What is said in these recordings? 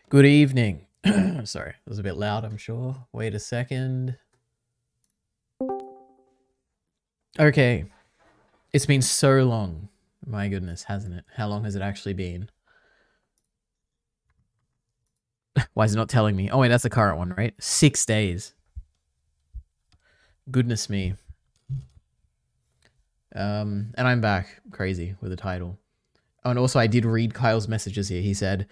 Good evening. Sorry, it was a bit loud, I'm sure. Wait a second. Okay. It's been so long. My goodness, hasn't it? How long has it actually been? Why is it not telling me? Oh, wait, that's the current one, right? 6 days. Goodness me. And I'm back. Crazy with the title. Oh, and also I did read Kyle's messages here. He said,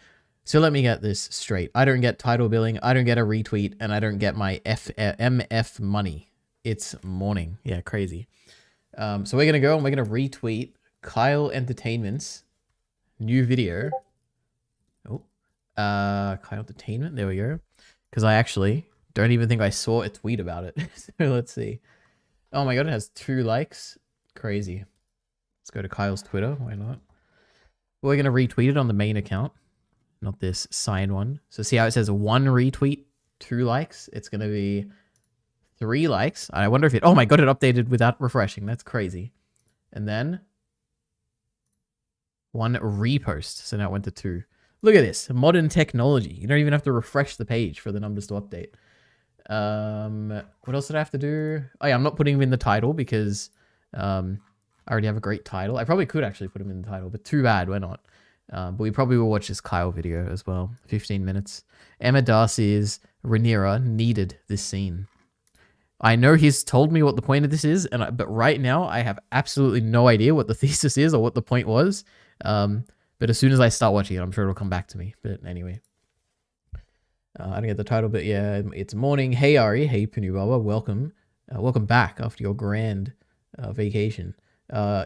so let me get this straight. I don't get title billing, I don't get a retweet, and I don't get my MF money. It's morning. Yeah, crazy. So we're going to go and we're going to retweet Kyle Entertainment's new video. Oh, Kyle Entertainment. There we go. Because I actually don't even think I saw a tweet about it. So let's see. Oh my God, it has 2 likes. Crazy. Let's go to Kyle's Twitter. Why not? We're going to retweet it on the main account, not this signed one. So see how it says 1 retweet, 2 likes? It's going to be 3 likes. I wonder if it... Oh my God, it updated without refreshing. That's crazy. And then 1 repost. So now it went to 2. Look at this. Modern technology. You don't even have to refresh the page for the numbers to update. What else did I have to do? Oh yeah, I'm not putting him in the title because I already have a great title. I probably could actually put him in the title, but too bad we're not. But we probably will watch this Kyle video as well. 15 minutes. Emma Darcy's Rhaenyra needed this scene. I know he's told me what the point of this is, but right now I have absolutely no idea what the thesis is or what the point was. But as soon as I start watching it, I'm sure it'll come back to me. But anyway. I didn't get the title, but yeah, it's morning. Hey, Ari. Hey, Panubaba. Welcome. Welcome back after your grand vacation.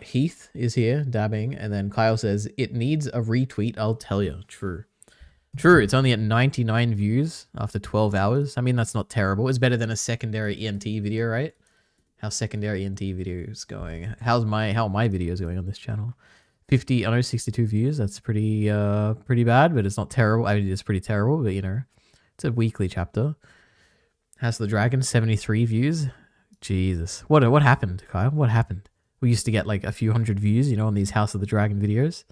Heath is here, dabbing. And then Kyle says, it needs a retweet, I'll tell you. True. True, it's only at 99 views after 12 hours. I mean, that's not terrible. It's better than a secondary ENT video, right? How's secondary ENT videos going? How are my videos going on this channel? 62 views. That's pretty bad, but it's not terrible. I mean, it's pretty terrible, but you know, it's a weekly chapter. House of the Dragon, 73 views. Jesus. What happened, Kyle? What happened? We used to get like a few hundred views, you know, on these House of the Dragon videos.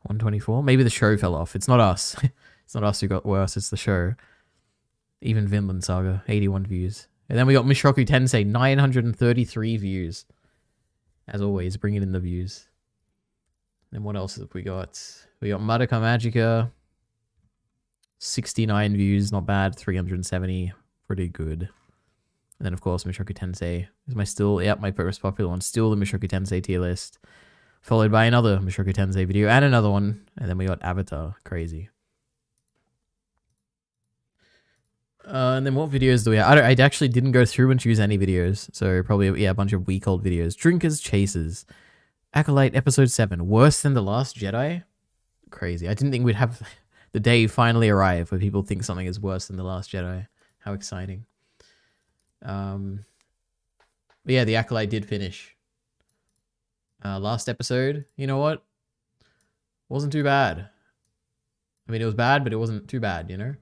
124. Maybe the show fell off. It's not us. It's not us who got worse. It's the show. Even Vinland Saga, 81 views. And then we got Mushoku Tensei, 933 views. As always, bringing in the views. Then what else have we got? We got Madoka Magica, 69 views, not bad. 370, pretty good. And then of course Mushoku Tensei is my most popular one. Still the Mushoku Tensei tier list. Followed by another Mushoku Tensei video and another one. And then we got Avatar. Crazy. And then what videos do we have? I actually didn't go through and choose any videos. So probably, yeah, a bunch of week-old videos. Drinkers, Chasers. Acolyte Episode 7. Worse than The Last Jedi? Crazy. I didn't think we'd have the day finally arrive where people think something is worse than The Last Jedi. How exciting. But yeah, the Acolyte did finish. Last episode, you know what? Wasn't too bad. I mean, it was bad, but it wasn't too bad, you know?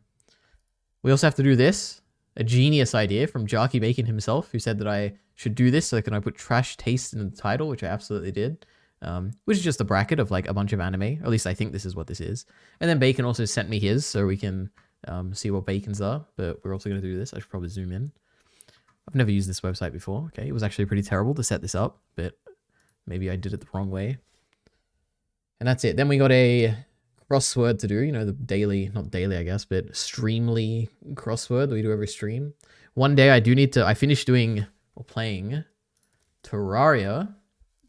We also have to do this. A genius idea from Jarky Bacon himself, who said that I should do this so can I put trash taste in the title, which I absolutely did. Which is just a bracket of like a bunch of anime. Or at least I think this is what this is. And then Bacon also sent me his so we can see what Bacon's are. But we're also going to do this. I should probably zoom in. I've never used this website before. Okay, it was actually pretty terrible to set this up, but maybe I did it the wrong way. And that's it. Then we got a crossword to do, you know, the daily, not daily, I guess, but streamly crossword that we do every stream. One day I finished doing or playing Terraria.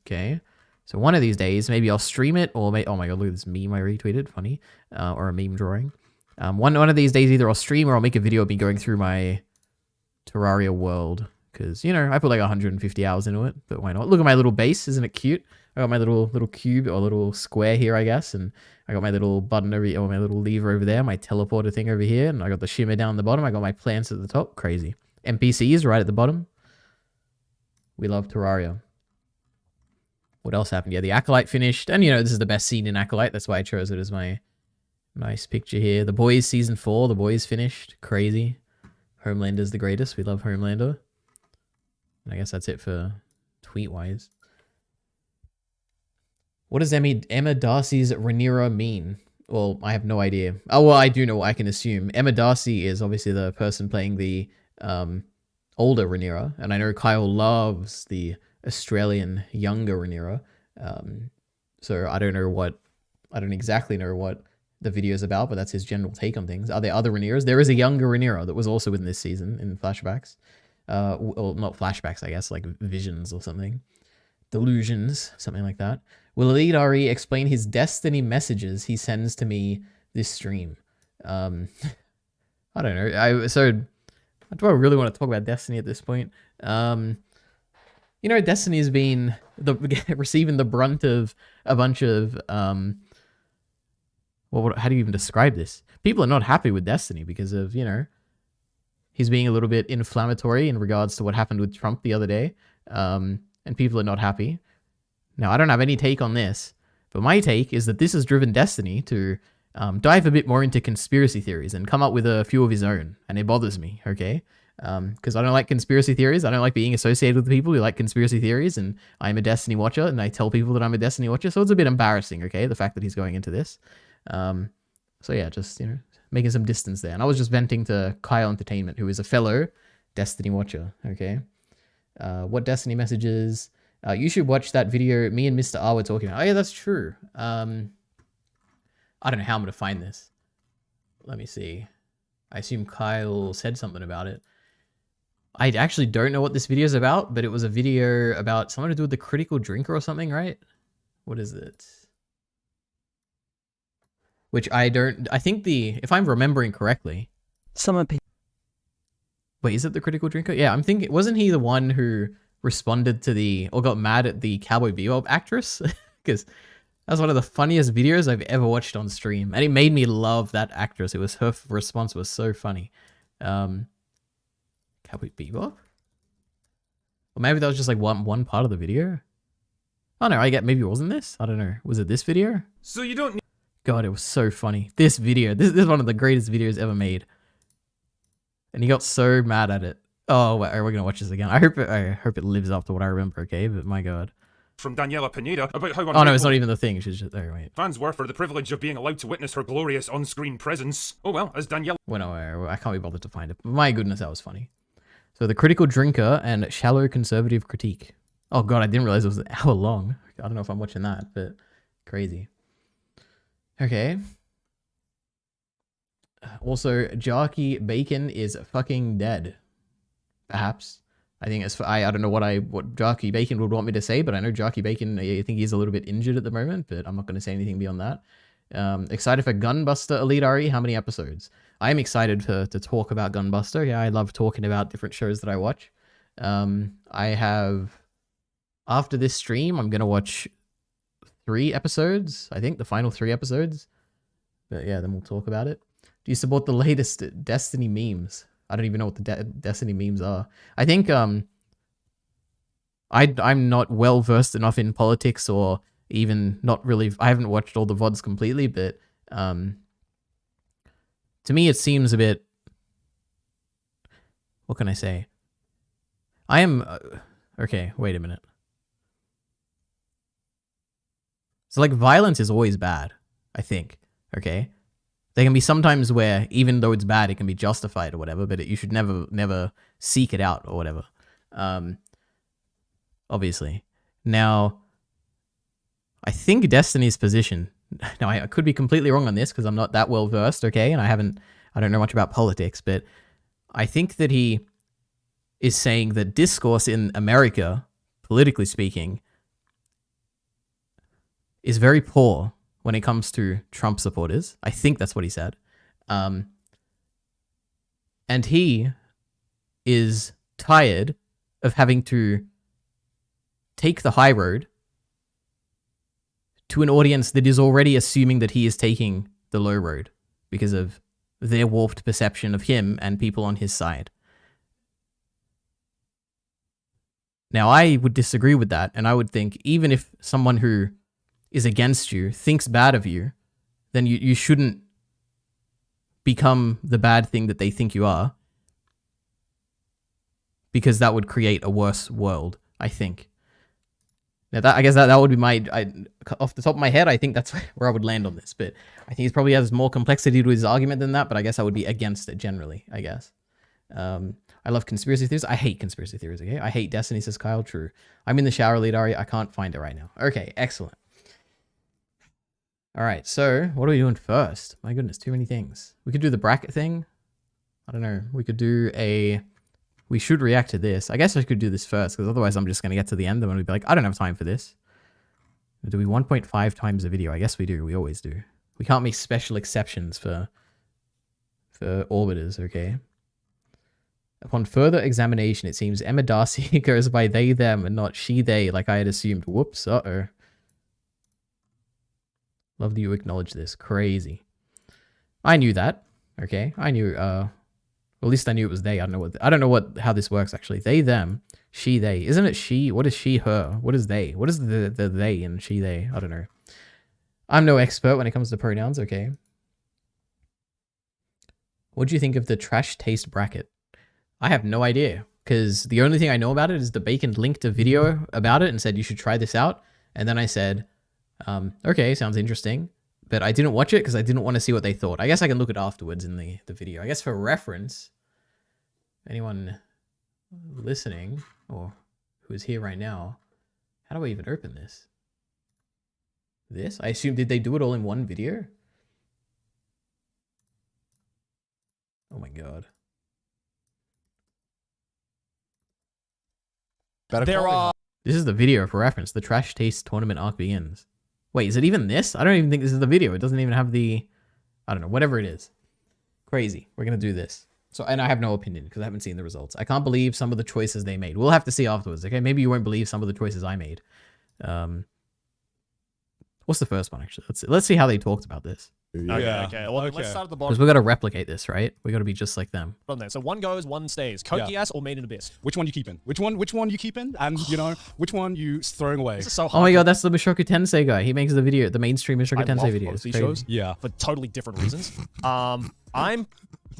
Okay. So one of these days, maybe I'll stream it or oh my God, look at this meme I retweeted. Funny. Or a meme drawing. One of these days, either I'll stream or I'll make a video of me going through my Terraria world. Because, you know, I put like 150 hours into it, but why not? Look at my little base. Isn't it cute? I got my little cube or little square here, I guess. And I got my little button over here, or my little lever over there, my teleporter thing over here. And I got the shimmer down the bottom. I got my plants at the top. Crazy. NPCs right at the bottom. We love Terraria. What else happened? Yeah, the Acolyte finished. And, you know, this is the best scene in Acolyte. That's why I chose it as my nice picture here. The Boys Season 4. The Boys finished. Crazy. Homelander's the greatest. We love Homelander. And I guess that's it for tweet-wise. What does Emma Darcy's Rhaenyra mean? well, I have no idea. Oh, well, I do know. I can assume Emma Darcy is obviously the person playing the older Rhaenyra, and I know Kyle loves the Australian younger Rhaenyra. So I don't exactly know what the video is about, but that's his general take on things. Are there other Rhaenyras? There is a younger Rhaenyra that was also in this season in flashbacks. Well, not flashbacks, I guess, like visions or something. Delusions, something like that. Will Elite Ari explain his destiny messages he sends to me this stream? I don't know. Do I really want to talk about Destiny at this point? You know, Destiny has been receiving the brunt of a bunch of well, how do you even describe this? People are not happy with Destiny because of, you know, he's being a little bit inflammatory in regards to what happened with Trump the other day. And people are not happy. Now, I don't have any take on this, but my take is that this has driven Destiny to dive a bit more into conspiracy theories and come up with a few of his own, and it bothers me, okay? Because I don't like conspiracy theories. I don't like being associated with people who like conspiracy theories, and I'm a Destiny watcher, and I tell people that I'm a Destiny watcher, so it's a bit embarrassing, okay, the fact that he's going into this. So yeah, just, you know, making some distance there. And I was just venting to Kyle Entertainment, who is a fellow Destiny watcher, okay? What Destiny messages? You should watch that video me and Mr. R were talking about. Oh yeah, that's true. I don't know how I'm going to find this. Let me see. I assume Kyle said something about it. I actually don't know what this video is about, but it was a video about something to do with the critical drinker or something, right? What is it? Which I think if I'm remembering correctly. Wait, is it the critical drinker? Yeah, I'm thinking, wasn't he the one who responded to or got mad at the Cowboy Bebop actress? Because that's one of the funniest videos I've ever watched on stream. And it made me love that actress. Her response was so funny. Cowboy Bebop? Or maybe that was just like one part of the video? Oh no, maybe it wasn't this? I don't know. Was it this video? So you don't need... God, it was so funny. This video, this is one of the greatest videos ever made. And he got so mad at it. Oh, wait, we're gonna watch this again. I hope it lives up to what I remember, okay? But my God. From Daniela Pineda about how... Oh no, it's not even the thing. She's just... Oh, wait. Fans were for the privilege of being allowed to witness her glorious on-screen presence. Oh well, as Daniela... Well, no, I can't be bothered to find it. But my goodness, that was funny. So, The Critical Drinker and Shallow Conservative Critique. Oh God, I didn't realize it was an hour long. I don't know if I'm watching that, but crazy. Okay. Also, Jarky Bacon is fucking dead. Perhaps. I think it's I don't know what Jarky Bacon would want me to say, but I know Jarky Bacon, I think he's a little bit injured at the moment, but I'm not going to say anything beyond that. Excited for Gunbuster Elite Ari? How many episodes? I'm excited to talk about Gunbuster. Yeah, I love talking about different shows that I watch. I have, after this stream, I'm going to watch 3 episodes. I think the final 3 episodes. But yeah, then we'll talk about it. Do you support the latest Destiny memes? I don't even know what the Destiny memes are. I think I'm not well versed enough in politics, or even not really. I haven't watched all the VODs completely, but to me it seems a bit. What can I say? I am okay. Wait a minute. So like violence is always bad, I think. Okay. There can be sometimes where, even though it's bad, it can be justified or whatever, but you should never seek it out or whatever. Obviously. Now, I think Destiny's position, now I could be completely wrong on this because I'm not that well versed, okay, and I don't know much about politics, but I think that he is saying that discourse in America, politically speaking, is very poor when it comes to Trump supporters. I think that's what he said. And he is tired of having to take the high road to an audience that is already assuming that he is taking the low road because of their warped perception of him and people on his side. Now, I would disagree with that, and I would think even if someone who is against you, thinks bad of you, then you shouldn't become the bad thing that they think you are, because that would create a worse world, I think. Now that I guess that would be my off the top of my head. I think that's where I would land on this, but I think he probably has more complexity to his argument than that. But I guess I would be against it generally. I guess. I love conspiracy theories. I hate conspiracy theories. Okay, I hate Destiny, says Kyle. True. I'm in the shower, lead Ari. I can't find it right now. Okay, excellent. All right, so what are we doing first? My goodness, too many things. We could do the bracket thing. I don't know. We could do a. We should react to this. I guess I could do this first, because otherwise I'm just going to get to the end and we'll be like, I don't have time for this. Do we 1.5 times the video? I guess we do. We always do. We can't make special exceptions for orbiters, okay? Upon further examination, it seems Emma Darcy goes by they, them, and not she, they, like I had assumed. Whoops, uh-oh. Love that you acknowledge this. Crazy. I knew that, okay? I knew, well, at least I knew it was they. I don't know how this works actually. They, them, she, they. Isn't it she? What is she, her? What is they? What is the they and she, they? I don't know. I'm no expert when it comes to pronouns, okay? What do you think of the trash taste bracket? I have no idea, because the only thing I know about it is the Bacon linked a video about it and said you should try this out. And then I said, okay, sounds interesting. But I didn't watch it because I didn't want to see what they thought. I guess I can look it afterwards in the video. I guess for reference, anyone listening or who is here right now, how do I even open this? This? I assume, did they do it all in one video? Oh my god. This is the video for reference. The Trash Taste Tournament arc begins. Wait, is it even this? I don't even think this is the video. It doesn't even have the... I don't know, whatever it is. Crazy. We're going to do this. So, and I have no opinion because I haven't seen the results. I can't believe some of the choices they made. We'll have to see afterwards, okay? Maybe you won't believe some of the choices I made. What's the first one, actually? Let's see how they talked about this. Okay. Well, let's start at the bottom. Because we got to replicate this, right? We got to be just like them. From there. So one goes, one stays. Kokias or Made in Abyss? Which one you keeping? Which one you keeping? And, you know, which one you throwing away? This is so hard. Oh my god, that's the Mushoku Tensei guy. He makes the video, the mainstream Mushoku Tensei love videos. both these shows. Yeah. For totally different reasons. I'm...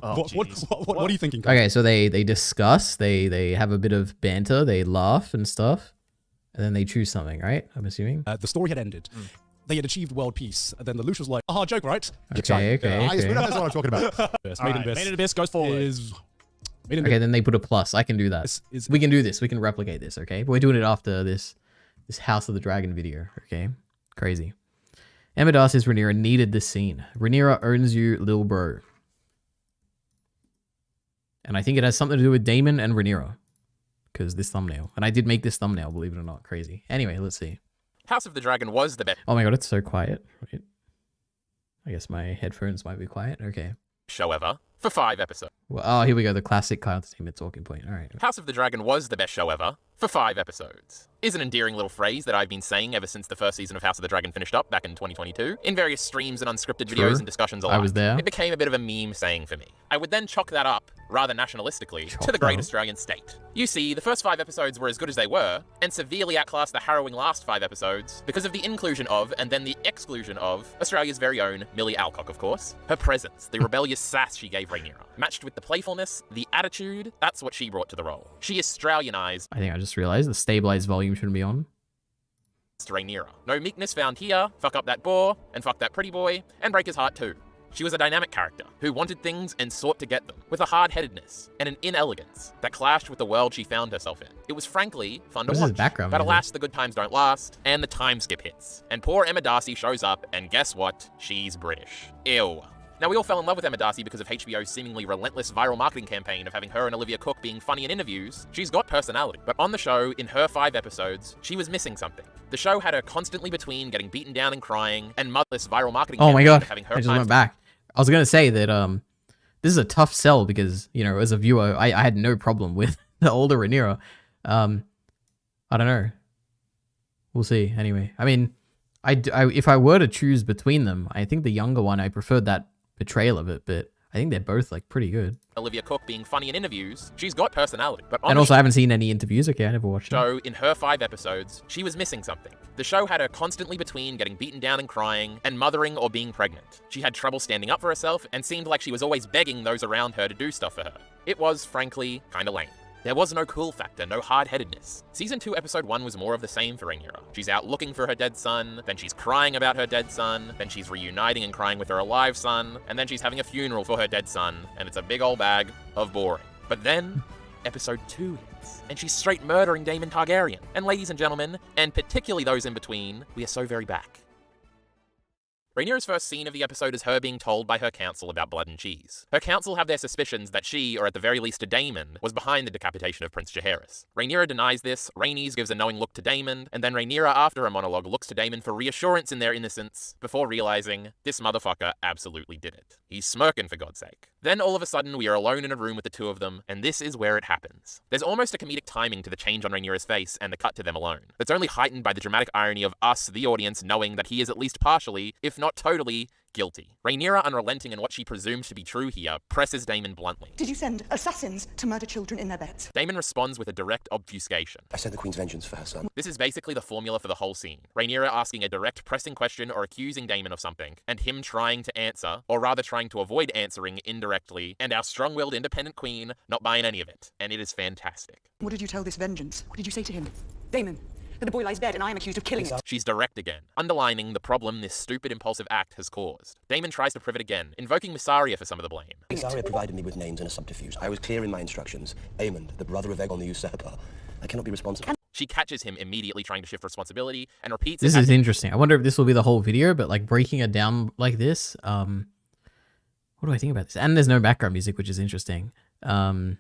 Oh, what are you thinking? Okay, so they discuss, they have a bit of banter, they laugh and stuff, and then they choose something, right? I'm assuming. The story had ended. They had achieved world peace. And then the Lush was like, aha, joke, right? Okay. That's what I'm talking about. Made in Abyss goes forward. Okay, then they put a plus. I can do that. We can do this. We can replicate this, okay? But we're doing it after this House of the Dragon video, okay? Crazy. Emma Darcy says Rhaenyra needed this scene. Rhaenyra owns you, lil bro. And I think it has something to do with Daemon and Rhaenyra. Because this thumbnail. And I did make this thumbnail, believe it or not. Crazy. Anyway, let's see. House of the Dragon was the best Oh my god, it's so quiet. Wait. I guess my headphones might be quiet. Okay. show ever for 5 episodes. Well, oh, here we go. The classic Kyle Entertainment talking point. All right. House of the Dragon was the best show ever for 5 episodes. Is an endearing little phrase that I've been saying ever since the first season of House of the Dragon finished up back in 2022. In various streams and unscripted videos and discussions alike. I was there. It became a bit of a meme saying for me. I would then chalk that up, rather nationalistically, to the great Australian state. You see, the first 5 episodes were as good as they were, and severely outclassed the harrowing last 5 episodes because of the inclusion of, and then the exclusion of, Australia's very own Millie Alcock, of course. Her presence, the rebellious sass she gave Rhaenyra, matched with the playfulness, the attitude, that's what she brought to the role. She Australianized I think I just realized the stabilized volume shouldn't be on. Rhaenyra. No meekness found here, fuck up that boar, and fuck that pretty boy, and break his heart too. She was a dynamic character who wanted things and sought to get them, with a hard-headedness and an inelegance that clashed with the world she found herself in. It was frankly fun to watch, background but music? alas, the good times don't last, and the time skip hits. And poor Emma Darcy shows up, and guess what? She's British. Ew. Now, we all fell in love with Emma Darcy because of HBO's seemingly relentless viral marketing campaign of having her and Olivia Cooke being funny in interviews. She's got personality. But on the show, in her 5 episodes, she was missing something. The show had her constantly between getting beaten down and crying, and motherless viral marketing Oh my god, of having her I just went back. I was going to say that this is a tough sell because, you know, as a viewer, I had no problem with the older Rhaenyra. I don't know. We'll see. Anyway, I mean, if I were to choose between them, I think the younger one, I preferred that portrayal of it, but I think they're both like pretty good. Olivia Cooke being funny in interviews, she's got personality. But on And the also, I haven't seen any interviews. Okay, I never watched it. show, in her 5 episodes, she was missing something. The show had her constantly between getting beaten down and crying, and mothering or being pregnant. She had trouble standing up for herself, and seemed like she was always begging those around her to do stuff for her. It was, frankly, kinda lame. There was no cool factor, no hard-headedness. Season 2, Episode 1 was more of the same for Rhaenyra. She's out looking for her dead son, then she's crying about her dead son, then she's reuniting and crying with her alive son, and then she's having a funeral for her dead son, and it's a big old bag of boring. But then, Episode 2 hits, and she's straight murdering Daemon Targaryen. And ladies and gentlemen, and particularly those in between, we are so very back. Rhaenyra's first scene of the episode is her being told by her council about blood and cheese. Her council have their suspicions that she, or at the very least Daemon, was behind the decapitation of Prince Jaehaerys. Rhaenyra denies this, Rhaenys gives a knowing look to Daemon, and then Rhaenyra, after a monologue, looks to Daemon for reassurance in their innocence, before realizing this motherfucker absolutely did it. He's smirking, for God's sake. Then all of a sudden we are alone in a room with the two of them, and this is where it happens. There's almost a comedic timing to the change on Rhaenyra's face and the cut to them alone. That's only heightened by the dramatic irony of us, the audience, knowing that he is at least partially, if not totally, guilty. Rhaenyra, unrelenting in what she presumes to be true here, presses Daemon bluntly. Did you send assassins to murder children in their beds? Daemon responds with a direct obfuscation. I sent the Queen's vengeance for her son. This is basically the formula for the whole scene. Rhaenyra asking a direct pressing question or accusing Daemon of something, and him trying to answer, or rather trying to avoid answering indirectly, and our strong-willed independent queen not buying any of it. And it is fantastic. What did you tell this vengeance? What did you say to him? Daemon, that the boy lies dead and I am accused of killing it. She's direct again, underlining the problem this stupid impulsive act has caused. Daemon tries to pivot again, invoking Mysaria for some of the blame. Mysaria provided me with names and a subterfuge. I was clear in my instructions. Aemond, the brother of Aegon the usurper. I cannot be responsible. She catches him immediately trying to shift responsibility and repeats This is interesting. I wonder if this will be the whole video, but like breaking it down like this. What do I think about this? And there's no background music, which is interesting. Let's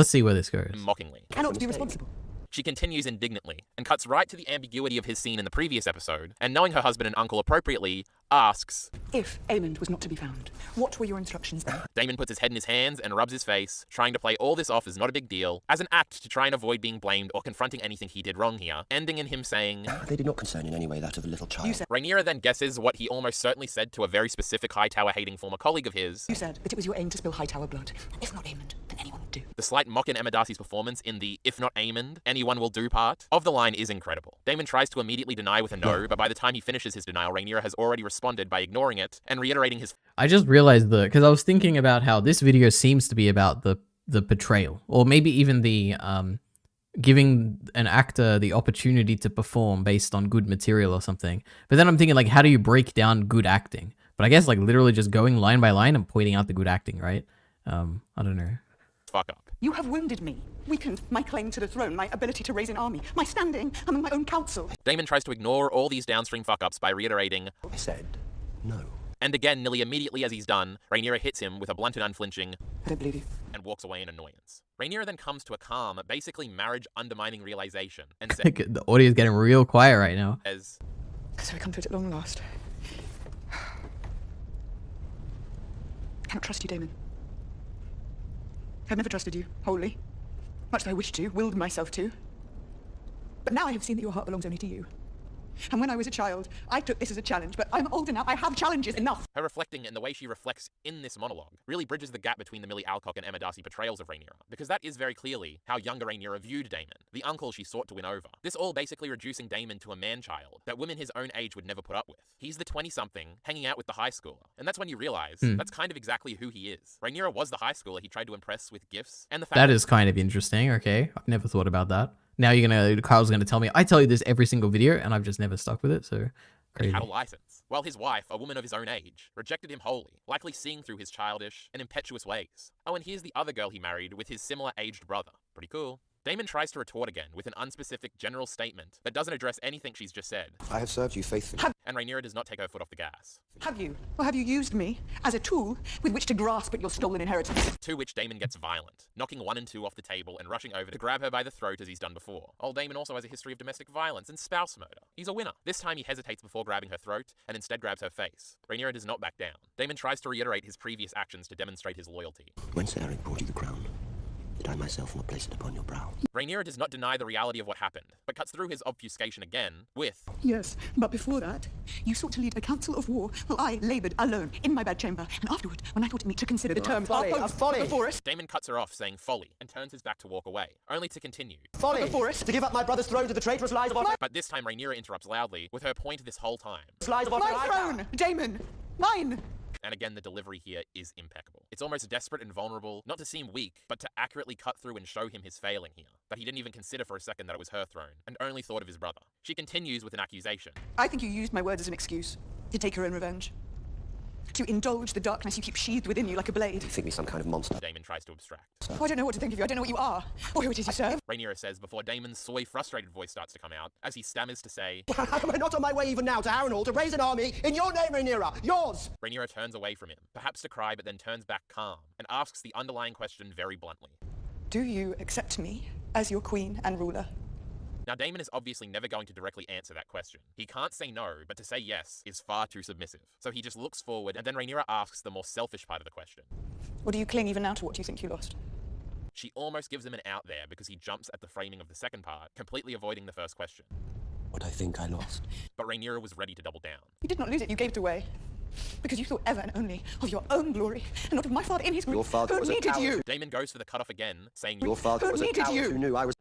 see where this goes. Mockingly. Cannot be responsible. She continues indignantly, and cuts right to the ambiguity of his scene in the previous episode, and knowing her husband and uncle appropriately, asks, If Aemond was not to be found, what were your instructions then? Daemon puts his head in his hands and rubs his face, trying to play all this off as not a big deal, as an act to try and avoid being blamed or confronting anything he did wrong here, ending in him saying, They did not concern in any way that of a little child. You said, Rhaenyra then guesses what he almost certainly said to a very specific Hightower-hating former colleague of his. you said that it was your aim to spill Hightower blood. If not Aemond, then anyone would do. The slight mock in Emma Darcy's performance in the if not Aemond, anyone will do part of the line is incredible. Daemon tries to immediately deny with a no, but by the time he finishes his denial, Rhaenyra has already responded by ignoring it and reiterating his... I just realized because I was thinking about how this video seems to be about the betrayal, or maybe even the giving an actor the opportunity to perform based on good material or something. But then I'm thinking, like, how do you break down good acting? But I guess like literally just going line by line and pointing out the good acting, right? I don't know. Fuck up. You have wounded me, weakened my claim to the throne, my ability to raise an army, my standing among my own council. Damon tries to ignore all these downstream fuck-ups by reiterating, I said no. And again, nearly immediately as he's done, Rhaenyra hits him with a blunt and unflinching, I don't believe you. and walks away in annoyance. Rhaenyra then comes to a calm, basically marriage-undermining realization, and says, The audio's getting real quiet right now. So I come to it at long last. I cannot trust you, Damon. I've never trusted you, wholly. Much though I wished to, willed myself to. But now I have seen that your heart belongs only to you. And when I was a child, I took this as a challenge, but I'm older now, I have challenges enough. Her reflecting and the way she reflects in this monologue really bridges the gap between the Millie Alcock and Emma Darcy portrayals of Rhaenyra, because that is very clearly how younger Rhaenyra viewed Daemon, the uncle she sought to win over. This all basically reducing Daemon to a man-child that women his own age would never put up with. He's the 20-something hanging out with the high schooler, and that's when you realize that's kind of exactly who he is. Rhaenyra was the high schooler he tried to impress with gifts, and the fact That is kind of interesting. Okay, I've never thought about that. Now Kyle's gonna tell me, I tell you this every single video, and I've just never stuck with it, so he crazy. had a license, while his wife, a woman of his own age, rejected him wholly, likely seeing through his childish and impetuous ways. Oh, and here's the other girl he married with his similar aged brother. Pretty cool. Damon tries to retort again with an unspecific general statement that doesn't address anything she's just said. I have served you faithfully. And Rhaenyra does not take her foot off the gas. Have you? Or have you used me as a tool with which to grasp at your stolen inheritance? To which Damon gets violent, knocking 1 and 2 off the table and rushing over to grab her by the throat as he's done before. Old Damon also has a history of domestic violence and spouse murder. He's a winner. This time he hesitates before grabbing her throat and instead grabs her face. Rhaenyra does not back down. Damon tries to reiterate his previous actions to demonstrate his loyalty. When Sir Eric brought you the crown, did I myself not place it upon your brow? Rhaenyra does not deny the reality of what happened, but cuts through his obfuscation again with, Yes, but before that, you sought to lead a council of war while I laboured alone in my bedchamber. And afterward, when I thought it meet to consider the terms folly, our a folly. before us, Damon cuts her off saying folly and turns his back to walk away, only to continue. Folly! before us, To give up my brother's throne to the traitorous lies of our... But this time Rhaenyra interrupts loudly with her point this whole time. Lies of our... my throne, Damon, mine. And again, the delivery here is impeccable. It's almost desperate and vulnerable, not to seem weak, but to accurately cut through and show him his failing here. That he didn't even consider for a second that it was her throne, and only thought of his brother. She continues with an accusation. I think you used my words as an excuse to take your own revenge. To indulge the darkness you keep sheathed within you like a blade. You think me some kind of monster? Damon tries to abstract. Oh, I don't know what to think of you. I don't know what you are, or who it is you serve. Rhaenyra says before Damon's soy, frustrated voice starts to come out, as he stammers to say, Am I not on my way even now to Harrenhal to raise an army in your name, Rhaenyra? Yours! Rhaenyra turns away from him, perhaps to cry, but then turns back calm, and asks the underlying question very bluntly. Do you accept me as your queen and ruler? Now, Damon is obviously never going to directly answer that question. He can't say no, but to say yes is far too submissive. So he just looks forward, and then Rhaenyra asks the more selfish part of the question. Or do you cling even now to what you think you lost? She almost gives him an out there because he jumps at the framing of the second part, completely avoiding the first question. What I think I lost. But Rhaenyra was ready to double down. You did not lose it, you gave it away. Because you thought ever and only of your own glory, and not of my father in his Your father who was a needed coward. you. Damon goes for the cutoff again, saying, Your father Who was a needed coward you? who knew I was...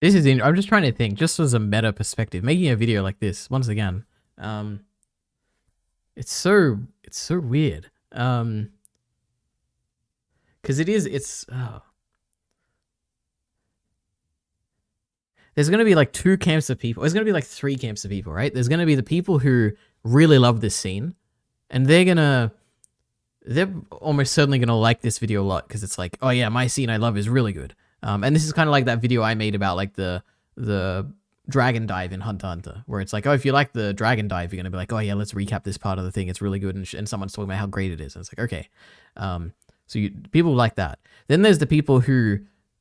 This is I'm just trying to think, just as a meta perspective, making a video like this once again, it's so weird, because there's gonna be like two camps of people. There's gonna be like three camps of people, right? There's gonna be the people who really love this scene, and they're almost certainly gonna like this video a lot because it's like, oh yeah, my scene I love is really good. And this is kind of like that video I made about like the dragon dive in Hunter x Hunter, where it's like, oh, if you like the dragon dive, you're gonna be like, oh yeah, let's recap this part of the thing. It's really good, and someone's talking about how great it is. And it's like, okay, so people like that. Then there's the people who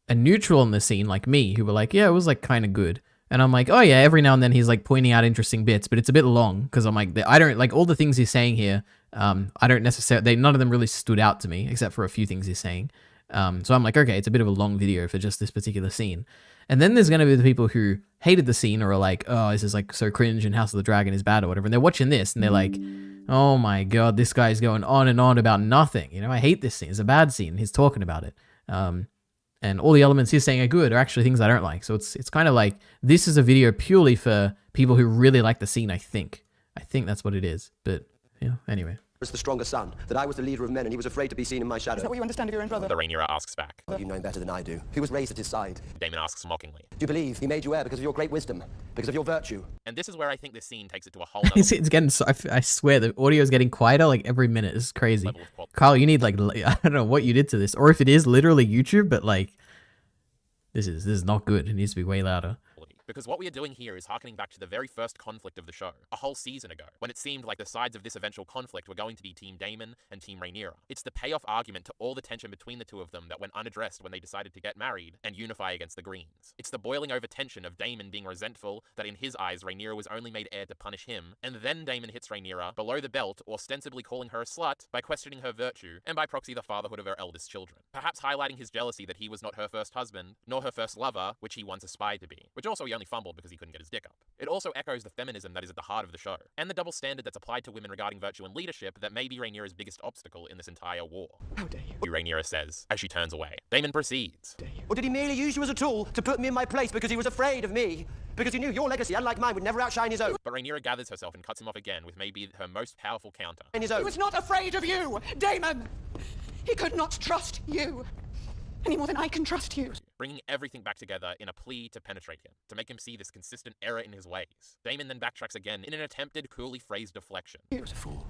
are neutral in the scene, like me, who were like, yeah, it was like kind of good. And I'm like, oh yeah, every now and then he's like pointing out interesting bits, but it's a bit long because I'm like, I don't like all the things he's saying here. I don't necessarily, none of them really stood out to me except for a few things he's saying. So I'm like, okay, it's a bit of a long video for just this particular scene. And then there's going to be the people who hated the scene or are like, oh, this is like so cringe and House of the Dragon is bad or whatever. And they're watching this and they're like, oh my God, this guy's going on and on about nothing. You know, I hate this scene. It's a bad scene. He's talking about it. And all the elements he's saying are good are actually things I don't like. So it's kind of like, this is a video purely for people who really like the scene, I think. I think that's what it is. But, yeah, anyway. was the stronger son, that I was the leader of men and he was afraid to be seen in my shadow. Is that what you understand of your own brother? The Rhaenyra asks back. You know him better than I do. Who was raised at his side? Damon asks mockingly. Do you believe he made you heir because of your great wisdom? Because of your virtue? And this is where I think this scene takes it to a whole nother It's getting so, I swear the audio is getting quieter like every minute. This is crazy. level of quality. Kyle, you need like, I don't know what you did to this, or if it is literally YouTube, but like, this is not good. It needs to be way louder. Because what we are doing here is harkening back to the very first conflict of the show, a whole season ago, when it seemed like the sides of this eventual conflict were going to be Team Daemon and Team Rhaenyra. It's the payoff argument to all the tension between the two of them that went unaddressed when they decided to get married and unify against the Greens. It's the boiling over tension of Daemon being resentful that in his eyes Rhaenyra was only made heir to punish him, and then Daemon hits Rhaenyra below the belt, ostensibly calling her a slut by questioning her virtue, and by proxy the fatherhood of her eldest children. Perhaps highlighting his jealousy that he was not her first husband, nor her first lover, which he once aspired to be, which also he only fumbled because he couldn't get his dick up. It also echoes the feminism that is at the heart of the show, and the double standard that's applied to women regarding virtue and leadership that may be Rhaenyra's biggest obstacle in this entire war. How dare you? Rhaenyra says, as she turns away. Daemon proceeds. Or did he merely use you as a tool to put me in my place because he was afraid of me? Because he knew your legacy, unlike mine, would never outshine his own. But Rhaenyra gathers herself and cuts him off again with maybe her most powerful counter. In his He own. was not afraid of you, Daemon! He could not trust you any more than I can trust you. Bringing everything back together in a plea to penetrate him, to make him see this consistent error in his ways. Daemon then backtracks again in an attempted, coolly phrased deflection. He was a fool.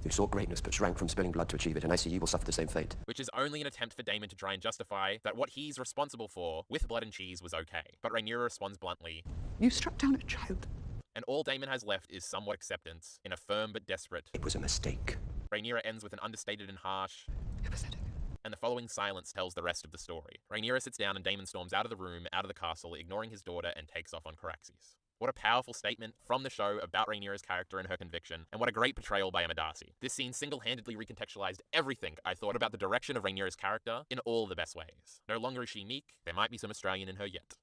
Who sought greatness but shrank from spilling blood to achieve it, and I see you will suffer the same fate. Which is only an attempt for Daemon to try and justify that what he's responsible for, with blood and cheese, was okay. But Rhaenyra responds bluntly. You struck down a child. And all Daemon has left is somewhat acceptance, in a firm but desperate. It was a mistake. Rhaenyra ends with an understated and harsh. Pathetic. And the following silence tells the rest of the story. Rhaenyra sits down and Daemon storms out of the room, out of the castle, ignoring his daughter, and takes off on Caraxes. What a powerful statement from the show about Rhaenyra's character and her conviction, and what a great portrayal by Emma Darcy. This scene single-handedly recontextualized everything I thought about the direction of Rhaenyra's character in all the best ways. No longer is she meek, there might be some Australian in her yet.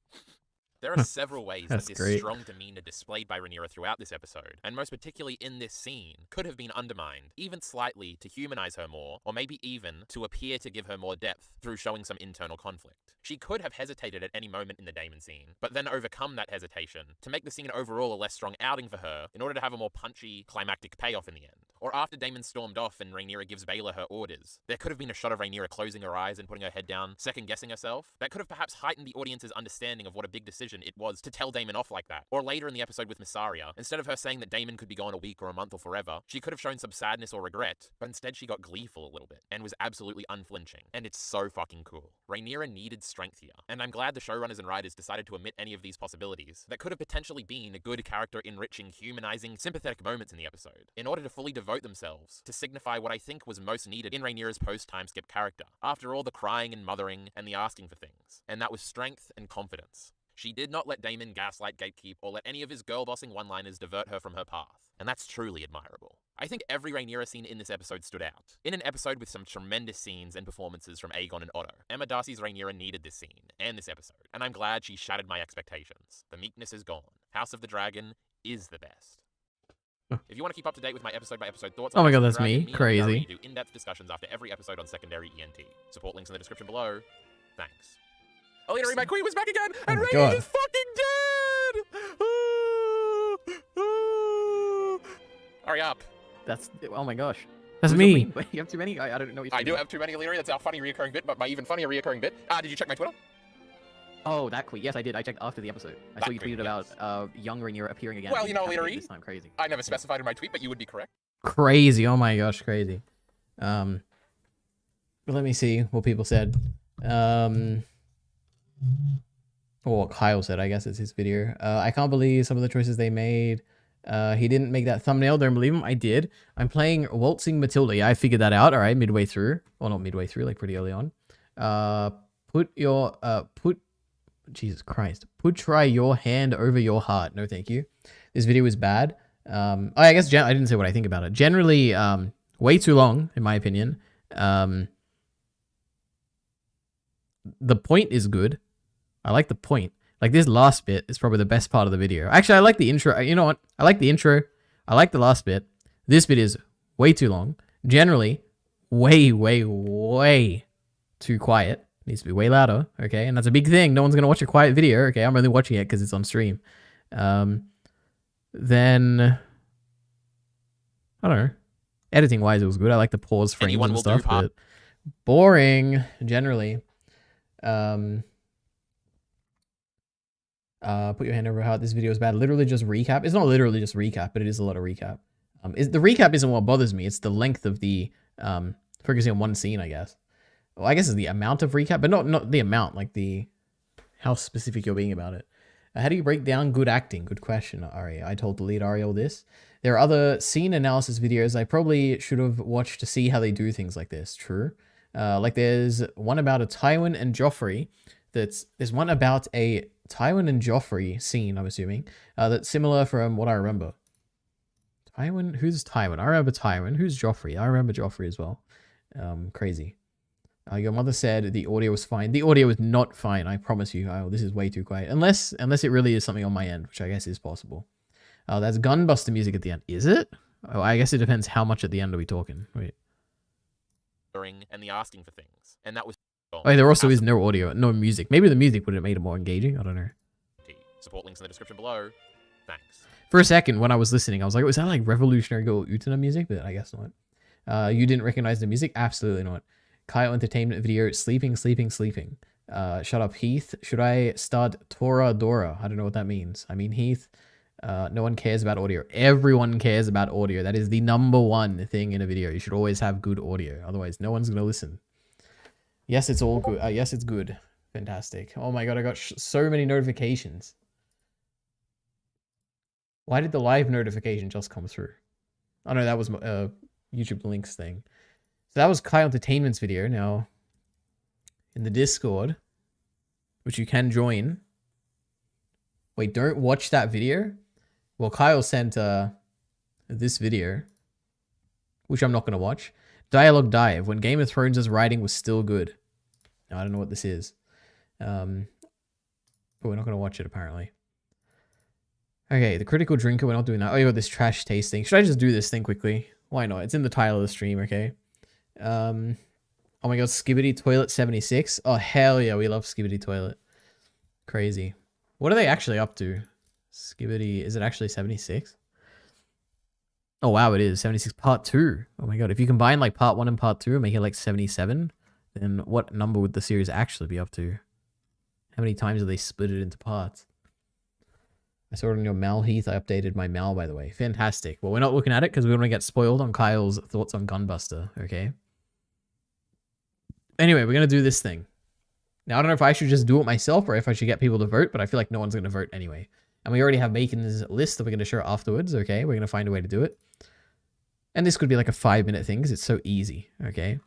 There are several ways that this great. strong demeanor displayed by Rhaenyra throughout this episode, and most particularly in this scene, could have been undermined, even slightly, to humanize her more, or maybe even to appear to give her more depth through showing some internal conflict. She could have hesitated at any moment in the Daemon scene, but then overcome that hesitation to make the scene overall a less strong outing for her in order to have a more punchy, climactic payoff in the end. or after Damon stormed off and Rhaenyra gives Baelor her orders. There could have been a shot of Rhaenyra closing her eyes and putting her head down, second-guessing herself. That could have perhaps heightened the audience's understanding of what a big decision it was to tell Damon off like that. Or later in the episode with Missaria, instead of her saying that Damon could be gone a week or a month or forever, she could have shown some sadness or regret, but instead she got gleeful a little bit, and was absolutely unflinching. And it's so fucking cool. Rhaenyra needed strength here, and I'm glad the showrunners and writers decided to omit any of these possibilities that could have potentially been a good character-enriching, humanizing, sympathetic moments in the episode, in order to fully devote themselves to signify what I think was most needed in Rhaenyra's post-time skip character, after all the crying and mothering and the asking for things, and that was strength and confidence. She did not let Damon gaslight, gatekeep, or let any of his girl-bossing one-liners divert her from her path, and that's truly admirable. I think every Rhaenyra scene in this episode stood out. In an episode with some tremendous scenes and performances from Aegon and Otto, Emma Darcy's Rhaenyra needed this scene, and this episode, and I'm glad she shattered my expectations. The meekness is gone. House of the Dragon is the best. If you want to keep up to date with my episode-by-episode thoughts on Oh my god, House of that's the me. Dragon, Crazy. and I do in-depth discussions after every episode on Secondary ENT. Support links in the description below. Thanks. Alina, my queen was back again, and my Rhaenys God. is fucking dead! Hurry up. That's, oh my gosh. That's Who's me. the queen? You have too many? I don't know what you're I do talking have too many, Alina. That's our funny reoccurring bit, but my even funnier reoccurring bit. Did you check my Twitter? about. Oh, that tweet. Yes, I did. I checked after the episode. I That saw you tweet, tweeted about young Rhaenyra appearing again. Well, you know, Happening Alina, this time. Crazy. I never specified in my tweet, but you would be correct. Crazy. Oh my gosh, crazy. But let me see what people said. Or what Kyle said, I guess it's his video. I can't believe some of the choices they made. He didn't make that thumbnail. Don't believe him. I did. I'm playing Waltzing Matilda. Yeah, I figured that out. All right, midway through. Well, not midway through, like pretty early on. Try your hand over your heart. No, thank you. This video is bad. I guess I didn't say what I think about it. Generally, way too long, in my opinion. The point is good. I like the point. Like this last bit is probably the best part of the video. Actually, I like the intro. You know what? I like the intro. I like the last bit. This bit is way too long. Generally, way too quiet. Needs to be way louder. Okay, and that's a big thing. No one's gonna watch a quiet video. Okay, I'm only watching it because it's on stream. Then I don't know. Editing wise, it was good. I like the pause frames Anyone and will stuff, do, huh? but boring generally. Put your hand over your heart. This video is bad. Literally just recap. It's not literally just recap, but it is a lot of recap. The recap isn't what bothers me. It's the length of the focusing on one scene, I guess. Well, I guess it's the amount of recap, but not the amount, like the how specific you're being about it. How do you break down good acting? Good question, Aria. I told the lead Ariel this. There are other scene analysis videos I probably should have watched to see how they do things like this. True. Like there's one about a Tywin and Joffrey. There's one about a Tywin and Joffrey scene, I'm assuming, that's similar from what I remember. Tywin? Who's Tywin? I remember Tywin. Who's Joffrey? I remember Joffrey as well. Crazy. Your mother said the audio was fine. The audio was not fine, I promise you. Oh, this is way too quiet. Unless it really is something on my end, which I guess is possible. That's gunbuster music at the end. Is it? Oh, I guess it depends how much at the end are we talking. Wait. And the asking for things, and that was. Oh, there also is no audio, no music. Maybe the music would have made it more engaging. I don't know. Support links in the description below. Thanks. For a second, when I was listening, I was like, was that like Revolutionary Girl Utena music? But I guess not. You didn't recognize the music? Absolutely not. Kyle Entertainment video, sleeping. Shut up, Heath. Should I start Tora Dora? I don't know what that means. I mean, Heath, no one cares about audio. Everyone cares about audio. That is the number one thing in a video. You should always have good audio. Otherwise, no one's going to listen. Yes, it's all good. Yes, it's good. Fantastic. Oh my god, I got so many notifications. Why did the live notification just come through? Oh no, that was YouTube links thing. So that was Kyle Entertainment's video. Now, in the Discord, which you can join. Wait, don't watch that video? Well, Kyle sent this video, which I'm not going to watch. Dialogue Dive, when Game of Thrones' writing was still good. Now, I don't know what this is. But we're not going to watch it, apparently. Okay, the Critical Drinker, we're not doing that. Oh, you got this trash tasting. Should I just do this thing quickly? Why not? It's in the title of the stream, okay? Oh my god, Skibbity Toilet 76. Oh, hell yeah, we love Skibbity Toilet. Crazy. What are they actually up to? Skibbity, is it actually 76? Oh wow, it is 76 part 2. Oh my god, if you combine like part 1 and part 2 and make it like 77, then what number would the series actually be up to? How many times have they split it into parts? I saw it on your Mal Heath. I updated my Mal, by the way. Fantastic. Well, we're not looking at it because we don't want to get spoiled on Kyle's thoughts on Gunbuster, okay? Anyway, we're going to do this thing. Now, I don't know if I should just do it myself or if I should get people to vote, but I feel like no one's going to vote anyway. And we already have Bacon's list that we're going to share afterwards, okay? We're going to find a way to do it. And this could be like a 5-minute thing because it's so easy, okay?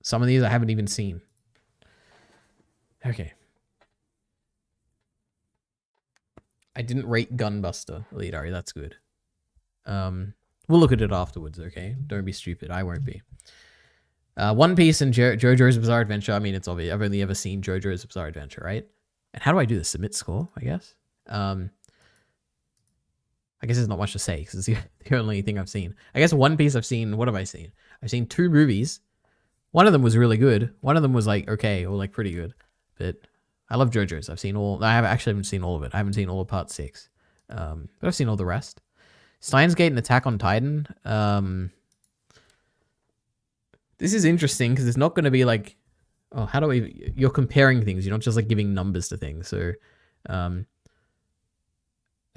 Some of these I haven't even seen. Okay. I didn't rate Gunbuster, Elidari. That's good. We'll look at it afterwards, okay? Don't be stupid. I won't be. One Piece and JoJo's Bizarre Adventure. I mean, it's obvious. I've only ever seen JoJo's Bizarre Adventure, right? And how do I do the submit score, I guess? I guess there's not much to say because it's the only thing I've seen. I guess One Piece I've seen... What have I seen? I've seen 2 movies. One of them was really good. One of them was like, okay, or like pretty good. But... I love JoJo's. I've seen all... I haven't seen all of it. I haven't seen all of part 6. But I've seen all the rest. Steins Gate and Attack on Titan. This is interesting because it's not going to be like... Oh, how do we... You're comparing things. You're not just like giving numbers to things. So,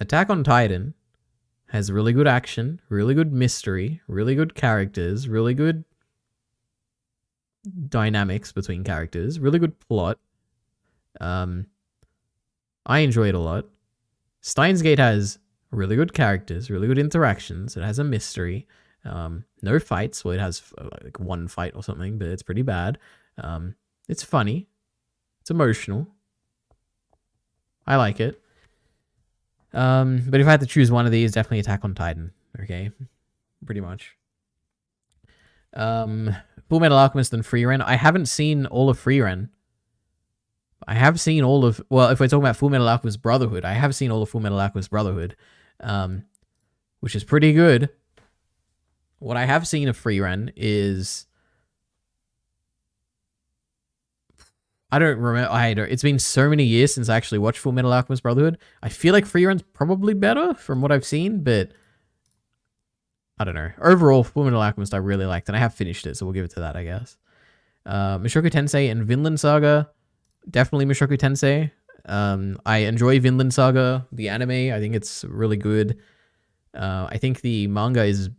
Attack on Titan has really good action, really good mystery, really good characters, really good dynamics between characters, really good plot. I enjoy it a lot. Steins Gate has really good characters, really good interactions. It has a mystery. No fights. Well, it has like 1 fight or something, but it's pretty bad. It's funny. It's emotional. I like it. But if I had to choose one of these, definitely Attack on Titan. Okay, pretty much. Full Metal Alchemist and Frieren. I haven't seen all of Frieren. I have seen all of... Well, if we're talking about Full Metal Alchemist Brotherhood, I have seen all of Full Metal Alchemist Brotherhood, which is pretty good. What I have seen of Frieren is... I don't remember... It's been so many years since I actually watched Full Metal Alchemist Brotherhood. I feel like Frieren's probably better from what I've seen, but... I don't know. Overall, Full Metal Alchemist I really liked, and I have finished it, so we'll give it to that, I guess. Mushoku Tensei and Vinland Saga... Definitely Mushoku Tensei. I enjoy Vinland Saga, the anime. I think it's really good. I think the manga is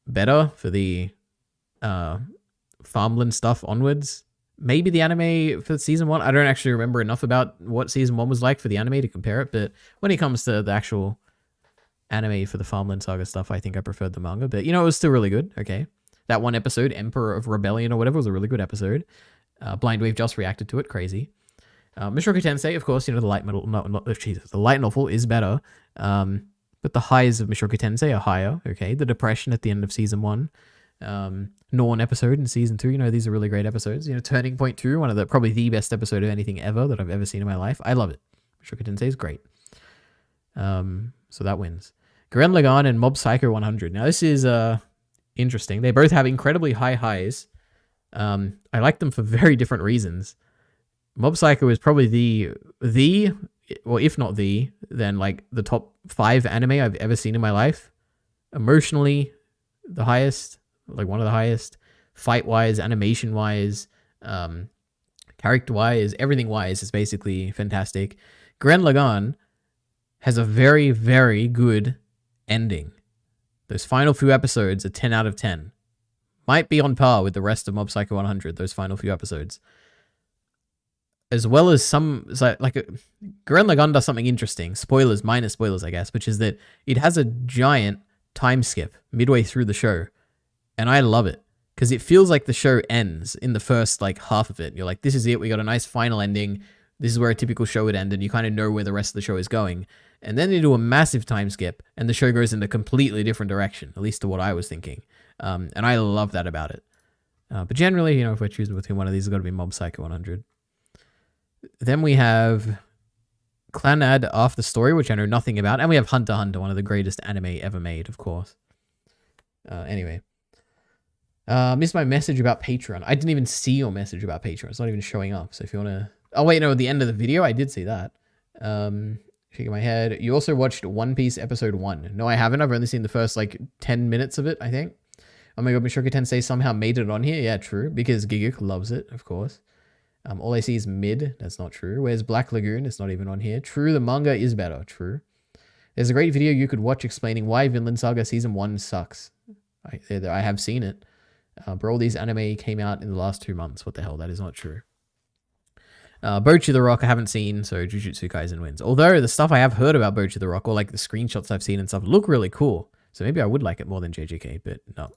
better for the farmland stuff onwards. Maybe the anime for season 1. I don't actually remember enough about what season 1 was like for the anime to compare it, but when it comes to the actual anime for the farmland saga stuff, I think I preferred the manga. But, you know, it was still really good. Okay. That one episode, Emperor of Rebellion or whatever, was a really good episode. Blind Wave just reacted to it. Crazy. Mushoku Tensei, of course, you know, the light novel is better. But the highs of Mushoku Tensei are higher, okay? The depression at the end of season 1. Norn episode in season 2, you know, these are really great episodes. You know, Turning Point 2, one of the, probably the best episode of anything ever that I've ever seen in my life. I love it. Mushoku Tensei is great. So that wins. Gurren Lagann and Mob Psycho 100. Now this is, interesting. They both have incredibly high highs. I like them for very different reasons. Mob Psycho is probably the, well, if not the, then like the top 5 anime I've ever seen in my life. Emotionally, the highest, like one of the highest. Fight-wise, animation-wise, character-wise, everything-wise is basically fantastic. Gurren Lagann has a very, very good ending. Those final few episodes are 10 out of 10. Might be on par with the rest of Mob Psycho 100, those final few episodes. As well as some, like, Gurren Lagann does something interesting. Spoilers, minor spoilers, I guess, which is that it has a giant time skip midway through the show. And I love it, because it feels like the show ends in the first, like, half of it. You're like, this is it, we got a nice final ending. This is where a typical show would end, and you kind of know where the rest of the show is going. And then they do a massive time skip, and the show goes in a completely different direction, at least to what I was thinking. And I love that about it. But generally, you know, if we're choosing between one of these, it's got to be Mob Psycho 100. Then we have Clannad After Story, which I know nothing about. And we have Hunter x Hunter, one of the greatest anime ever made, of course. Anyway. Missed my message about Patreon. I didn't even see your message about Patreon. It's not even showing up. So if you want to... Oh, wait, no, at the end of the video, I did see that. Shaking my head. You also watched One Piece episode 1. No, I haven't. I've only seen the first like 10 minutes of it, I think. Oh my god, Mushoku Tensei somehow made it on here. Yeah, true. Because Giguk loves it, of course. All I see is mid. That's not true. Where's Black Lagoon? It's not even on here. True, the manga is better. True. There's a great video you could watch explaining why Vinland Saga Season 1 sucks. I have seen it. But all these anime came out in the last 2 months. What the hell? That is not true. Bochi the Rock I haven't seen, so Jujutsu Kaisen wins. Although the stuff I have heard about Bochi the Rock, or like the screenshots I've seen and stuff, look really cool. So maybe I would like it more than JJK, but no.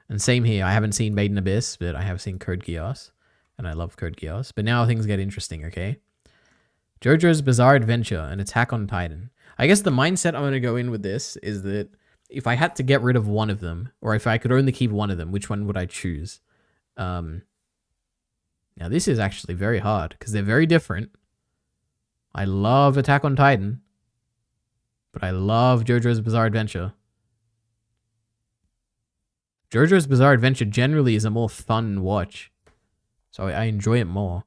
And same here. I haven't seen Maiden Abyss, but I have seen Code Geass. And I love Code Geass. But now things get interesting, okay? JoJo's Bizarre Adventure and Attack on Titan. I guess the mindset I'm going to go in with this is that if I had to get rid of one of them, or if I could only keep one of them, which one would I choose? Now, this is actually very hard because they're very different. I love Attack on Titan, but I love JoJo's Bizarre Adventure. JoJo's Bizarre Adventure generally is a more fun watch, so I enjoy it more.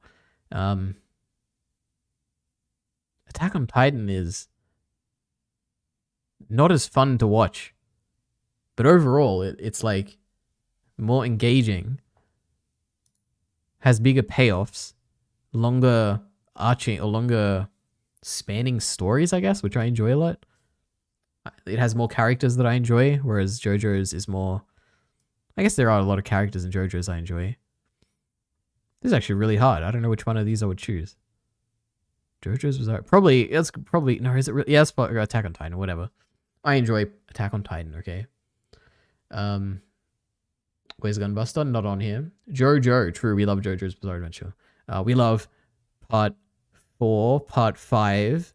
Attack on Titan is not as fun to watch, but overall, it's like more engaging. Has bigger payoffs, longer arching or longer spanning stories, I guess, which I enjoy a lot. It has more characters that I enjoy, whereas JoJo's is more... I guess there are a lot of characters in JoJo's I enjoy. This is actually really hard. I don't know which one of these I would choose. JoJo's was probably... It's probably... No, is it really... Yeah, it's probably Attack on Titan, whatever. I enjoy Attack on Titan, okay? Where's Gunbuster? Not on here. JoJo. True, we love JoJo's Bizarre Adventure. We love Part 4, Part 5,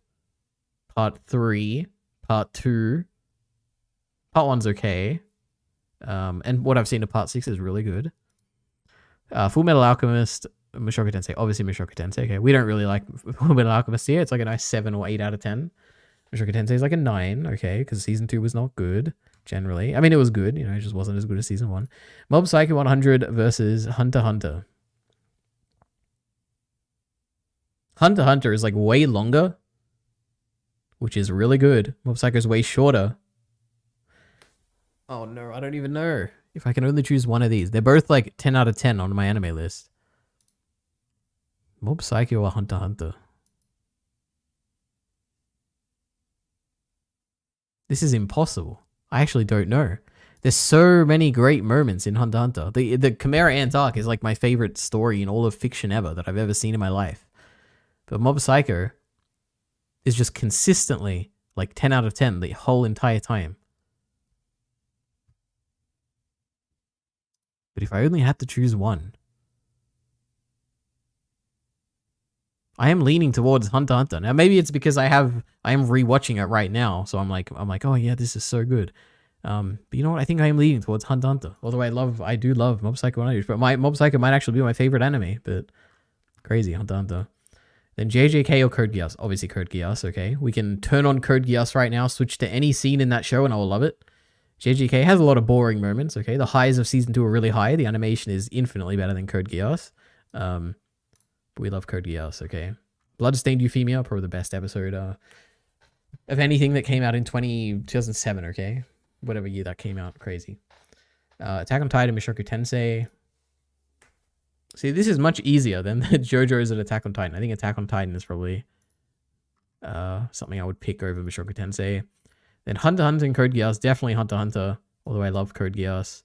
Part 3, Part 2. Part 1's okay. And what I've seen of Part 6 is really good. Full Metal Alchemist, Mushoku Tensei. Obviously Mushoku Tensei. Okay, we don't really like Full Metal Alchemist here. It's like a nice 7 or 8 out of 10. Mushoku Tensei is like a 9, okay, because Season 2 was not good. Generally, I mean, it was good, you know, it just wasn't as good as Season 1. Mob Psycho 100 versus Hunter x Hunter. Hunter x Hunter is like way longer, which is really good. Mob Psycho is way shorter. Oh no, I don't even know if I can only choose one of these. They're both like 10 out of 10 on my anime list. Mob Psycho or Hunter x Hunter? This is impossible. I actually don't know. There's so many great moments in Hunter x Hunter. The Chimera Ant arc is like my favorite story in all of fiction ever that I've ever seen in my life. But Mob Psycho is just consistently like 10 out of 10 the whole entire time. But if I only had to choose one, I am leaning towards Hunter x Hunter. Now maybe it's because I am rewatching it right now, so I'm like, oh yeah, this is so good. But you know what? I think I am leaning towards Hunter x Hunter. Although I do love Mob Psycho 100, but my Mob Psycho might actually be my favorite anime. But crazy Hunter x Hunter. Then JJK or Code Geass? Obviously Code Geass. Okay, we can turn on Code Geass right now, switch to any scene in that show, and I will love it. JJK has a lot of boring moments. Okay, the highs of Season 2 are really high. The animation is infinitely better than Code Geass. But we love Code Geass, okay? Bloodstained Euphemia, probably the best episode of anything that came out in 2007, okay? Whatever year that came out, crazy. Attack on Titan, Mushoku Tensei. See, this is much easier than the JoJo's and Attack on Titan. I think Attack on Titan is probably something I would pick over Mushoku Tensei. Then Hunter x Hunter and Code Geass, definitely Hunter x Hunter, although I love Code Geass.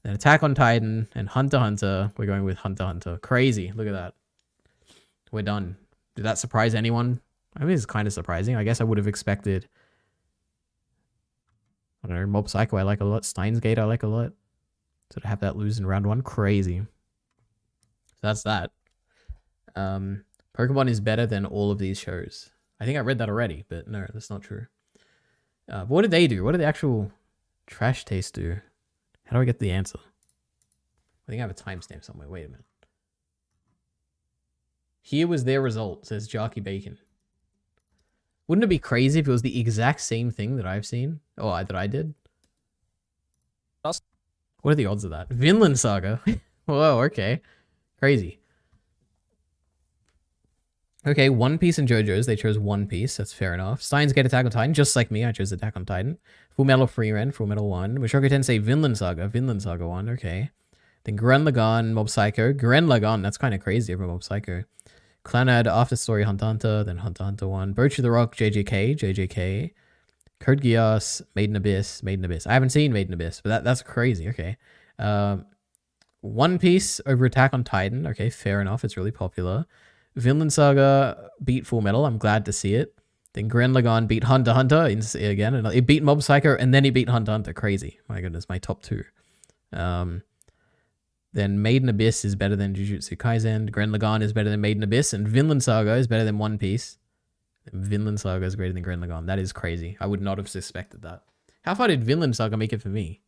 Then Attack on Titan and Hunter x Hunter. We're going with Hunter x Hunter. Crazy, look at that. We're done. Did that surprise anyone? I mean, it's kind of surprising. I guess I would have expected, I don't know, Mob Psycho I like a lot. Steins Gate I like a lot. So to have that lose in round 1, crazy. So that's that. Pokemon is better than all of these shows. I think I read that already, but no, that's not true. But what did they do? What did the actual trash taste do? How do I get the answer? I think I have a timestamp somewhere. Wait a minute. Here was their result, says Jarky Bacon. Wouldn't it be crazy if it was the exact same thing that I've seen? Or that I did? What are the odds of that? Vinland Saga? Whoa, okay. Crazy. Okay, One Piece and JoJo's. They chose One Piece. That's fair enough. Steins Gate Attack on Titan, just like me. I chose Attack on Titan. Full Metal Freeren, Full Metal 1. Mushoku Tensei Vinland Saga 1. Okay. Then Gurren Lagann, Mob Psycho. Gurren Lagann, that's kind of crazy over Mob Psycho. Clannad, After Story, Hunter x Hunter. Then Hunter x Hunter 1. Birch of the Rock, JJK. Code Geass, Made in Abyss. I haven't seen Made in Abyss, but that's crazy. Okay. One Piece over Attack on Titan. Okay, fair enough. It's really popular. Vinland Saga beat Full Metal. I'm glad to see it. Then Gurren Lagann beat Hunter x Hunter again. And it beat Mob Psycho, and then it beat Hunter x Hunter. Crazy. My goodness, my top 2. Then Made in Abyss is better than Jujutsu Kaisen. Gurren Lagann is better than Made in Abyss. And Vinland Saga is better than One Piece. Vinland Saga is greater than Gurren Lagann. That is crazy. I would not have suspected that. How far did Vinland Saga make it for me?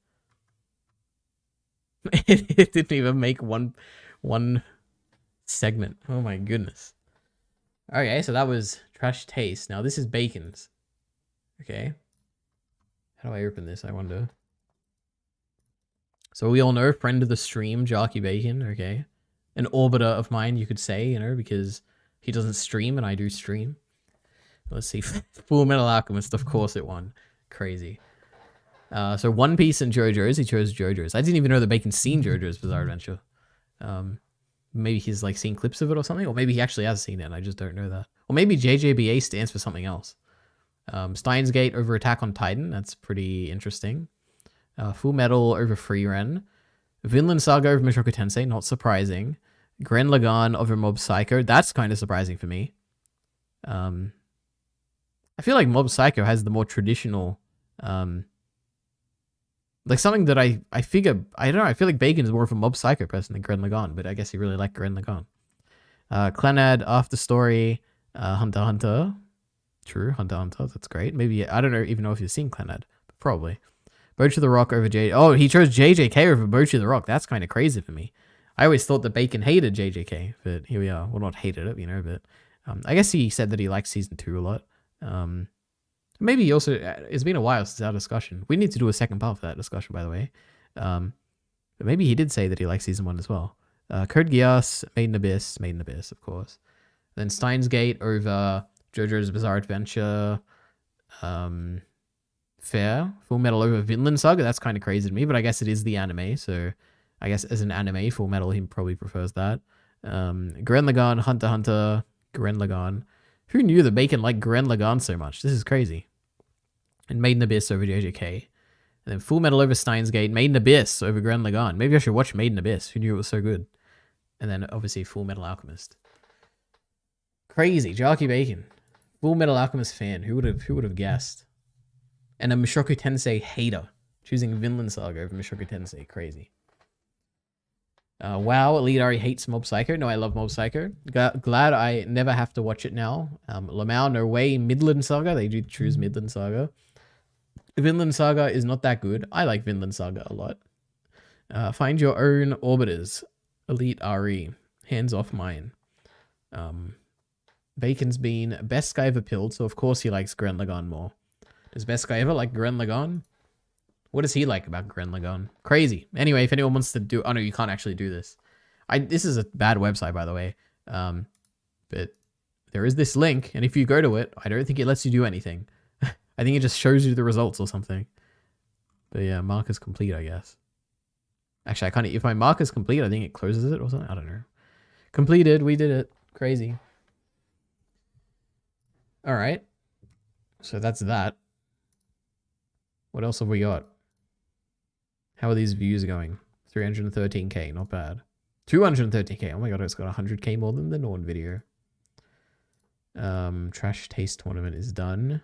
It didn't even make one segment. Oh my goodness. Okay, so that was Trash Taste. Now this is Bacon's. Okay. How do I open this, I wonder? So we all know, friend of the stream, Jarky Bacon, okay. An orbiter of mine, you could say, you know, because he doesn't stream and I do stream. Let's see. Full Metal Alchemist, of course it won. Crazy. So One Piece and JoJo's. He chose JoJo's. I didn't even know that Bacon's seen JoJo's Bizarre Adventure. Maybe he's like seen clips of it or something, or maybe he actually has seen it and I just don't know that. Or maybe JJBA stands for something else. Steins Gate over Attack on Titan. That's pretty interesting. Full Metal over Freeren. Vinland Saga over Mushoku Tensei. Not surprising. Gurren Lagann over Mob Psycho. That's kind of surprising for me. I feel like Mob Psycho has the more traditional, like something that I figure, I don't know, I feel like Bacon is more of a Mob Psycho person than Gurren Lagann, but I guess he really liked Gurren Lagann. Clannad, After Story, Hunter x Hunter. True, Hunter x Hunter, that's great. Maybe, I don't know, even know if you've seen Clannad, but probably. Birch of the Rock over Oh, he chose JJK over Birch of the Rock. That's kind of crazy for me. I always thought that Bacon hated JJK, but here we are. Well, not hated it, you know, but I guess he said that he liked season 2 a lot. Maybe he also, it's been a while since our discussion. We need to do a second part for that discussion, by the way. But maybe he did say that he liked season 1 as well. Code Geass, Made in Abyss, of course. Then Steins Gate over JoJo's Bizarre Adventure. Fair. Full Metal over Vinland Saga. That's kind of crazy to me, but I guess it is the anime, so I guess as an anime, Full Metal, he probably prefers that. Gurren Lagann, Hunter x Hunter, Gurren Lagann. Who knew that Bacon liked Gurren Lagann so much? This is crazy. And Made in Abyss over JJK. And then Full Metal over Steins Gate. Made in Abyss over Gurren Lagann. Maybe I should watch Made in Abyss. Who knew it was so good? And then obviously Full Metal Alchemist. Crazy. Jarky Bacon. Full Metal Alchemist fan. Who would have guessed? And a Mushoku Tensei hater. Choosing Vinland Saga over Mushoku Tensei. Crazy. Wow, Elite Ari hates Mob Psycho. No, I love Mob Psycho. Glad I never have to watch it now. Lamau, no way. Midland Saga. They do choose Midland Saga. Vinland Saga is not that good. I like Vinland Saga a lot. Find your own orbiters. Elite Ari. Hands off mine. Bacon's been best guy ever pilled, so of course he likes Gurren Lagann more. Does best guy ever like Gurren Lagann? What does he like about Gurren Lagann? Crazy. Anyway, if anyone wants to do... Oh, no, you can't actually do this. This is a bad website, by the way. But there is this link, and if you go to it, I don't think it lets you do anything. I think it just shows you the results or something. But yeah, mark is complete, I guess. Actually, I can't... If my mark is complete, I think it closes it or something. I don't know. Completed. We did it. Crazy. All right. So that's that. What else have we got? How are these views going? 313k, not bad. 213k. Oh my god, it's got 100k more than the Norn video. Trash Taste Tournament is done.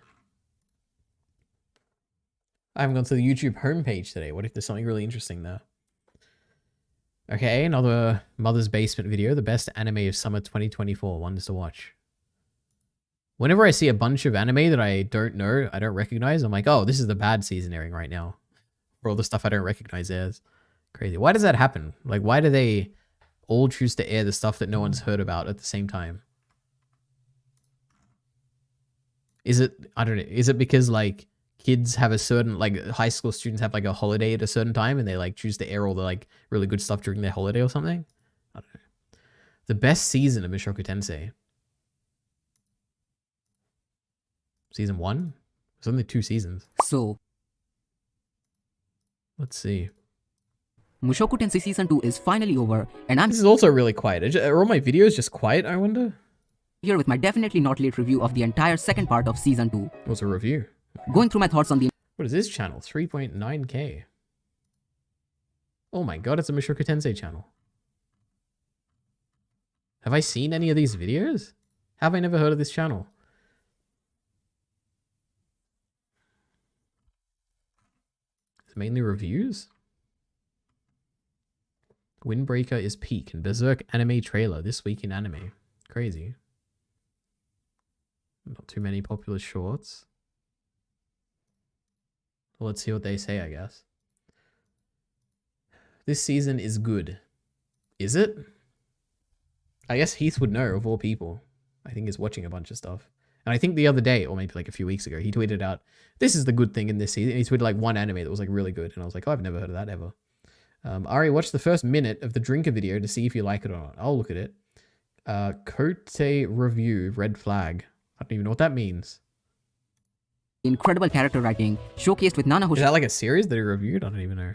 I haven't gone to the YouTube homepage today. What if there's something really interesting there? Okay, another Mother's Basement video. The best anime of summer 2024. Ones to watch. Whenever I see a bunch of anime that I don't know, I don't recognize, I'm like, oh, this is the bad season airing right now. For all the stuff I don't recognize as. Crazy. Why does that happen? Like, why do they all choose to air the stuff that no one's heard about at the same time? Is it, I don't know, is it because, like, kids have a certain, like, high school students have, like, a holiday at a certain time and they, like, choose to air all the, like, really good stuff during their holiday or something? I don't know. The best season of Mushoku Tensei. Season 1? It's only 2 seasons. So, Let's see. Mushoku Tensei Season 2 is finally over, and I'm This is also really quiet. Are all my videos just quiet, I wonder? here with my definitely not late review of the entire second part of Season 2. What's a review? Going through my thoughts on the What is this channel? 3.9k. Oh my god, it's a Mushoku Tensei channel. Have I seen any of these videos? Have I never heard of this channel? It's mainly reviews? Windbreaker is peak and Berserk anime trailer this week in anime. Crazy. Not too many popular shorts. Well, let's see what they say, I guess. This season is good. Is it? I guess Heath would know, of all people. I think he's watching a bunch of stuff. And I think the other day, or maybe like a few weeks ago, he tweeted out, this is the good thing in this season. And he tweeted like one anime that was like really good. And I was like, oh, I've never heard of that ever. Ari, watch the first minute of the Drinker video to see if you like it or not. I'll look at it. Kote review, red flag. I don't even know what that means. incredible character writing showcased with Nana Is Hoshi that like a series that he reviewed? I don't even know.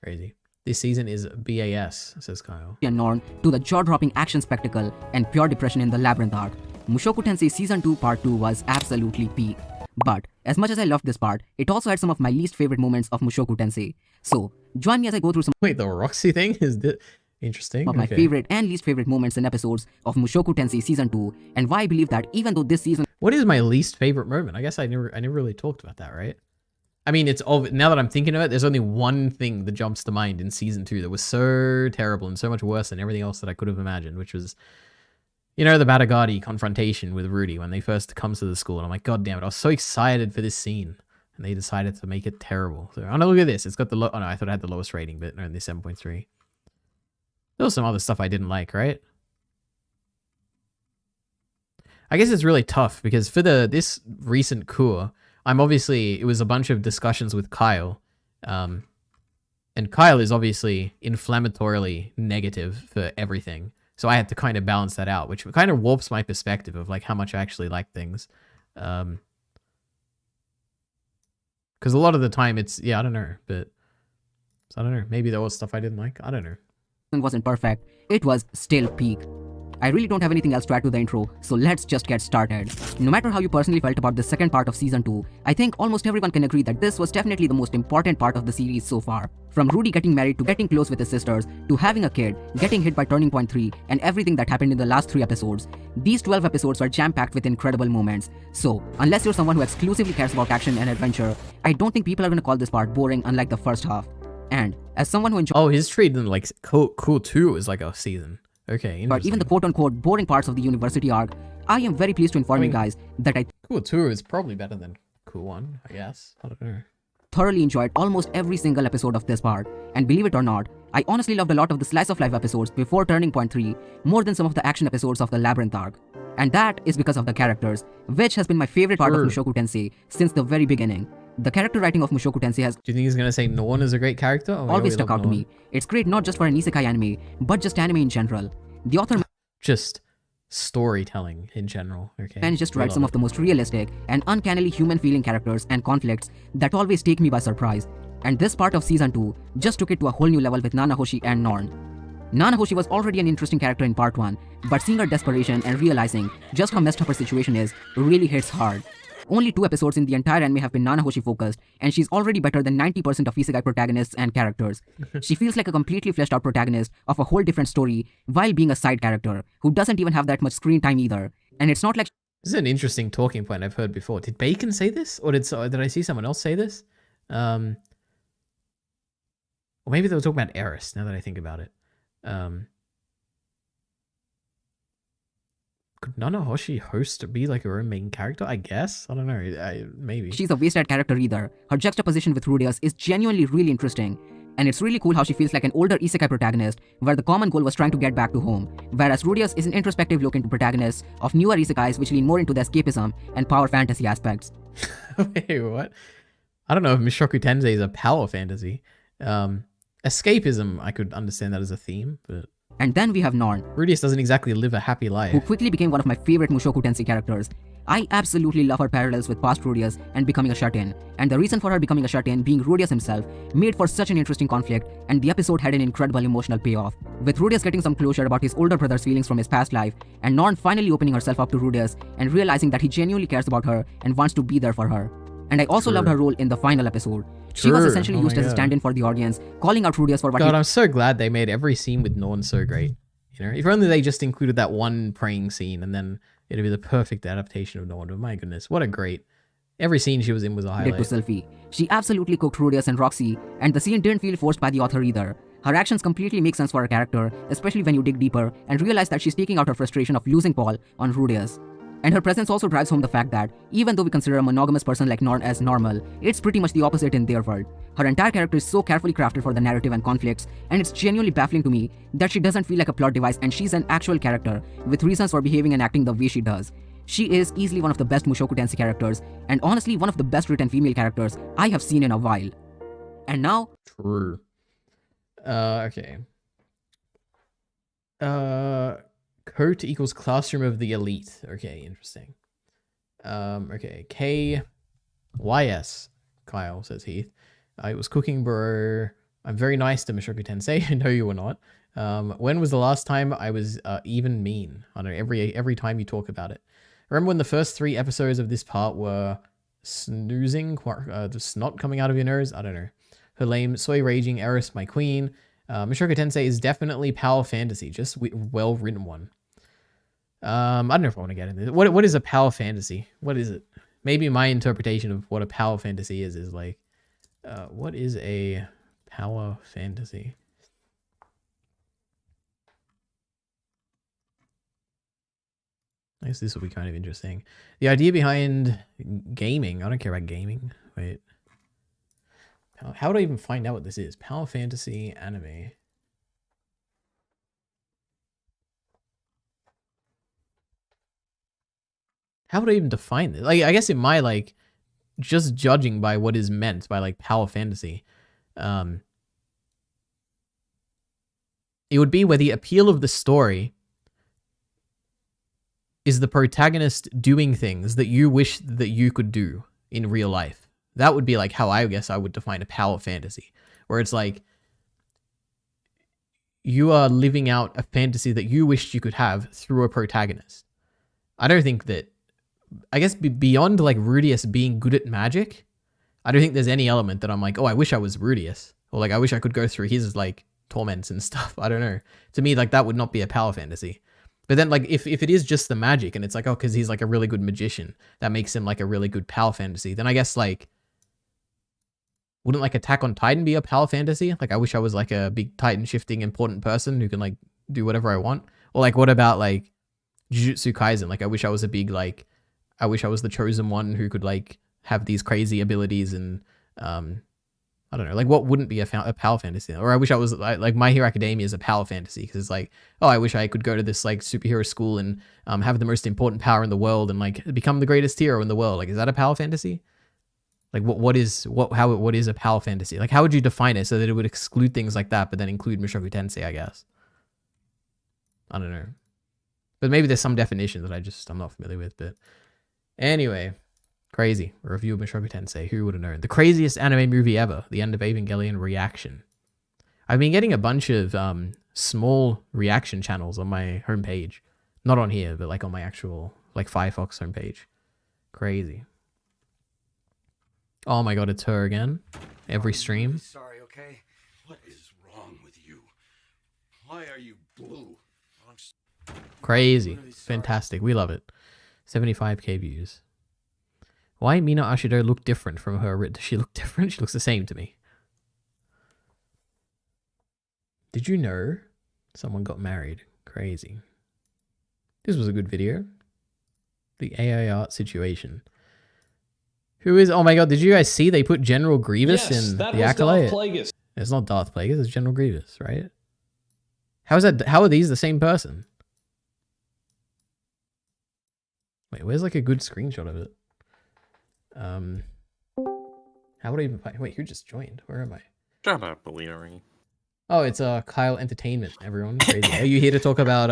Crazy. This season is BAS, says Kyle. and Norn to the jaw-dropping action spectacle and pure depression in the Labyrinth arc. Mushoku Tensei Season 2 Part 2 was absolutely peak. But, as much as I loved this part, it also had some of my least favorite moments of Mushoku Tensei. So, join me as I go through some Wait, the Roxy thing is interesting. of my favorite and least favorite moments and episodes of Mushoku Tensei Season 2, and why I believe that even though this season What is my least favorite moment? I guess I never really talked about that, right? I mean, it's all, now that I'm thinking of it, there's only one thing that jumps to mind in season 2 that was so terrible and so much worse than everything else that I could have imagined, which was, you know, the Batagati confrontation with Rudy when they first comes to the school. And I'm like, God damn it, I was so excited for this scene. And they decided to make it terrible. So, oh no, look at this. It's got the low, oh no, I thought I had the lowest rating, but no, only 7.3. There was some other stuff I didn't like, right? I guess it's really tough because for this recent cour, it was a bunch of discussions with Kyle. And Kyle is obviously inflammatorily negative for everything. So I had to kind of balance that out, which kind of warps my perspective of like how much I actually like things. Because a lot of the time it's, yeah, I don't know, but I don't know. Maybe there was stuff I didn't like. I don't know. wasn't perfect, it was still peak. I really don't have anything else to add to the intro, so let's just get started. No matter how you personally felt about the second part of Season 2, I think almost everyone can agree that this was definitely the most important part of the series so far. From Rudy getting married to getting close with his sisters, to having a kid, getting hit by Turning Point 3, and everything that happened in the last 3 episodes. These 12 episodes were jam-packed with incredible moments. So, unless you're someone who exclusively cares about action and adventure, I don't think people are gonna call this part boring unlike the first half. And, as someone who enjoys Oh, his treatment like cool 2 is like a season. Okay, but even the quote-unquote boring parts of the university arc, I am very pleased to inform you guys that I Cool 2 is probably better than Cool 1, I guess. I don't know. thoroughly enjoyed almost every single episode of this part. And believe it or not, I honestly loved a lot of the slice of life episodes before Turning Point 3 more than some of the action episodes of the Labyrinth arc. And that is because of the characters, which has been my favorite part of Mushoku Tensei since the very beginning. The character writing of Mushoku Tensei has Do you think he's gonna say Norn is a great character? Oh, always stuck out to me. It's great not just for an isekai anime, but just anime in general. The author Just storytelling in general. Okay. managed to write some of the most realistic and uncannily human feeling characters and conflicts that always take me by surprise. And this part of Season 2 just took it to a whole new level with Nanahoshi and Norn. Nanahoshi was already an interesting character in Part 1, but seeing her desperation and realizing just how messed up her situation is really hits hard. Only 2 episodes in the entire anime have been Nanahoshi focused, and she's already better than 90% of isekai protagonists and characters. She feels like a completely fleshed out protagonist of a whole different story while being a side character who doesn't even have that much screen time either. And it's not like This is an interesting talking point I've heard before. Did Bacon say this? Or did I see someone else say this? Or maybe they were talking about Eris, now that I think about it. Could Nanahoshi host be like her own main character? I guess. I don't know. Maybe. she's a wasted character either. Her juxtaposition with Rudeus is genuinely really interesting. And it's really cool how she feels like an older isekai protagonist, where the common goal was trying to get back to home. Whereas Rudeus is an introspective look into protagonists of newer isekais which lean more into the escapism and power fantasy aspects. Wait, what? I don't know if Mushoku Tensei is a power fantasy. Escapism, I could understand that as a theme, but And then we have Norn, Rudius doesn't exactly live a happy life. who quickly became one of my favorite Mushoku Tensei characters. I absolutely love her parallels with past Rudius and becoming a shut-in, and the reason for her becoming a shut-in being Rudius himself made for such an interesting conflict, and the episode had an incredible emotional payoff. With Rudius getting some closure about his older brother's feelings from his past life, and Norn finally opening herself up to Rudius and realizing that he genuinely cares about her and wants to be there for her. And I also loved her role in the final episode. She was essentially used as a stand-in for the audience, calling out Rudius for what God, I'm so glad they made every scene with Norn so great. You know, if only they just included that one praying scene, and then it'd be the perfect adaptation of Norn. But my goodness, what a great... Every scene she was in was a highlight. did to Sylphie. She absolutely cooked Rudius and Roxy, and the scene didn't feel forced by the author either. Her actions completely make sense for her character, especially when you dig deeper and realize that she's taking out her frustration of losing Paul on Rudius. And her presence also drives home the fact that, even though we consider a monogamous person like Norn as normal, it's pretty much the opposite in their world. Her entire character is so carefully crafted for the narrative and conflicts, and it's genuinely baffling to me that she doesn't feel like a plot device and she's an actual character, with reasons for behaving and acting the way she does. She is easily one of the best Mushoku Tensei characters, and honestly one of the best written female characters I have seen in a while. And now... True. Okay. Coat equals classroom of the elite. Okay, interesting. Okay, KYS. Kyle, says Heath. I was cooking, bro. I'm very nice to Mushoku Tensei. No, you were not. When was the last time I was even mean? I don't know, every time you talk about it. Remember when the first 3 episodes of this part were snoozing, the snot coming out of your nose? I don't know. Her lame, soy raging, Eris, my queen. Mushoku Tensei is definitely power fantasy, just well written one. I don't know if I want to get into this. What is a power fantasy? What is it? Maybe my interpretation of what a power fantasy is like, what is a power fantasy? I guess this will be kind of interesting. The idea behind gaming. I don't care about gaming. Wait. How would I even find out what this is? Power fantasy anime. How would I even define this? Like, I guess in my, like, just judging by what is meant by, like, power fantasy, it would be where the appeal of the story is the protagonist doing things that you wish that you could do in real life. That would be, like, how I guess I would define a power fantasy, where it's like, you are living out a fantasy that you wished you could have through a protagonist. I don't think that, I guess beyond like Rudius being good at magic, I don't think there's any element that I'm like, oh, I wish I was Rudius, or like I wish I could go through his like torments and stuff. I don't know. To me, like that would not be a power fantasy. But then like if it is just the magic and it's like, oh, because he's like a really good magician, that makes him like a really good power fantasy, then I guess like, wouldn't like Attack on Titan be a power fantasy? Like I wish I was like a big Titan shifting important person who can like do whatever I want. Or like what about like Jujutsu Kaisen? Like I wish I was a big like, I wish I was the chosen one who could like have these crazy abilities and I don't know, like what wouldn't be a power fantasy? Or I wish I was like My Hero Academia is a power fantasy because it's like, oh, I wish I could go to this like superhero school and have the most important power in the world and like become the greatest hero in the world. Like, is that a power fantasy? Like what is a power fantasy? Like how would you define it so that it would exclude things like that, but then include Mushoku Tensei, I guess? I don't know. But maybe there's some definition that I'm not familiar with, but anyway, crazy. A review of Mushoku Tensei. Who would have known? The craziest anime movie ever. The End of Evangelion reaction. I've been getting a bunch of small reaction channels on my homepage. Not on here, but like on my actual like Firefox homepage. Crazy. Oh my god, it's her again. Every stream. Sorry, okay? What is wrong with you? Why are you blue? Crazy. Fantastic. We love it. 75k views. Why Mina Ashido look different from her? Does she look different? She looks the same to me. Did you know someone got married? Crazy. This was a good video. The AI art situation. Who is... Oh my god, did you guys see they put General Grievous in the Acolyte? Plagueis. It's not Darth Plagueis, it's General Grievous, right? How is that? How are these the same person? Wait, where's like a good screenshot of it? How would I even find... Wait, who just joined? Where am I? Shut up, Beliery. Oh, it's Kyle Entertainment, everyone. Crazy. Are you here to talk about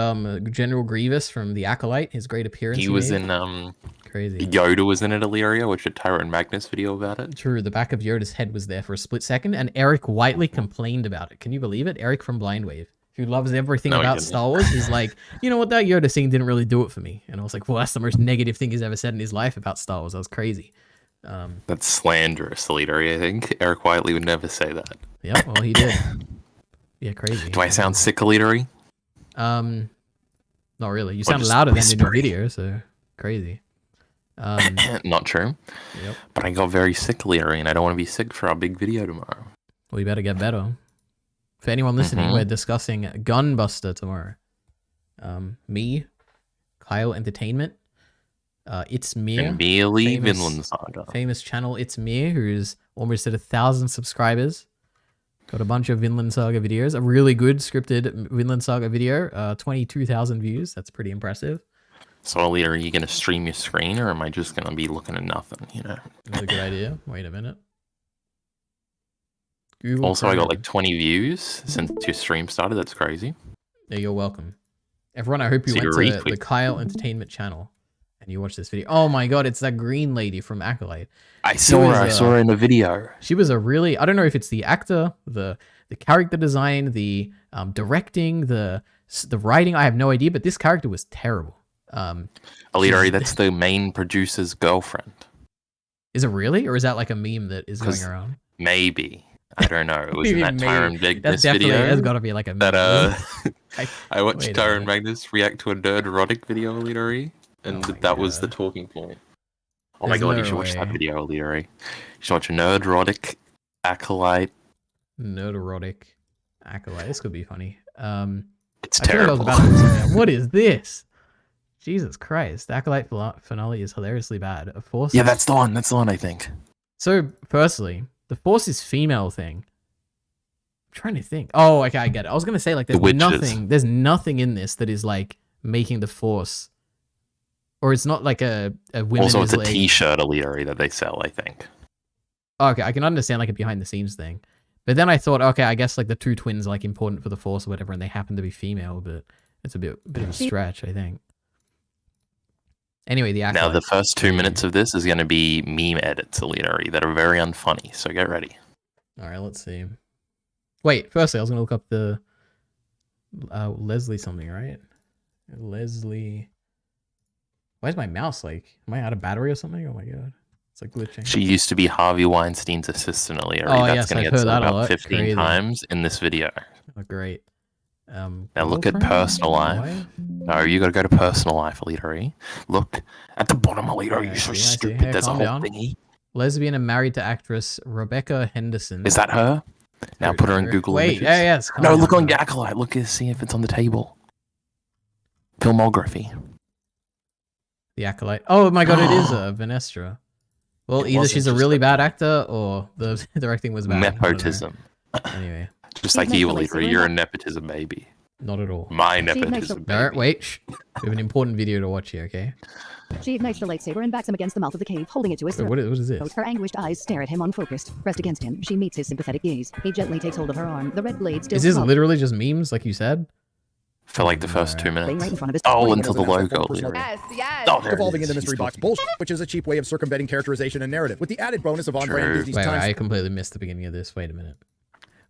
General Grievous from The Acolyte, his great appearance? He was made? in Crazy. Yoda was in it, Illyria, which a Tyrant Magnus video about it. True, the back of Yoda's head was there for a split second, and Eric Whiteley complained about it. Can you believe it? Eric from Blindwave, who loves everything about Star Wars, is like, you know what, that Yoda scene didn't really do it for me. And I was like, well, that's the most negative thing he's ever said in his life about Star Wars. That was crazy. That's slanderous, Illyria, I think. Eric Whiteley would never say that. Yeah, well, he did. Yeah, crazy. Do I sound sick, Illyria? Not really. You sound louder than in your video, so crazy. Not true. Yep. But I got very sick, Illyria, and I don't want to be sick for our big video tomorrow. Well, you better get better. For anyone listening, we're discussing Gunbuster tomorrow. Me, Kyle Entertainment, It's Mir, And Mealy Vinland Saga. famous channel It's Mir, who's almost at 1,000 subscribers. Got a bunch of Vinland Saga videos. A really good scripted Vinland Saga video. 22,000 views. That's pretty impressive. So, Illyria, are you going to stream your screen, or am I just going to be looking at nothing, you know? That's a good idea. Wait a minute. Google Also, I got Chrome. like 20 views since your stream started. That's crazy. Yeah, you're welcome. Everyone, I hope you So went you to retweet- the Kyle Entertainment channel and you watched this video. Oh my god, it's that green lady from Acolyte. I saw her in a video. She was a really, I don't know if it's the actor, the character design, the directing, the writing, I have no idea, but this character was terrible. Illyria, that's the main producer's girlfriend. Is it really? Or is that like a meme that is going around? Maybe. I don't know. It was in that Maybe. Tyrant That Magnus definitely video. has gotta be like a meme. That, I watched wait a Tyrant Magnus react to a nerd erotic video, Illyria, and that was the talking point. Oh my There's god, no you should watch that way. video, Illyria. You should watch a nerd erotic Acolyte. Nerd erotic Acolyte. This could be funny. It's I feel like I was terrible. about to say that. What is this? Jesus Christ. The Acolyte finale is hilariously bad. A Force. Yeah, that's the one. That's the one, I think. So, firstly, the Force is female thing. I'm trying to think. Oh, okay, I get it. I was gonna say like The witches. there's nothing in this that is like making the Force, or it's not like a women. Also, is it's a like, T-shirt, Illyria, that they sell, I think. Okay, I can understand like a behind the scenes thing, but then I thought, okay, I guess like the two twins are like important for the Force or whatever, and they happen to be female, but it's a bit of a stretch, I think. Anyway, the Now, Acolyte. the first 2 minutes of this is going to be meme edits, Illyria, that are very unfunny, so get ready. All right, let's see. Wait, firstly, I was gonna look up the Leslie something, right? Leslie. Why is my mouse like? Am I out of battery or something? Oh my god, it's like glitching. She used to be Harvey Weinstein's assistant, Illyria. Oh, That's yes, going to I've get heard said that a about lot. 15 Crazy. times in this video. Oh, great. Now look at Google personal Chrome? life. No, you got to go to personal life, Illyria. Look at the bottom, Illyria. Yeah, You're so I see. stupid. Hey, There's a calm whole down. thingy. Lesbian and married to actress Rebecca Henderson. Is that her? Now put her in Google Wait, Images. yeah, yes. calm No, down, look on calm down. Acolyte. Look and see if it's on the table. Filmography. The Acolyte. Oh my god, it is Vanestra. Well, It either wasn't she's a just really bad actor or the directing was bad. I don't know. Nepotism. Anyway, Just like you, Illyria. You're a nepotism baby. not at all. My nepotism No, baby. wait. Shh. We have an important video to watch here, okay? She ignites the lightsaber and backs him against the mouth of the cave, holding it to his Wait, throat. what is this? Her anguished eyes stare at him unfocused. Pressed against him, she meets his sympathetic gaze. He gently takes hold of her arm. The red blade still Is this clutched. literally just memes, like you said? For like the first 2 Laying right minutes. in front of his Oh, Point until the as an actual logo, personal- Illyria. yes. Oh, there it Evolving is. into mystery He's box talking. bullshit, which is a cheap way of circumventing characterization and narrative, with the added bonus of Andre and True. Disney's Wait, time. I completely missed the beginning of this. Wait a minute.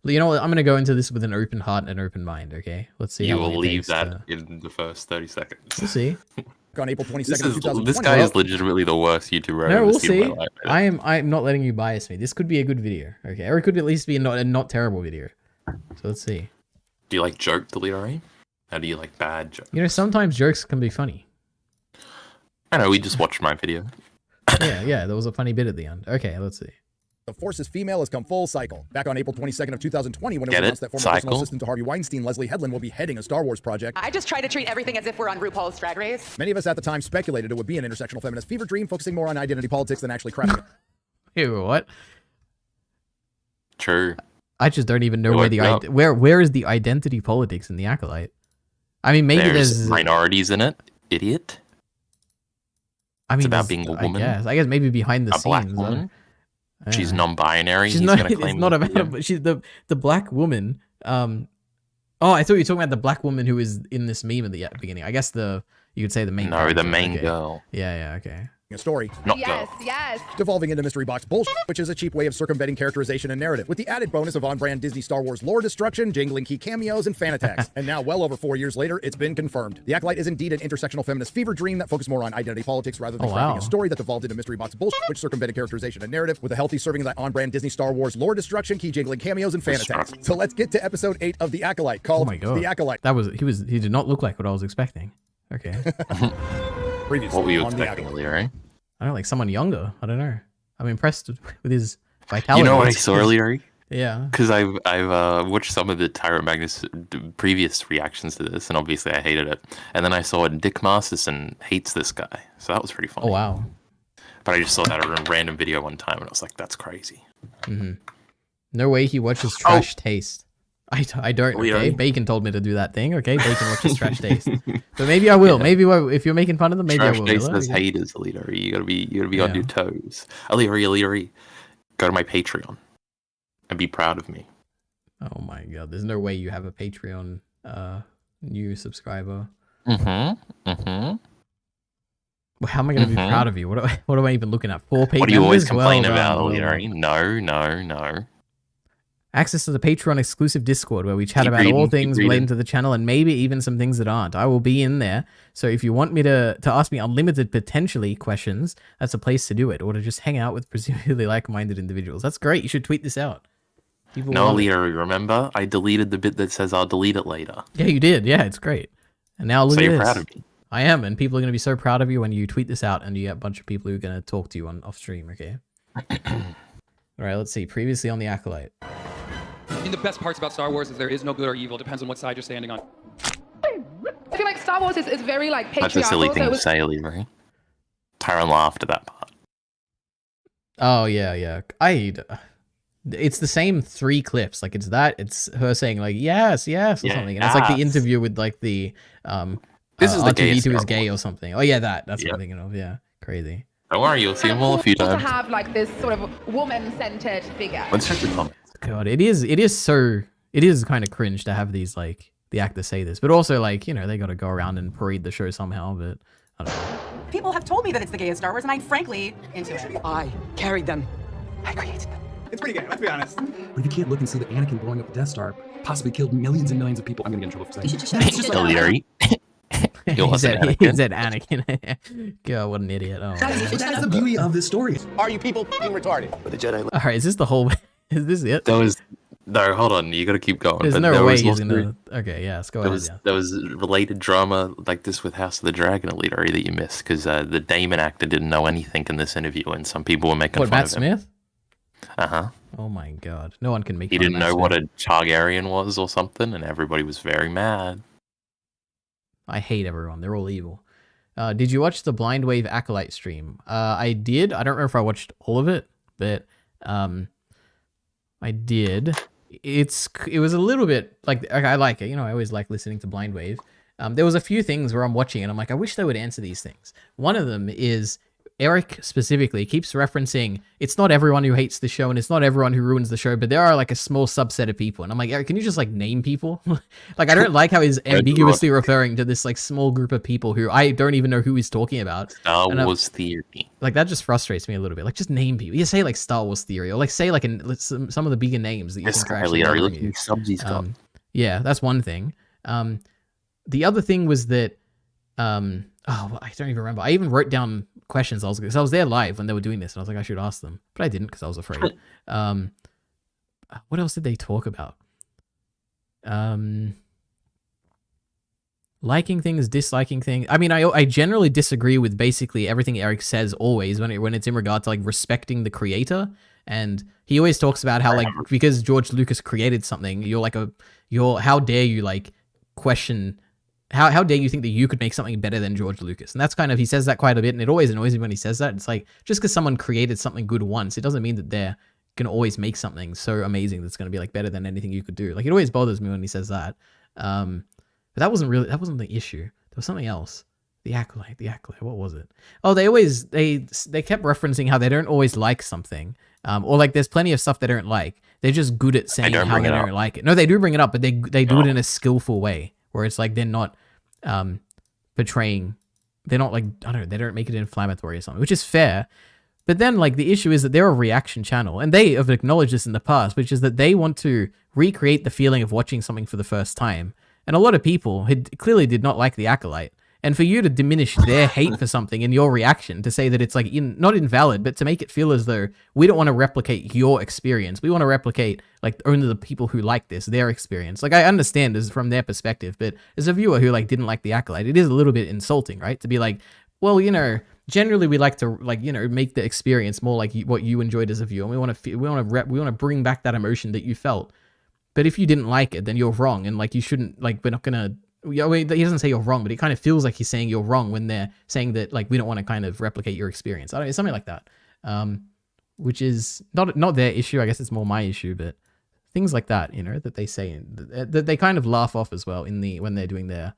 You know what? I'm gonna go into this with an open heart and an open mind. Okay, let's see. You how long will it leave takes that to- in the first 30 seconds. We'll see. On April 22nd, This, is, 2020. this guy is legitimately the worst YouTuber I've No, ever we'll seen in see. my life. I'm not letting you bias me. This could be a good video. Okay, or it could at least be a not terrible video. So let's see. Do you like joke, Illyria? How do you like bad joke? You know, sometimes jokes can be funny. I know, we just watched my video. Yeah, there was a funny bit at the end. Okay, let's see. The Force's female has come full cycle. Back on April 22nd of 2020, when it Get was it? announced that former personal Cycle? assistant to Harvey Weinstein, Leslie Headland, will be heading a Star Wars project. I just try to treat everything as if we're on RuPaul's Drag Race. Many of us at the time speculated it would be an intersectional feminist fever dream, focusing more on identity politics than actually crafting it. Ew, what? True. I just don't even know You're where like, the no. where is the identity politics in the Acolyte? I mean, maybe there's minorities in it, idiot. I mean, it's about there's- being a woman. I guess maybe behind the A black scenes. woman. I She's don't know. non-binary. She's He's not. gonna claim It's not that- about. She's the black woman. Oh, I thought you were talking about the black woman who was in this meme at the beginning. I guess you could say the main. No, character. the main Okay. girl. Yeah, okay. A story. Not Yes, girl. yes. Devolving into mystery box bullshit, which is a cheap way of circumventing characterization and narrative, with the added bonus of on-brand Disney Star Wars lore destruction, jingling key cameos, and fan attacks. And now, well over 4 years later, it's been confirmed. The Acolyte is indeed an intersectional feminist fever dream that focused more on identity politics rather than crafting a story that devolved into mystery box bullshit, which circumvented characterization and narrative, with a healthy serving of that on-brand Disney Star Wars lore destruction, key jingling cameos, and fan attacks. So let's get to episode 8 of The Acolyte, called The Acolyte. He did not look like what I was expecting. Okay. Previously What were you on The expecting, Acolyte. Leary? I don't know, like someone younger. I don't know. I'm impressed with his vitality. You know what I saw, Leary? Yeah. Because I've watched some of the Tyrant Magnus previous reactions to this, and obviously I hated it. And then I saw Dick Masterson hates this guy, so that was pretty funny. Oh wow. But I just saw that in a random video one time, and I was like, "That's crazy." No way he watches Trash Taste. I don't. Okay, Leary. Bacon told me to do that thing. Okay, Bacon watches Trash Taste. But maybe I will. Maybe if you're making fun of them, maybe Trash I will. Taste will I? has haters, Leary. You gotta be on your toes. Leary, go to my Patreon and be proud of me. Oh my god, there's no way you have a Patreon new subscriber. Well, how am I going to be proud of you? What am I even looking at? 4 paid What do you always members? Well complain done, about, well Leary? done. No. Access to the Patreon exclusive Discord where we chat Keep about reading, all keep things reading. relating to the channel and maybe even some things that aren't. I will be in there. So if you want me to ask me unlimited potentially questions, that's a place to do it. Or to just hang out with presumably like-minded individuals. That's great. You should tweet this out. People No, love it. Leary, remember? I deleted the bit that says I'll delete it later. Yeah, you did. Yeah, it's great. And now look So at you're this. proud of me. I am, and people are going to be so proud of you when you tweet this out and you get a bunch of people who are going to talk to you on off stream, okay? All right, let's see. Previously on The Acolyte. I mean, the best parts about Star Wars is there is no good or evil. Depends on what side you're standing on. I feel like Star Wars is very like That's a silly patriarchal. thing So it to was, say, Leary. Tyron laughed at that part. Oh, yeah. It's the same 3 clips. Like, it's her saying, like, yes, or something. And it's like the Yes. interview with, like, the, This is the gayest R2D2 is Star gay or something. Oh, yeah, that's what Yeah. I'm thinking of. Yeah, crazy. Don't worry, you'll see them all a few to times. have like this sort of woman-centered figure. Let's check the comments. God, it is kind of cringe to have these, like, the actors say this. But also, like, you know, they got to go around and parade the show somehow, but I don't know. People have told me that it's the gayest Star Wars, and I'm frankly into it. I carried them. I created them. It's pretty gay, let's be honest. But if you can't look and see that Anakin blowing up the Death Star possibly killed millions and millions of people, I'm gonna get in trouble for saying It's just Leary. It he wasn't said Anakin. Anakin. God, what an idiot. Oh, That is the beauty of this story. Are you people f***ing retarded? But the Jedi... all right, is this the whole... Is this it? There was... No, hold on. You gotta keep going. There's But no there way was he's also- gonna... Okay, yes, go ahead. There was related drama like this with House of the Dragon Leary that you missed because the Damon actor didn't know anything in this interview and some people were making What, fun Matt of him. Smith? Uh-huh. Oh my god. No one can make He fun of didn't Matt know Smith. what a Targaryen was or something and everybody was very mad. I hate everyone. They're all evil. Did you watch the Blind Wave Acolyte stream? I did. I don't know if I watched all of it, but I did. It was a little bit like I like it. You know, I always like listening to Blind Wave. There was a few things where I'm watching and I'm like, I wish they would answer these things. One of them is Eric specifically keeps referencing it's not everyone who hates the show and it's not everyone who ruins the show, but there are like a small subset of people. And I'm like, Eric, can you just like name people? Like, I don't like how he's ambiguously referring to this like small group of people who I don't even know who he's talking about. Star Wars theory. Like, that just frustrates me a little bit. Like, just name people. You say like Star Wars theory or like say like some of the bigger names that you This think are guy, actually Leary, bothering look you. at the subs he's got. Yeah, that's one thing. The other thing was that, I don't even remember. I even wrote down questions. I was there live when they were doing this, and I was like, I should ask them, but I didn't because I was afraid. What else did they talk about? Liking things, disliking things. I mean, I generally disagree with basically everything Eric says always when it's in regard to like respecting the creator. And he always talks about how like because George Lucas created something, how dare you like question. How dare you think that you could make something better than George Lucas? And that's kind of, he says that quite a bit, and it always annoys me when he says that. It's like, just because someone created something good once, it doesn't mean that they're going to always make something so amazing that's going to be like better than anything you could do. Like, it always bothers me when he says that. But that wasn't the issue. There was something else. The Acolyte. What was it? Oh, they kept referencing how they don't always like something. Or like there's plenty of stuff they don't like. They're just good at saying how they don't like it. No, they do bring it up, but they do it in a skillful way where it's like they're not portraying, they're not like, I don't know, they don't make it inflammatory or something, which is fair. But then like the issue is that they're a reaction channel, and they have acknowledged this in the past, which is that they want to recreate the feeling of watching something for the first time. And a lot of people clearly did not like The Acolyte. And for you to diminish their hate for something in your reaction, to say that it's like not invalid, but to make it feel as though we don't want to replicate your experience. We want to replicate like only the people who like this, their experience. Like I understand this from their perspective, but as a viewer who like didn't like The Acolyte, it is a little bit insulting, right? To be like, well, you know, generally we like to like, you know, make the experience more like what you enjoyed as a viewer. And we want to bring back that emotion that you felt. But if you didn't like it, then you're wrong, and like you shouldn't, like we're not gonna. Yeah, he doesn't say you're wrong, but it kind of feels like he's saying you're wrong when they're saying that like we don't want to kind of replicate your experience. I don't know, something like that, which is not their issue. I guess it's more my issue, but things like that, you know, that they say that they kind of laugh off as well when they're doing their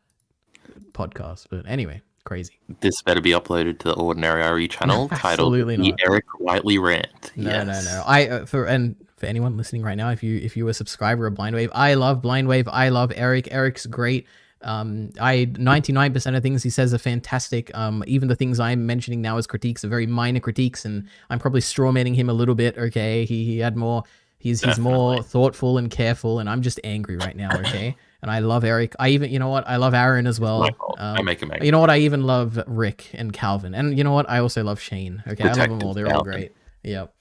podcast. But anyway, crazy. This better be uploaded to the Ordinary RE channel titled The Eric Whiteley Rant. No. For anyone listening right now, if you were a subscriber of Blindwave, I love Blindwave. I love Eric. Eric's great. 99% of things he says are fantastic. Even the things I'm mentioning now as critiques are very minor critiques, and I'm probably strawmanning him a little bit. Okay, he had more. He's more thoughtful and careful, and I'm just angry right now. Okay, and I love Eric. You know what? I love Aaron as well. I make him angry. You know what? I even love Rick and Calvin, and you know what? I also love Shane. Okay, I love them all. They're all great. Yep.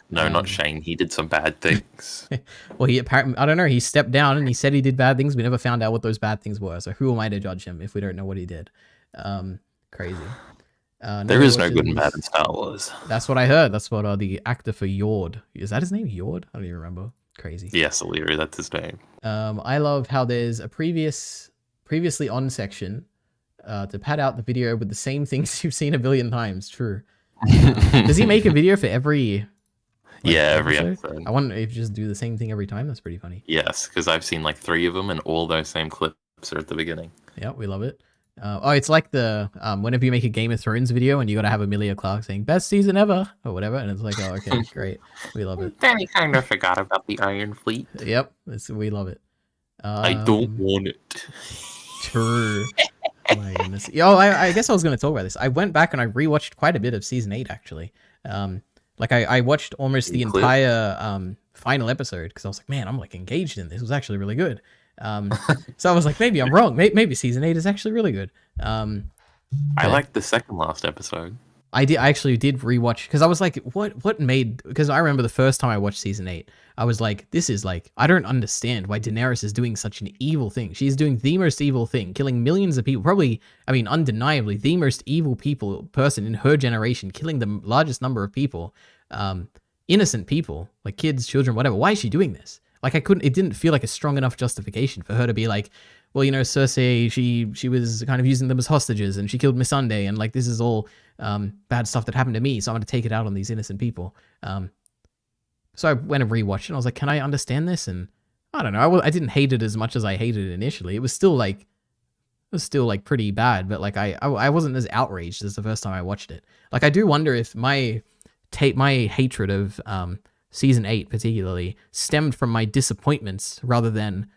No, not Shane. He did some bad things. Well, he apparently, I don't know, he stepped down and he said he did bad things. We never found out what those bad things were. So who am I to judge him if we don't know what he did? Crazy. There is no good and bad in Star Wars. That's what I heard. That's what the actor for Yord. Is that his name? Yord? I don't even remember. Crazy. Yes, Illyria, that's his name. I love how there's a previously on section to pad out the video with the same things you've seen a billion times. True. Does he make a video for every... every episode. I wonder if you just do the same thing every time. That's pretty funny. Yes, because I've seen like 3 of them, and all those same clips are at the beginning. Yeah, we love it. It's like the whenever you make a Game of Thrones video and you gotta have Emilia Clarke saying "best season ever" or whatever, and it's like, oh, okay, great, we love it. Then he kind of forgot about the Iron Fleet. Yep, we love it. I don't want it. True. Oh my goodness. I guess I was gonna talk about this. I went back and I rewatched quite a bit of season 8 actually. Like I watched almost the entire final episode because I was like, man, I'm like engaged in this. It was actually really good. So I was like, maybe I'm wrong. Maybe season 8 is actually really good. I liked the second last episode. I actually did rewatch because I was like, what made, because I remember the first time I watched season 8, I was like, this is like, I don't understand why Daenerys is doing such an evil thing. She's doing the most evil thing, killing millions of people, probably, I mean, undeniably the most evil person in her generation, killing the largest number of people, innocent people, like kids, children, whatever. Why is she doing this? Like it didn't feel like a strong enough justification for her to be like, well, you know, Cersei, she was kind of using them as hostages and she killed Missandei, and like this is all bad stuff that happened to me, so I'm going to take it out on these innocent people. So I went and rewatched it and I was like, can I understand this? And I don't know, I didn't hate it as much as I hated it initially. It was still like pretty bad, but like I wasn't as outraged as the first time I watched it. Like I do wonder if my hatred of season 8 particularly stemmed from my disappointments rather than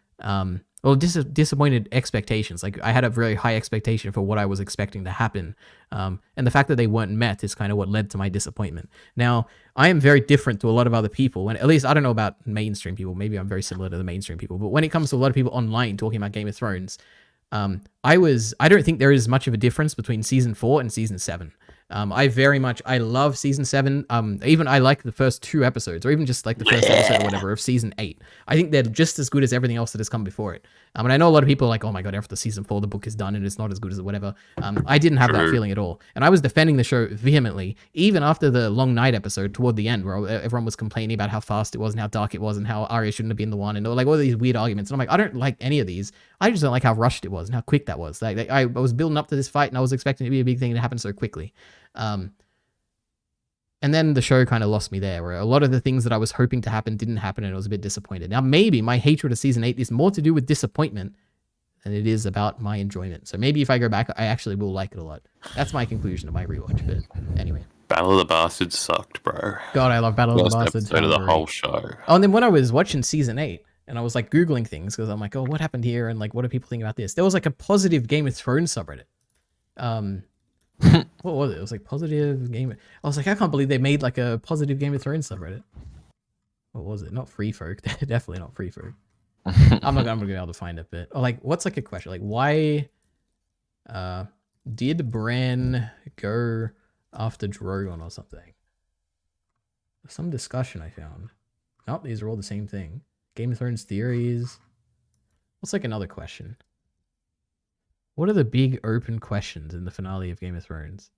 disappointed expectations. Like I had a very high expectation for what I was expecting to happen, and the fact that they weren't met is kind of what led to my disappointment. Now I am very different to a lot of other people, and at least I don't know about mainstream people, maybe I'm very similar to the mainstream people, but when it comes to a lot of people online talking about Game of Thrones, I don't think there is much of a difference between season 4 and season 7. I love season 7. Even I like the first 2 episodes, or even just like the first episode or whatever of season 8. I think they're just as good as everything else that has come before it. And I know a lot of people are like, oh my God, after season 4, the book is done and it's not as good as whatever. I didn't have that feeling at all. And I was defending the show vehemently, even after the Long Night episode toward the end, where everyone was complaining about how fast it was and how dark it was and how Arya shouldn't have been the one, and like all these weird arguments. And I'm like, I don't like any of these. I just don't like how rushed it was and how quick that was. Like I was building up to this fight and I was expecting it to be a big thing to happen so quickly. And then the show kind of lost me there, where a lot of the things that I was hoping to happen didn't happen, and I was a bit disappointed. Now, maybe my hatred of season 8 is more to do with disappointment than it is about my enjoyment. So maybe if I go back, I actually will like it a lot. That's my conclusion of my rewatch. But anyway. Battle of the Bastards sucked, bro. God, I love Battle of the Worst Bastards. episode of the whole show. Oh, and then when I was watching season 8, and I was like Googling things, because I'm like, oh, what happened here? And like, what do people think about this? There was like a positive Game of Thrones subreddit. What was it? It was like positive game. I was like, I can't believe they made like a positive Game of Thrones subreddit. What was it? Not Free Folk. Definitely not Free Folk. I'm not gonna be able to find it, but like, what's like a question? Like, why did Bran go after Drogon or something? Some discussion I found. Nope, these are all the same thing. Game of Thrones theories. What's like another question? What are the big open questions in the finale of Game of Thrones?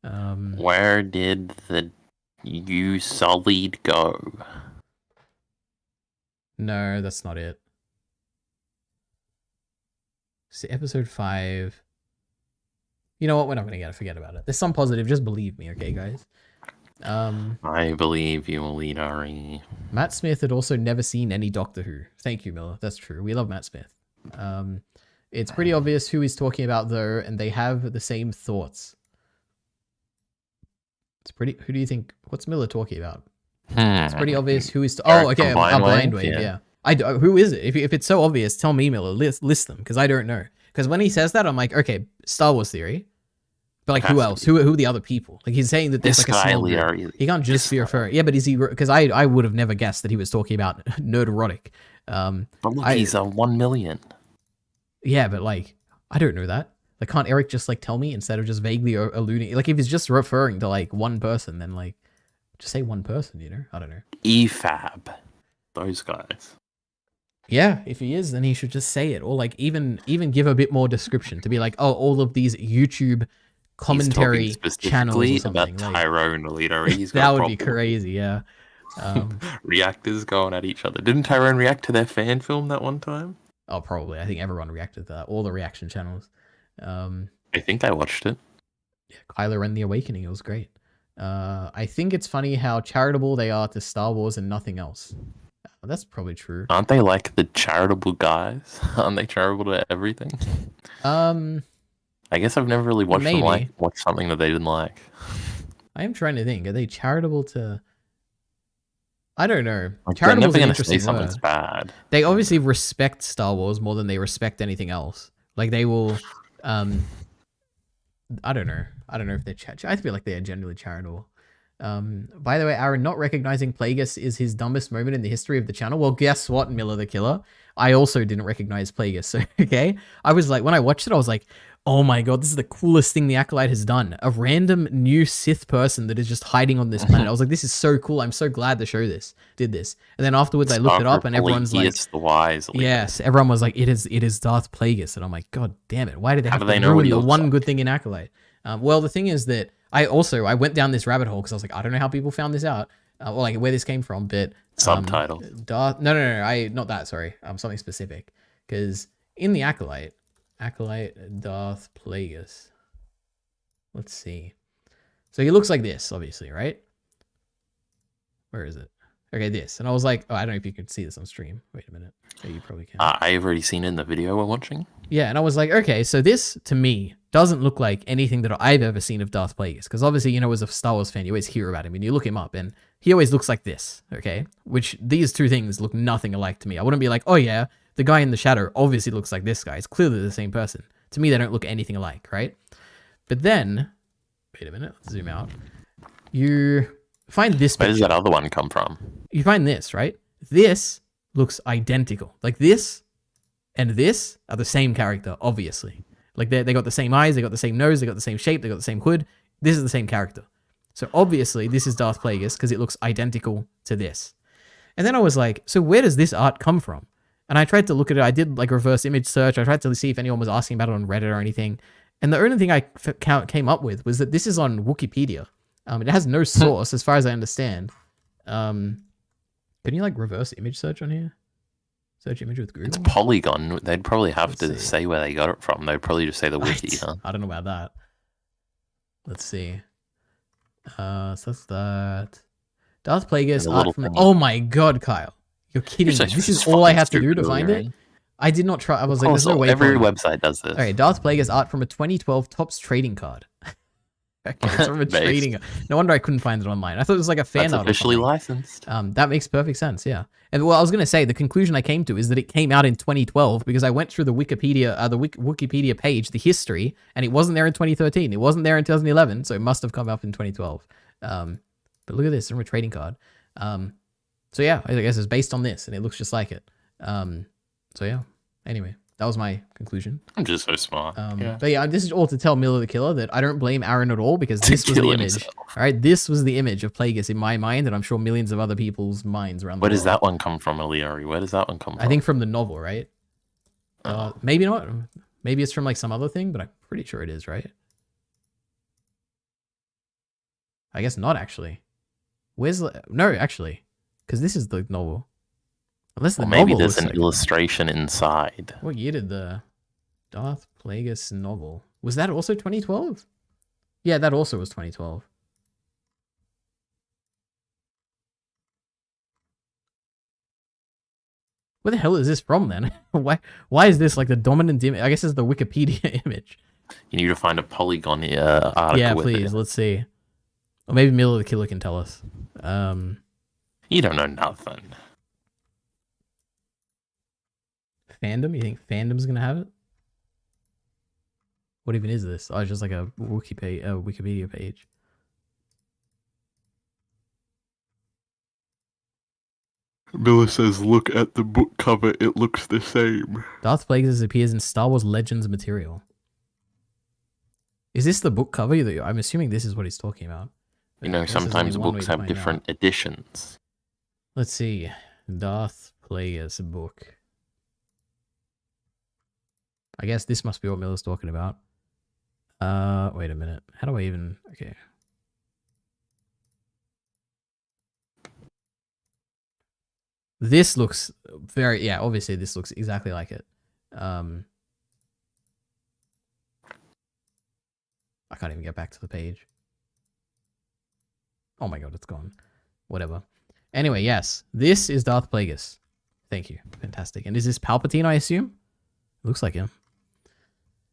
Where did the Sullied go? No, that's not it. See, episode 5. You know what? We're not going to forget about it. There's some positive. Just believe me, okay, guys? I believe you will lead Ari. Matt Smith had also never seen any Doctor Who. Thank you, Miller. That's true. We love Matt Smith. It's pretty obvious who he's talking about, though, and they have the same thoughts. It's pretty... Who do you think... What's Miller talking about? It's pretty obvious who is... Oh, okay, a blind wave, yeah. Who is it? If it's so obvious, tell me, Miller. List them, because I don't know. Because when he says that, I'm like, okay, Star Wars theory. But like, who else? Who are the other people? Like, he's saying that there's like a small group. He can't just be referring... Yeah, but is he... Because I would have never guessed that he was talking about nerd erotic. But look, he's a 1 million. Yeah, but like, I don't know that. Like, can't Eric just like tell me instead of just vaguely alluding? Like, if he's just referring to like one person, then like, just say one person, you know? I don't know. EFAB. Those guys. Yeah, if he is, then he should just say it. Or like, even give a bit more description to be like, oh, all of these YouTube commentary channels or something. About Tyrone Alito. That would be crazy, yeah. Reactors going at each other. Didn't Tyrone react to their fan film that one time? Oh, probably. I think everyone reacted to that. All the reaction channels. I think I watched it. Yeah, Kylo Ren The Awakening. It was great. I think it's funny how charitable they are to Star Wars and nothing else. That's probably true. Aren't they like the charitable guys? Aren't they charitable to everything? I guess I've never really watched them watch something that they didn't like. I am trying to think. Are they charitable to... I don't know. Like, charitable is an say interesting something's word. Bad. They obviously respect Star Wars more than they respect anything else. Like, they will... I don't know. I don't know if they're... I feel like they are genuinely charitable. By the way, Aaron, not recognizing Plagueis is his dumbest moment in the history of the channel. Well, guess what, Miller the Killer? I also didn't recognize Plagueis, so, okay? I was like, when I watched it, I was like, oh my god, this is the coolest thing the Acolyte has done. A random new Sith person that is just hiding on this planet. I was like, this is so cool. I'm so glad the show did this. And then afterwards, I looked it up, and everyone's like, it's the wise. Yes, everyone was like, it is Darth Plagueis. And I'm like, god damn it. Why did they have to know ruin the one good thing in Acolyte? Well, the thing is that I went down this rabbit hole because I was like, I don't know how people found this out, or like where this came from, but subtitle. No, not that. Sorry, something specific. Because in the Acolyte, Darth Plagueis. Let's see. So he looks like this, obviously, right? Where is it? Okay, this. And I was like, oh, I don't know if you can see this on stream. Wait a minute. Oh, you probably can. I've already seen it in the video we're watching. Yeah, and I was like, okay, so this, to me, doesn't look like anything that I've ever seen of Darth Plagueis. Because obviously, as a Star Wars fan, you always hear about him, and you look him up, and he always looks like this, okay? Which, these two things look nothing alike to me. I wouldn't be like, oh yeah, the guy in the shadow obviously looks like this guy. It's clearly the same person. To me, they don't look anything alike, right? But then, wait a minute, let's zoom out. You find this picture. Where does that other one come from? You find this, right? This looks identical. Like this and this are the same character, obviously. Like they got the same eyes, they got the same nose, they got the same shape, they got the same hood. This is the same character. So obviously this is Darth Plagueis because it looks identical to this. And then I was like, so where does this art come from? And I tried to look at it. I did like reverse image search. I tried to see if anyone was asking about it on Reddit or anything. And the only thing I came up with was that this is on Wikipedia. It has no source as far as I understand. Can you like reverse image search on here? Search image with Google? It's Polygon. They'd probably have to say where they got it from. They'd probably just say the wiki, huh? I don't know about that. Let's see. So that's that. Darth Plagueis art from... Oh my god, Kyle. You're kidding me. This is all I have to do to find it? I did not try. I was Of like, course, there's no way. every Polly. website does this. Okay, Darth Plagueis art from a 2012 Topps trading card. Okay, it's from a Based. trading. No wonder I couldn't find it online. I thought it was like a fan That's art. officially or licensed. that makes perfect sense. Yeah, and well, I was gonna say the conclusion I came to is that it came out in 2012 because I went through the Wikipedia, Wikipedia page, the history, and it wasn't there in 2013. It wasn't there in 2011, so it must have come up in 2012. But look at this, from a trading card. So yeah, I guess it's based on this, and it looks just like it. So yeah. Anyway, that was my conclusion. I'm just so smart. Yeah. But yeah, this is all to tell Miller the Killer that I don't blame Aaron at all because this was the kill image. himself. All right, this was the image of Plagueis in my mind, and I'm sure millions of other people's minds around the Where world. does that one come from, Aliari? Where does that one come from? I think from the novel, right? Maybe not. Maybe it's from like some other thing, but I'm pretty sure it is, right? I guess not actually. No, actually, because this is the novel. Unless the Or maybe novel there's was an illustration inside. What year did the Darth Plagueis novel? Was that also 2012? Yeah, that also was 2012. Where the hell is this from then? Why is this like the dominant image? I guess it's the Wikipedia image. You need to find a Polygon article. Yeah, with please. it. Let's see. Or maybe Miller the Killer can tell us. You don't know nothing. Fandom? You think Fandom's gonna have it? What even is this? Oh, it's just like a Wikipedia page. Miller says, look at the book cover, it looks the same. Darth Plagueis appears in Star Wars Legends material. Is this the book cover? I'm assuming this is what he's talking about. You know, This is sometimes only one way books to have find different out. editions. Let's see. Darth Plagueis book. I guess this must be what Miller's talking about. Wait a minute. How do I even... Okay. This looks very... Yeah, obviously this looks exactly like it. I can't even get back to the page. Oh my god, it's gone. Whatever. Anyway, yes. This is Darth Plagueis. Thank you. Fantastic. And is this Palpatine, I assume? Looks like him.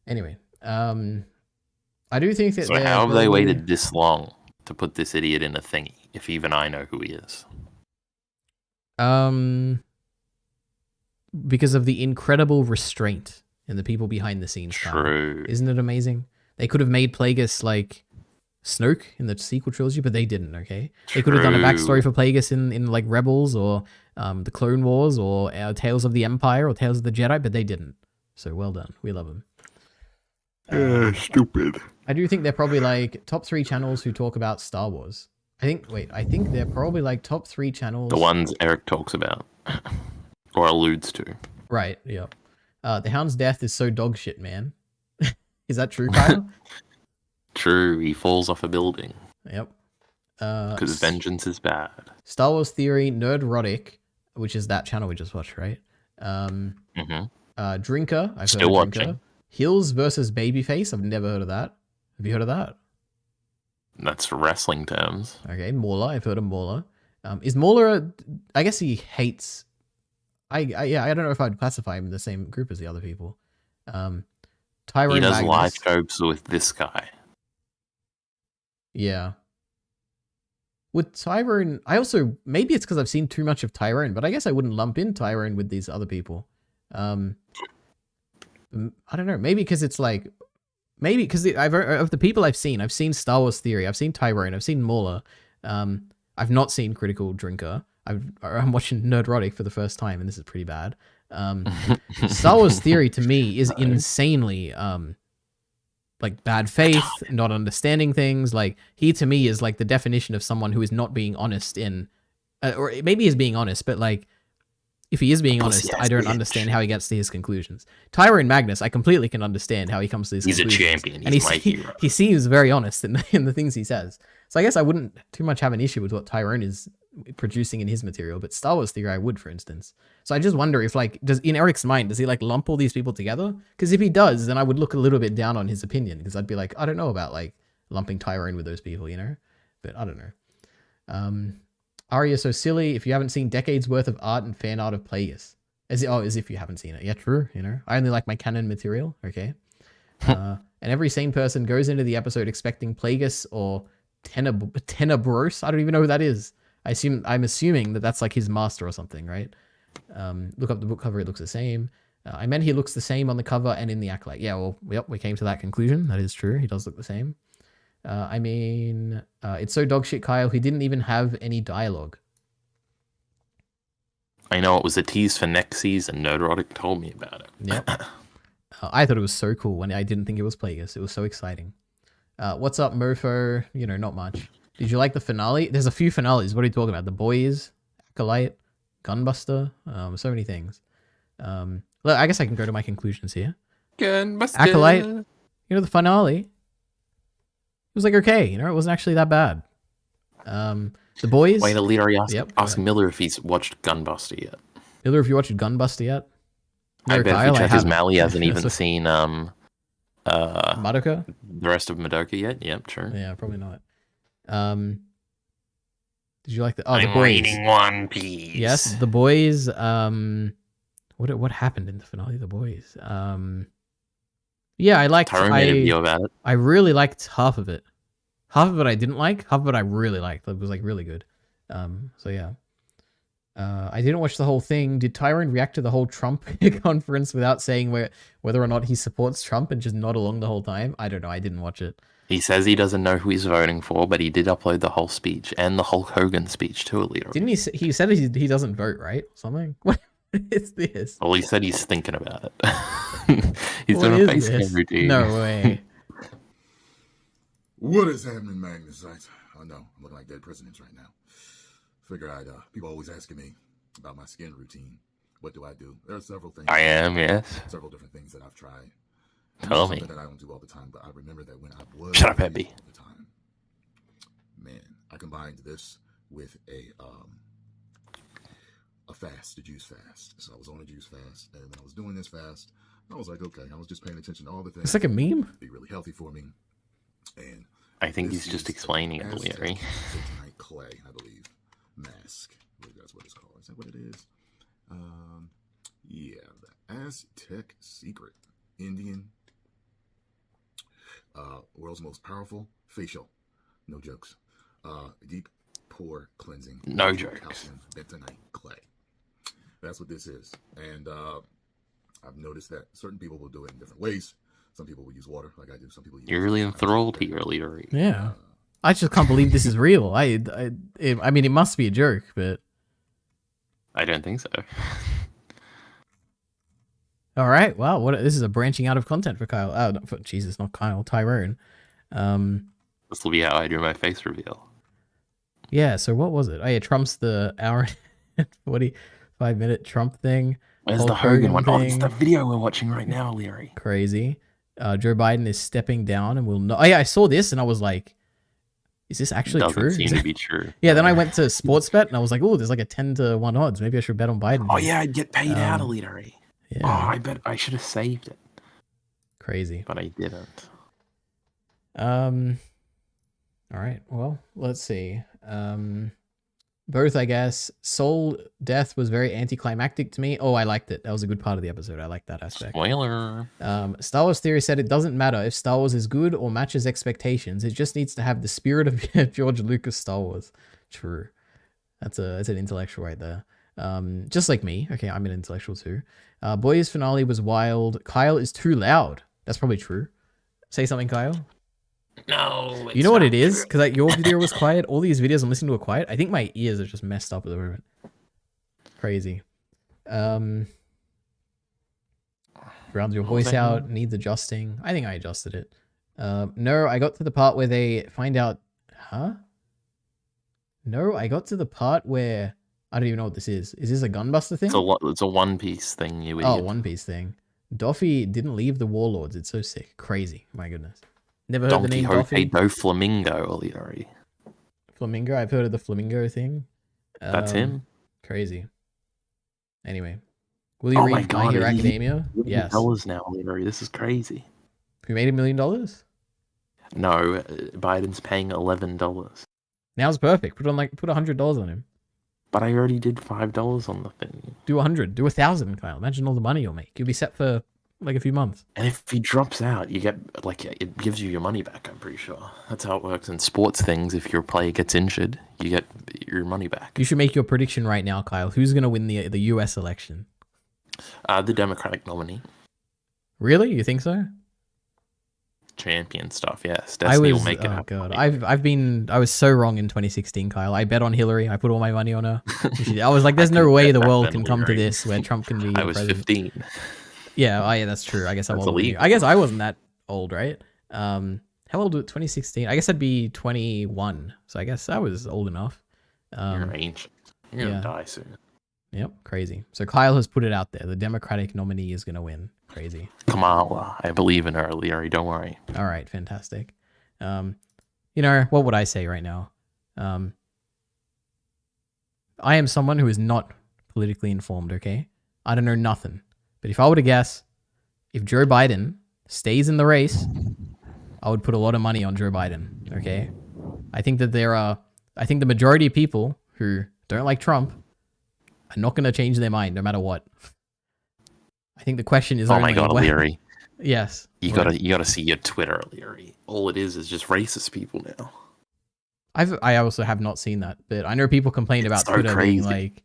Anyway, I do think that... So how have they waited this long to put this idiot in a thingy, if even I know who he is? Because of the incredible restraint in the people behind the scenes. True. Isn't it amazing? They could have made Plagueis like Snoke in the sequel trilogy, but they didn't, okay? They could have done a backstory for Plagueis in like Rebels or the Clone Wars or Tales of the Empire or Tales of the Jedi, but they didn't. So well done. We love them. Stupid. I do think they're probably like top 3 channels who talk about Star Wars. I think they're probably like top 3 channels. The ones Eric talks about. Or alludes to. Right, yeah. The Hound's death is so dog shit, man. Is that true, Kyle? True, he falls off a building. Yep. Because vengeance is bad. Star Wars Theory, Nerdrotic, which is that channel we just watched, right? Drinker, I've Still heard of Drinker. watching. Hills versus Babyface, I've never heard of that. Have you heard of that? That's for wrestling terms. Okay, Mauler, I've heard of Mauler. Is Mauler, I guess he hates... I don't know if I'd classify him in the same group as the other people. Tyrone He does Magnus. live scopes with this guy. Yeah. With Tyrone, I also, maybe it's because I've seen too much of Tyrone, but I guess I wouldn't lump in Tyrone with these other people. I don't know, maybe because it's like, maybe because of the people I've seen Star Wars Theory, I've seen Tyrone, I've seen Mauler, I've not seen Critical Drinker, I'm watching Nerdrotic for the first time, and this is pretty bad. Star Wars Theory to me is insanely like bad faith, not understanding things. Like he to me is like the definition of someone who is not being honest in, or maybe he's being honest, but like if he is being honest, I don't understand how he gets to his conclusions. Tyrone Magnus, I completely can understand how he comes to his conclusions. He's a champion. And He's my hero. He seems very honest in the things he says. So I guess I wouldn't too much have an issue with what Tyrone is producing in his material, but Star Wars Theory I would, for instance. So I just wonder if like, in Eric's mind, does he like lump all these people together? Because if he does, then I would look a little bit down on his opinion, because I'd be like, I don't know about like lumping Tyrone with those people, you know? But I don't know. Arya So Silly, if you haven't seen decades worth of art and fan art of Plagueis. As if you haven't seen it. Yeah, true. You know, I only like my canon material. Okay. And every sane person goes into the episode expecting Plagueis or Tenebros. I don't even know who that is. I'm assuming that that's like his master or something, right? Look up the book cover. It looks the same. I meant he looks the same on the cover and in the Acolyte. Yeah, well, yep, we came to that conclusion. That is true. He does look the same. It's so dogshit, Kyle. He didn't even have any dialogue. I know it was a tease for next season. Nerdrotic told me about it. Yep. I thought it was so cool when I didn't think it was Plagueis. It was so exciting. What's up, Mofo? You know, not much. Did you like the finale? There's a few finales. What are you talking about? The Boys, Acolyte, Gunbuster, so many things. Look, I guess I can go to my conclusions here. Gunbuster. Acolyte, you know, the finale. It was like okay, you know, it wasn't actually that bad. The Boys. Wait, Leary ask Miller if he's watched Gunbuster yet. Miller, if you watched Gunbuster yet? I bet if you check his mail, he hasn't even seen Madoka? The rest of Madoka yet? Yep, sure. Yeah, probably not. Did you like the I'm the Boys? reading One Piece. Yes, the Boys. What happened in the finale of the Boys? Yeah, I liked. Tyrone made a video about it. I really liked half of it. Half of it I didn't like. Half of it I really liked. It was like really good. So yeah. I didn't watch the whole thing. Did Tyrone react to the whole Trump conference without saying whether or not he supports Trump and just nod along the whole time? I don't know. I didn't watch it. He says he doesn't know who he's voting for, but he did upload the whole speech and the Hulk Hogan speech to a leader. Didn't he? He said he doesn't vote, right? Something. What is this? Well, he said he's thinking about it. He's doing a face cam routine. No way. What is happening, Magnesite? Oh no, I'm looking like dead presidents right now. Figure people always asking me about my skin routine. What do I do? There are several things. Yes. Several different things that I've tried. Tell me. That I don't do all the time, but I remember that when I was Shut up, Epi. all the time, man, I combined this with a fast, a juice fast. So I was on a juice fast, and when I was doing this fast, I was like, okay, I was just paying attention to all the things. It's like a meme. Be really healthy for me, and I think he's just explaining it, Larry. Kryptonite clay, I believe. Mask. I believe that's what it's called. Is that what it is? Yeah, the Aztec secret. Indian. World's most powerful facial. No jokes. Deep pore cleansing. No jokes. Calcium bentonite clay. That's what this is. And I've noticed that certain people will do it in different ways. Some people will use water like I do. Some people use You're really enthralled here, Leary. Yeah. I just can't believe this is real. I mean, it must be a joke, but I don't think so. all right. Wow. This is a branching out of content for Kyle. Oh, Jesus, not Kyle. Tyrone. This will be how I do my face reveal. Yeah. So what was it? Oh yeah, Trump's the hour and 45-minute Trump thing. Where's the Hogan one? Oh, it's the video we're watching right now, Leary. Crazy. Joe Biden is stepping down and will not. Oh yeah, I saw this and I was like, is this actually Doesn't true? seem to be true. Yeah, then I went to Sportsbet and I was like, oh, there's like a 10-1 odds. Maybe I should bet on Biden. Oh yeah, I'd get paid out, Leary. Yeah. Oh, I bet I should have saved it. Crazy. But I didn't. All right. Well, let's see. Both, I guess. Soul Death was very anticlimactic to me. Oh, I liked it. That was a good part of the episode. I liked that aspect. Spoiler. Star Wars Theory said it doesn't matter if Star Wars is good or matches expectations. It just needs to have the spirit of George Lucas Star Wars. True. That's an intellectual right there. Just like me. Okay, I'm an intellectual too. Boys finale was wild. Kyle is too loud. That's probably true. Say something, Kyle. No. You know what it is? Because your video was quiet. All these videos I'm listening to are quiet. I think my ears are just messed up at the moment. Crazy. Rounds your voice out. Needs adjusting. I think I adjusted it. No, I got to the part where they find out. Huh? No, I got to the part where I don't even know what this is. Is this a Gunbuster thing? It's a One Piece thing, you idiot. Oh, One Piece thing. Doffy didn't leave the Warlords. It's so sick. Crazy. My goodness. Never heard the name Doffy. No Flamingo, Leary. Flamingo? I've heard of the Flamingo thing. That's him. Crazy. Anyway. Will you read My Hero Academia? Yes. $1 now, Leary. This is crazy. Who made $1 million? No, Biden's paying $11. Now's perfect. Put $100 on him. But I already did $5 on the thing. Do 100. Do 1,000, Kyle. Imagine all the money you'll make. You'll be set for like a few months. And if he drops out, you get like it gives you your money back. I'm pretty sure that's how it works in sports things. If your player gets injured, you get your money back. You should make your prediction right now, Kyle. Who's gonna win the U.S. election? The Democratic nominee. Really? You think so? Champion stuff, yes. Destiny will make it happen. God, I was so wrong in 2016, Kyle. I bet on Hillary. I put all my money on her. I was like, there's no way the world can come to this where Trump can be. I was president. 15. Yeah, yeah, that's true. I guess I'm That's older than you. illegal. I guess I wasn't that old, right? How old was 2016? I guess I'd be 21. So I guess I was old enough. You're ancient. You're gonna yeah. die soon. Yep, crazy. So Kyle has put it out there. The Democratic nominee is gonna win. Crazy. Kamala, I believe in her, Leary. Don't worry. All right, fantastic. You know, what would I say right now? I am someone who is not politically informed, okay? I don't know nothing. But if I were to guess, if Joe Biden stays in the race, I would put a lot of money on Joe Biden, okay? I think that I think the majority of people who don't like Trump are not going to change their mind no matter what. I think the question is Oh my God, Leary. Yes. You gotta see your Twitter, Leary. All it is just racist people now. I also have not seen that, but I know people complain about so Twitter being crazy. like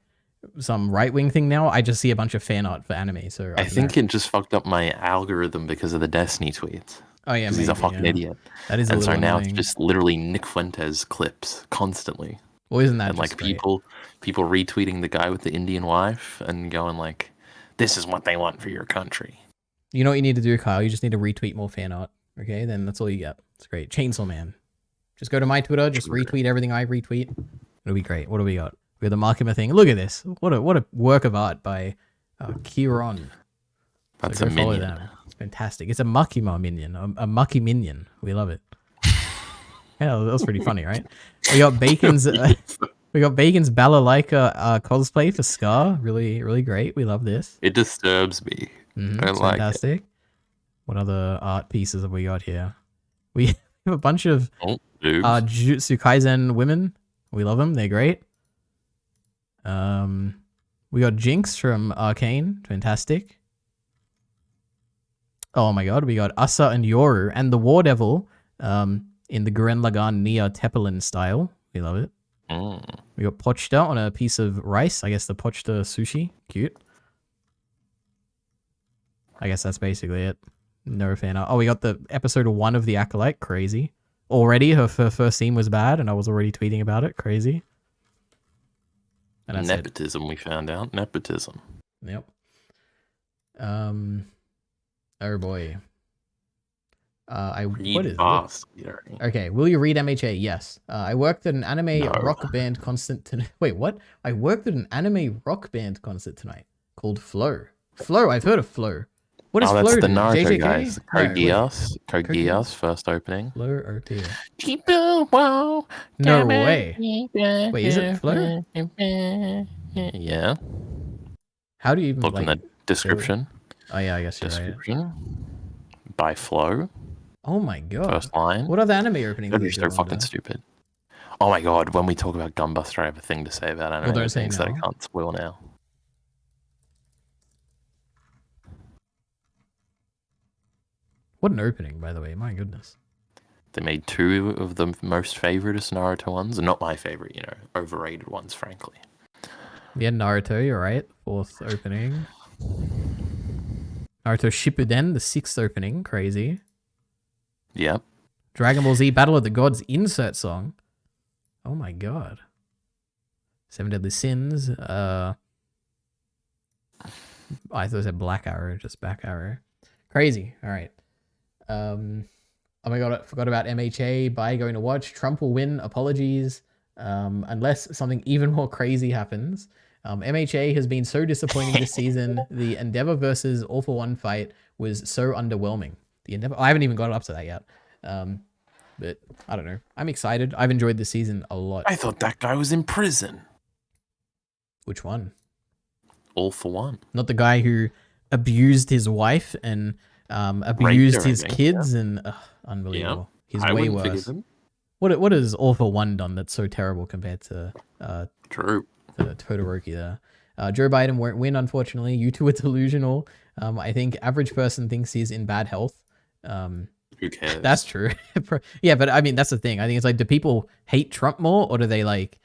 some right-wing thing now. I just see a bunch of fan art for anime, so I don't think know. it just fucked up my algorithm because of the Destiny tweets. Oh yeah, 'Cause he's a maybe, fucking yeah. idiot. That is a and so little now annoying. it's just literally Nick Fuentes clips constantly. Well, isn't that and like just great? people retweeting the guy with the Indian wife and going like, "This is what they want for your country." You know what you need to do, Kyle? You just need to retweet more fan art. Okay, then that's all you get. It's great. Chainsaw Man. Just go to my Twitter, just retweet everything I retweet. It'll be great. What do we got? We got the Markima thing. Look at this. What a work of art by Kieron. That's So a go follow minion. them. It's fantastic. It's a Makima minion. A mucky minion. We love it. Yeah, that was pretty funny, right? We got Bacon's Balalaika cosplay for Scar. Really, really great. We love this. It disturbs me. I It's like fantastic. What other art pieces have we got here? We have a bunch of boobs. Jujutsu Kaisen women. We love them. They're great. We got Jinx from Arcane. Fantastic. Oh my god, we got Asa and Yoru and the War Devil in the Gurren Lagann Nia Tepelin style. We love it. We got Pochta on a piece of rice. I guess the Pochta sushi. Cute. I guess that's basically it. No fan art. Oh, we got the episode 1 of The Acolyte. Crazy. Already, her first scene was bad, and I was already tweeting about it. Crazy. And that's it. Nepotism, we found out. Nepotism. Yep. Oh boy. What is fast, this? Leary. Okay, will you read MHA? Yes. I worked at an anime rock band concert tonight. Wait, what? I worked at an anime rock band concert tonight called Flow. Flow, I've heard of Flow. What is Oh, Flow? that's the do? Naruto JJK? guys. No, Code wait. Geass. Code Geass, first opening. Flow or Tia? No way. Wait, is it Flow? Yeah. How do you even Look in like, the description. Oh yeah, I guess you're right. Description. By Flow. Oh my god. First line. What other anime openings? That'd do be you so do, I fucking wonder? stupid. Oh my god, when we talk about Gunbuster, I have a thing to say about anime don't say things that I now. can't spoil now. What an opening, by the way. My goodness. They made 2 of the most favoritist Naruto ones. Not my favorite, overrated ones, frankly. Yeah, Naruto, you're right. 4th opening. Naruto Shippuden, the 6th opening. Crazy. Yep. Dragon Ball Z Battle of the Gods insert song. Oh my god. 7 Deadly Sins. I thought it said Black Arrow, just Back Arrow. Crazy. All right. Oh my god, I forgot about MHA. Bye, going to watch. Trump will win. Apologies. Unless something even more crazy happens. MHA has been so disappointing this season. The Endeavor versus All for One fight was so underwhelming. The Endeavor, I haven't even got up to that yet. But I don't know. I'm excited. I've enjoyed the season a lot. I thought that guy was in prison. Which one? All for One. Not the guy who abused his wife and abused her, I his think, kids and unbelievable. He's I way wouldn't forgive worse. him. What has All for One done that's so terrible compared to True. Todoroki there. Joe Biden won't win, unfortunately. You two are delusional. I think average person thinks he's in bad health. Who cares? That's true. Yeah, but I mean, that's the thing. I think it's like, do people hate Trump more, or do they like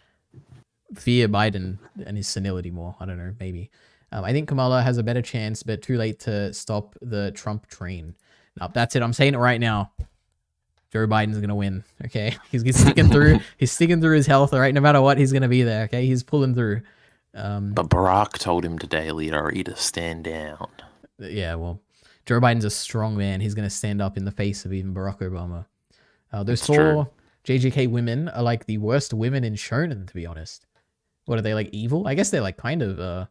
fear Biden and his senility more? I don't know, maybe. I think Kamala has a better chance, but too late to stop the Trump train. Nope, that's it. I'm saying it right now. Joe Biden's gonna win. Okay, he's sticking through. He's sticking through his health. All right, no matter what, he's gonna be there. Okay, he's pulling through. But Barack told him today, leader, to stand down. Yeah, well, Joe Biden's a strong man. He's gonna stand up in the face of even Barack Obama. Those four JJK women are like the worst women in shonen, to be honest. What are they, like evil? I guess they're like kind of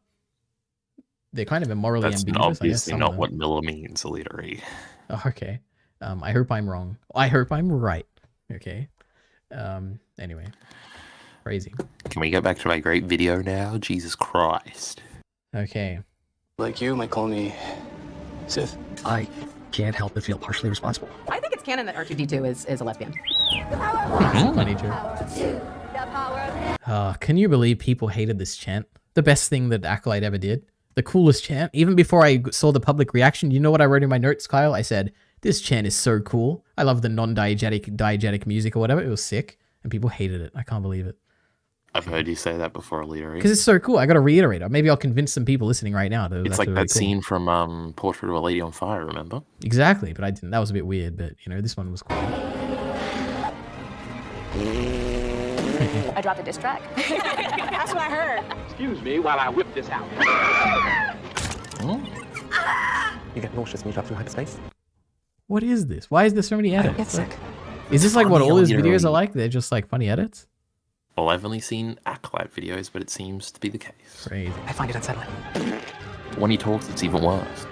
they're kind of immorally That's ambiguous. obviously I guess, not what Miller means, leader. Oh, okay. I hope I'm wrong. I hope I'm right. Okay. Anyway. Crazy. Can we get back to my great video now? Jesus Christ. Okay. Like you might call me Sith. I can't help but feel partially responsible. I think it's canon that R2D2 is a lesbian. Funny joke. Can you believe people hated this chant? The best thing that Acolyte ever did. The coolest chant. Even before I saw the public reaction, you know what I wrote in my notes, Kyle? I said, this chant is so cool. I love the non-diegetic music or whatever. It was sick. And people hated it. I can't believe it. I've heard you say that before, leader. Because it's so cool. I got to reiterate it. Maybe I'll convince some people listening right now. It's like that scene from Portrait of a Lady on Fire, remember? Exactly, but I didn't. That was a bit weird, but, you know, this one was cool. I dropped a diss track. That's what I heard. Excuse me while I whip this out. You get nauseous when you drop through hyperspace? What is this? Why is there so many edits? Get sick. Is this like what all his videos are like? They're just like funny edits? Well, I've only seen Acolyte videos, but it seems to be the case. Crazy. I find it unsettling. When he talks, it's even worse.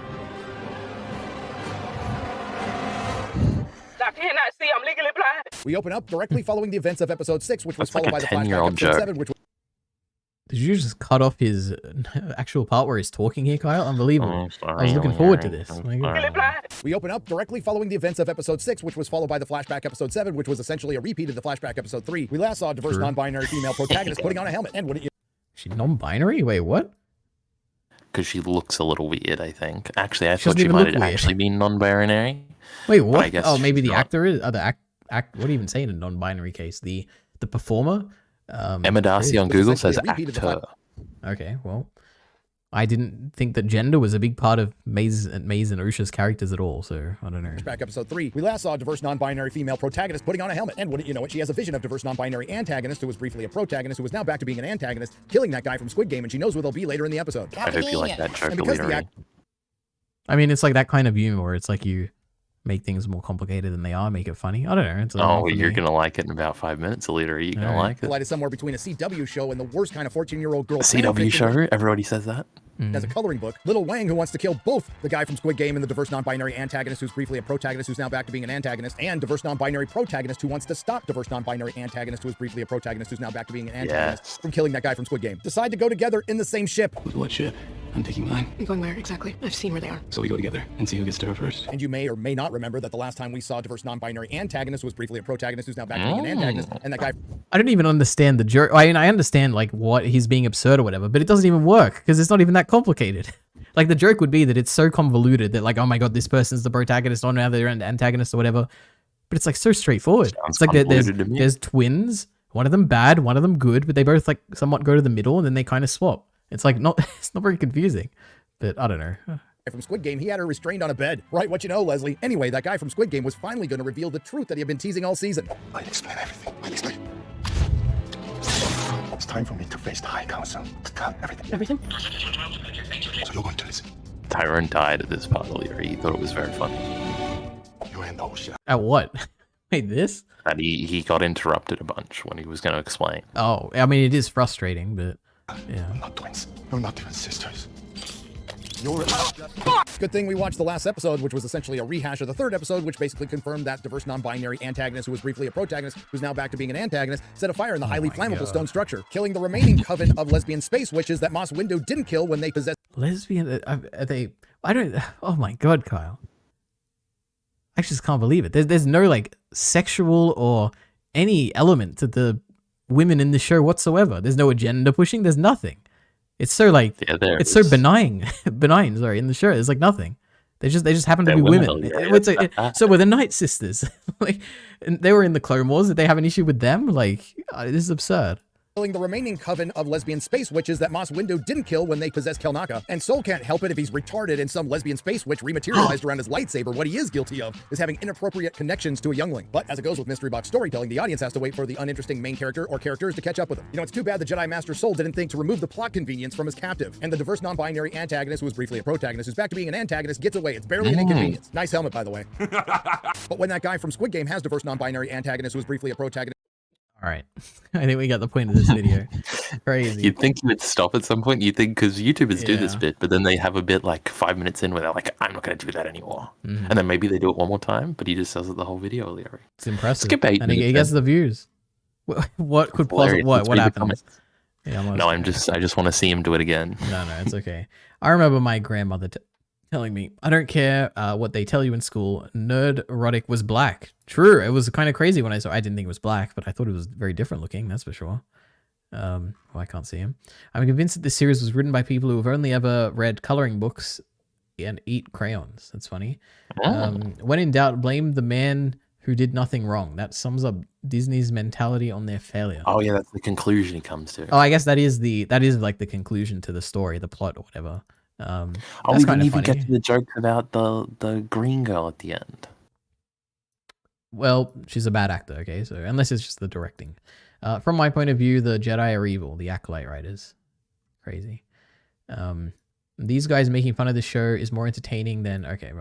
I cannot see. I'm legally blind. We open up directly following the events of episode 6, which was That's followed like by a the 10-year-old flashback episode joke. 7, which was... Did you just cut off his actual part where he's talking here, Kyle? Unbelievable. Oh, sorry, I was looking forward to this. My God. We open up directly following the events of episode 6, which was followed by the flashback episode 7, which was essentially a repeat of the flashback episode 3. We last saw a diverse True. non-binary female protagonist putting on a helmet. And what you... She non-binary? Wait, what? Because she looks a little weird, I think. Actually, I She thought doesn't she even might look have weird. actually been non-binary. Wait, but what? I guess Oh, maybe she's the not. actor is... Oh, the act. What do you even say in a non-binary case? The performer? Emma Darcy on Google says actor. Okay, well, I didn't think that gender was a big part of Maze and Usha's characters at all, so I don't know. Flashback episode 3, we last saw a diverse non-binary female protagonist putting on a helmet. And wouldn't you know it, she has a vision of diverse non-binary antagonist who was briefly a protagonist who is now back to being an antagonist, killing that guy from Squid Game, and she knows where they'll be later in the episode. I hope you like that joke, And because the leader. act... I mean, it's like that kind of humor where it's like you make things more complicated than they are, make it funny. I don't know. It's a lot Oh, for you're me. going to like it in about 5 minutes, leader. Are you going to like it? Light is somewhere between a CW show and the worst kind of 14-year-old girl A CW show? Everybody says that? as a coloring book. Little Wang, who wants to kill both the guy from Squid Game and the diverse non-binary antagonist who's briefly a protagonist who's now back to being an antagonist, and diverse non-binary protagonist who wants to stop diverse non-binary antagonist who is briefly a protagonist who's now back to being an antagonist from killing that guy from Squid Game. Decide to go together in the same ship. What ship? I'm taking mine. You're going where exactly? I've seen where they are. So we go together and see who gets to her first. And you may or may not remember that the last time we saw diverse non-binary antagonist who was briefly a protagonist who's now back to being an antagonist, and that guy... I don't even understand the joke. I mean, I understand like what he's being absurd or whatever, but it doesn't even work because it's not even that complicated. Like the joke would be that it's so convoluted that like, oh my god, this person's the protagonist, oh now they're an antagonist or whatever. But it's like so straightforward. It's like there's twins, one of them bad, one of them good, but they both like somewhat go to the middle and then they kind of swap. It's like it's not very confusing, but I don't know. From Squid Game, he had her restrained on a bed. Right, what you know, Leslie. Anyway, that guy from Squid Game was finally going to reveal the truth that he had been teasing all season. I'll explain everything. I'll explain. It's time for me to face the High Council to tell everything. Everything? So you're going to listen. Tyrone died at this part earlier. He thought it was very funny. You and Osha. At what? Wait, this? And he got interrupted a bunch when he was going to explain. Oh, I mean, it is frustrating, but yeah. We're not twins. We're not even sisters. You're Good thing we watched the last episode, which was essentially a rehash of the third episode, which basically confirmed that diverse non-binary antagonist who was briefly a protagonist, who's now back to being an antagonist, set a fire in the highly flammable stone structure, killing the remaining coven of lesbian space witches that Moss Windu didn't kill when they possessed... Lesbian? Are they... I don't... Oh my god, Kyle. I just can't believe it. There's no like sexual or any element to the women in the show whatsoever. There's no agenda pushing. There's nothing. It's so like it's so benign, benign. Sorry, in the show, there's like nothing. They just happen to be women. So were the Night Sisters, like, and they were in the Clone Wars. Did they have an issue with them? Like, this is absurd. Killing the remaining coven of lesbian space witches that Moss Windu didn't kill when they possessed Kelnaka. And Soul can't help it if he's retarded and some lesbian space witch rematerialized around his lightsaber. What he is guilty of is having inappropriate connections to a youngling. But as it goes with mystery box storytelling, the audience has to wait for the uninteresting main character or characters to catch up with him. You know, it's too bad the Jedi Master Soul didn't think to remove the plot convenience from his captive. And the diverse non-binary antagonist, who was briefly a protagonist, who's back to being an antagonist, gets away. It's barely an inconvenience. Nice helmet, by the way. But when that guy from Squid Game has diverse non-binary antagonist who was briefly a protagonist. All right, I think we got the point of this video. Crazy. You'd think you would stop at some point. You think because YouTubers do this bit, but then they have a bit like 5 minutes in where they're like, "I'm not going to do that anymore," and then maybe they do it one more time, but he just does it the whole video. Larry, it's impressive. Skip 8 and he gets the views. What could possibly what happens? Yeah, no, I just want to see him do it again. No, it's okay. I remember my grandmother telling me, "I don't care what they tell you in school. Nerd erotic was black." True, it was kind of crazy when I saw. I didn't think it was black, but I thought it was very different looking. That's for sure. Well, I can't see him. I'm convinced that this series was written by people who have only ever read coloring books and eat crayons. That's funny. When in doubt, blame the man who did nothing wrong. That sums up Disney's mentality on their failure. Oh yeah, that's the conclusion he comes to. Oh, I guess that is like the conclusion to the story, the plot or whatever. We didn't even get to the joke about the green girl at the end. Well, she's a bad actor, okay? So unless it's just the directing. From my point of view, the Jedi are evil. The Acolyte writers, crazy. These guys making fun of the show is more entertaining than okay,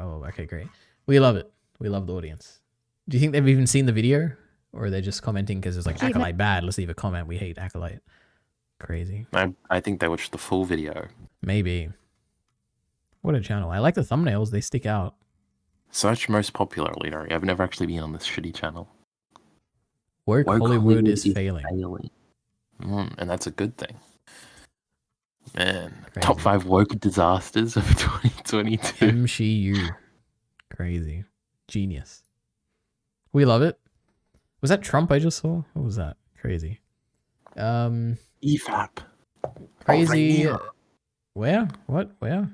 great. We love it. We love the audience. Do you think they've even seen the video, or are they just commenting because it's like Acolyte bad? Let's leave a comment. We hate Acolyte. Crazy. I think they watched the full video. Maybe. What a channel. I like the thumbnails. They stick out. Search most popular, Larry. I've never actually been on this shitty channel. Woke Hollywood is failing. And that's a good thing. Man, crazy. Top 5 woke disasters of 2022. MCU. Crazy. Genius. We love it. Was that Trump I just saw? What was that? Crazy. EFAP. Crazy. Where? What? Where?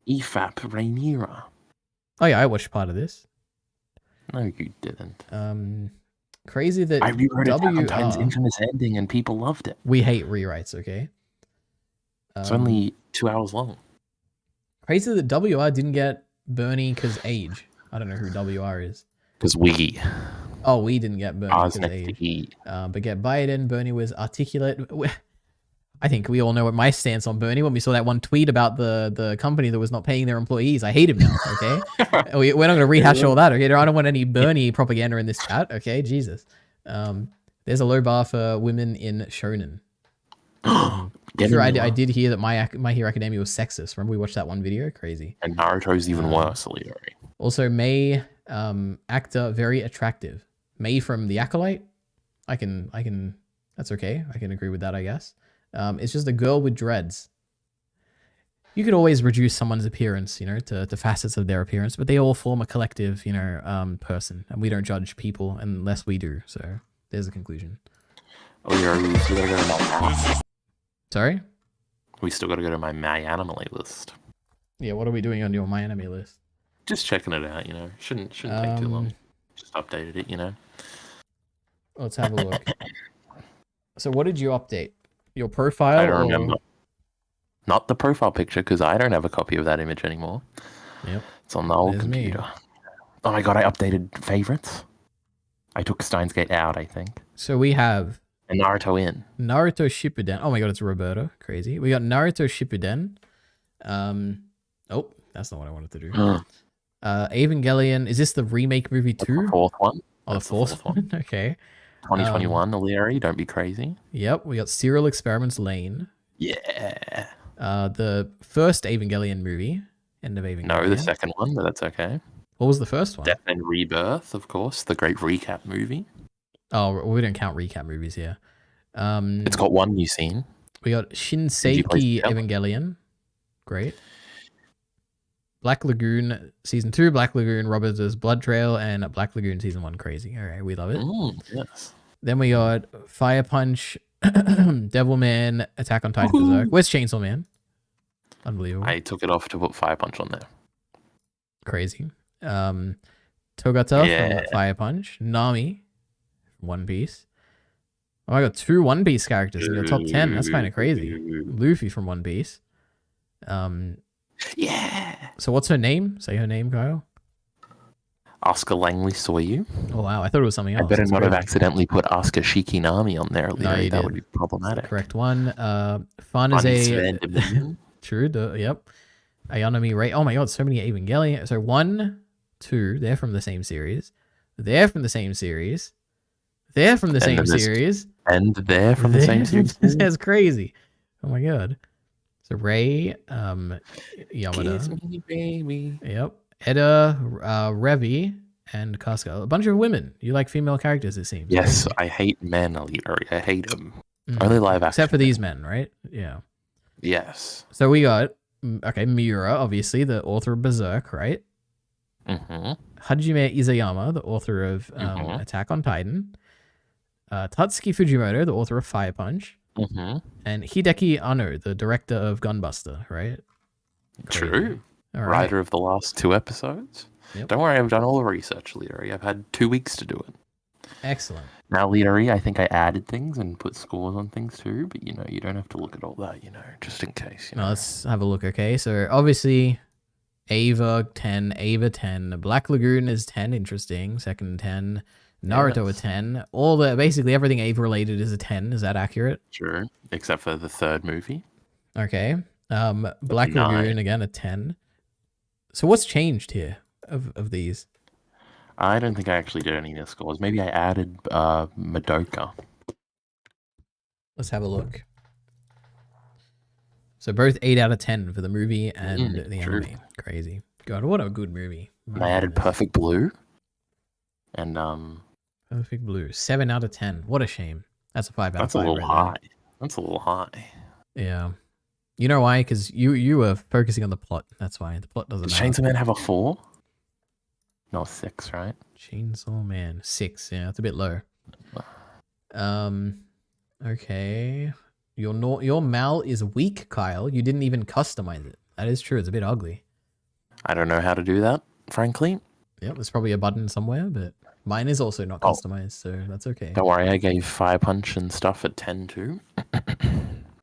EFAP Rhaenyra. Oh yeah, I watched part of this. No, you didn't. Crazy that I rewrote Valentine's infamous ending and people loved it. We hate rewrites, okay? It's only 2 hours long. Crazy that WR didn't get Bernie because age. I don't know who WR is. Because we. Oh, we didn't get Bernie because age. But get Biden. Bernie was articulate. I think we all know what my stance on Bernie when we saw that one tweet about the company that was not paying their employees. I hate him now, okay? We're not going to rehash all that, okay? I don't want any Bernie propaganda in this chat, okay? Jesus. There's a low bar for women in shonen. Sure, I did hear that My Hero Academia was sexist. Remember we watched that one video? Crazy. And Naruto's even worse, Leo. Also, May, actor, very attractive. May from The Acolyte. I can, that's okay. I can agree with that, I guess. It's just a girl with dreads. You could always reduce someone's appearance, you know, to facets of their appearance, but they all form a collective, you know, person, and we don't judge people unless we do. So there's a conclusion. Oh, yeah, we still gotta go to my... Sorry? We still gotta go to my MyAnimal list. Yeah, what are we doing on your MyAnimal list? Just checking it out, you know. Shouldn't take too long. Just updated it, you know. Let's have a look. So what did you update? Your profile? I don't remember. Not the profile picture, because I don't have a copy of that image anymore. Yep. It's on the old computer. Oh my god, I updated favorites. I took Steins Gate out, I think. So we have... And Naruto in. Naruto Shippuden. Oh my god, it's Roberto. Crazy. We got Naruto Shippuden. Oh, that's not what I wanted to do. Evangelion. Is this the remake movie too? The fourth one. Oh, the fourth one. Okay. 2021, O'Leary, don't be crazy. Yep, we got Serial Experiments Lane. Yeah. The first Evangelion movie. End of Evangelion. No, the second one, but that's okay. What was the first one? Death and Rebirth, of course, the great recap movie. Oh, we don't count recap movies here. It's got one new scene. We got Shinseiki Evangelion. Great. Black Lagoon Season 2, Black Lagoon, Robert's Blood Trail, and Black Lagoon Season 1. Crazy. All right, we love it. Yes. Then we got Fire Punch, Devilman, Attack on Titan, Berserk. Where's Chainsaw Man? Unbelievable. I took it off to put Fire Punch on there. Crazy. Togata Yeah. from Fire Punch. Nami from One Piece. Oh, I got 2 One Piece characters in your top 10. That's kind of crazy. Luffy from One Piece. Yeah. So what's her name? Say her name, Kyle. Oscar Langley saw you. Oh wow, I thought it was something else. I better That's not have crazy. accidentally put Oscar Shikinami on there. No, you that did. would be problematic. Correct one. Fun Funny is a Sven Dominion. true. Yep. Ayanami Ray. Oh my god, so many Evangelion. So 1, 2. They're from the same series. They're from the same series. They're from the And same then there's- series. And they're from the same series. That's crazy. Oh my god. So Ray, Yamada. Kiss me, baby. Yep. Eda, Revi, and Casca. A bunch of women. You like female characters, it seems. Yes, I hate men, Alita. I hate them. Mhm. Only live action. Except for these men, right? Yeah. Yes. So we got, okay, Miura, obviously, the author of Berserk, right? Mm-hmm. Hajime Izayama, the author of Attack on Titan. Tatsuki Fujimoto, the author of Fire Punch. Mm-hmm. And Hideki Anno, the director of Gunbuster, right? True. All right. Writer of the last 2 episodes. Yep. Don't worry, I've done all the research, Leary. I've had 2 weeks to do it. Excellent. Now, Leary, I think I added things and put scores on things too, but you don't have to look at all that, just in case. Now let's have a look, okay? So obviously, Ava 10, Ava 10, Black Lagoon is 10, interesting. Second 10, Naruto a 10. Basically everything Ava related is a 10. Is that accurate? Sure, except for the 3rd movie. Okay. Black 9. Lagoon again a 10. So what's changed here of these? I don't think I actually did any of the scores. Maybe I added Madoka. Let's have a look. So both 8 out of 10 for the movie and the true. anime. Crazy. God, what a good movie. And I added Perfect Blue. And Perfect Blue. 7 out of 10. What a shame. That's a 5 out of 5. that's a little right high. That's a little high. there. Yeah. You know why? Because you were focusing on the plot. That's why. The plot doesn't Does matter. Chainsaw Man have a 4? No, 6, right? Chainsaw Man. 6. Yeah, it's a bit low. Okay. Your Mal is weak, Kyle. You didn't even customize it. That is true. It's a bit ugly. I don't know how to do that, frankly. Yep, there's probably a button somewhere, but mine is also not customized, so that's okay. Don't worry, I gave Fire Punch and stuff at 10 too.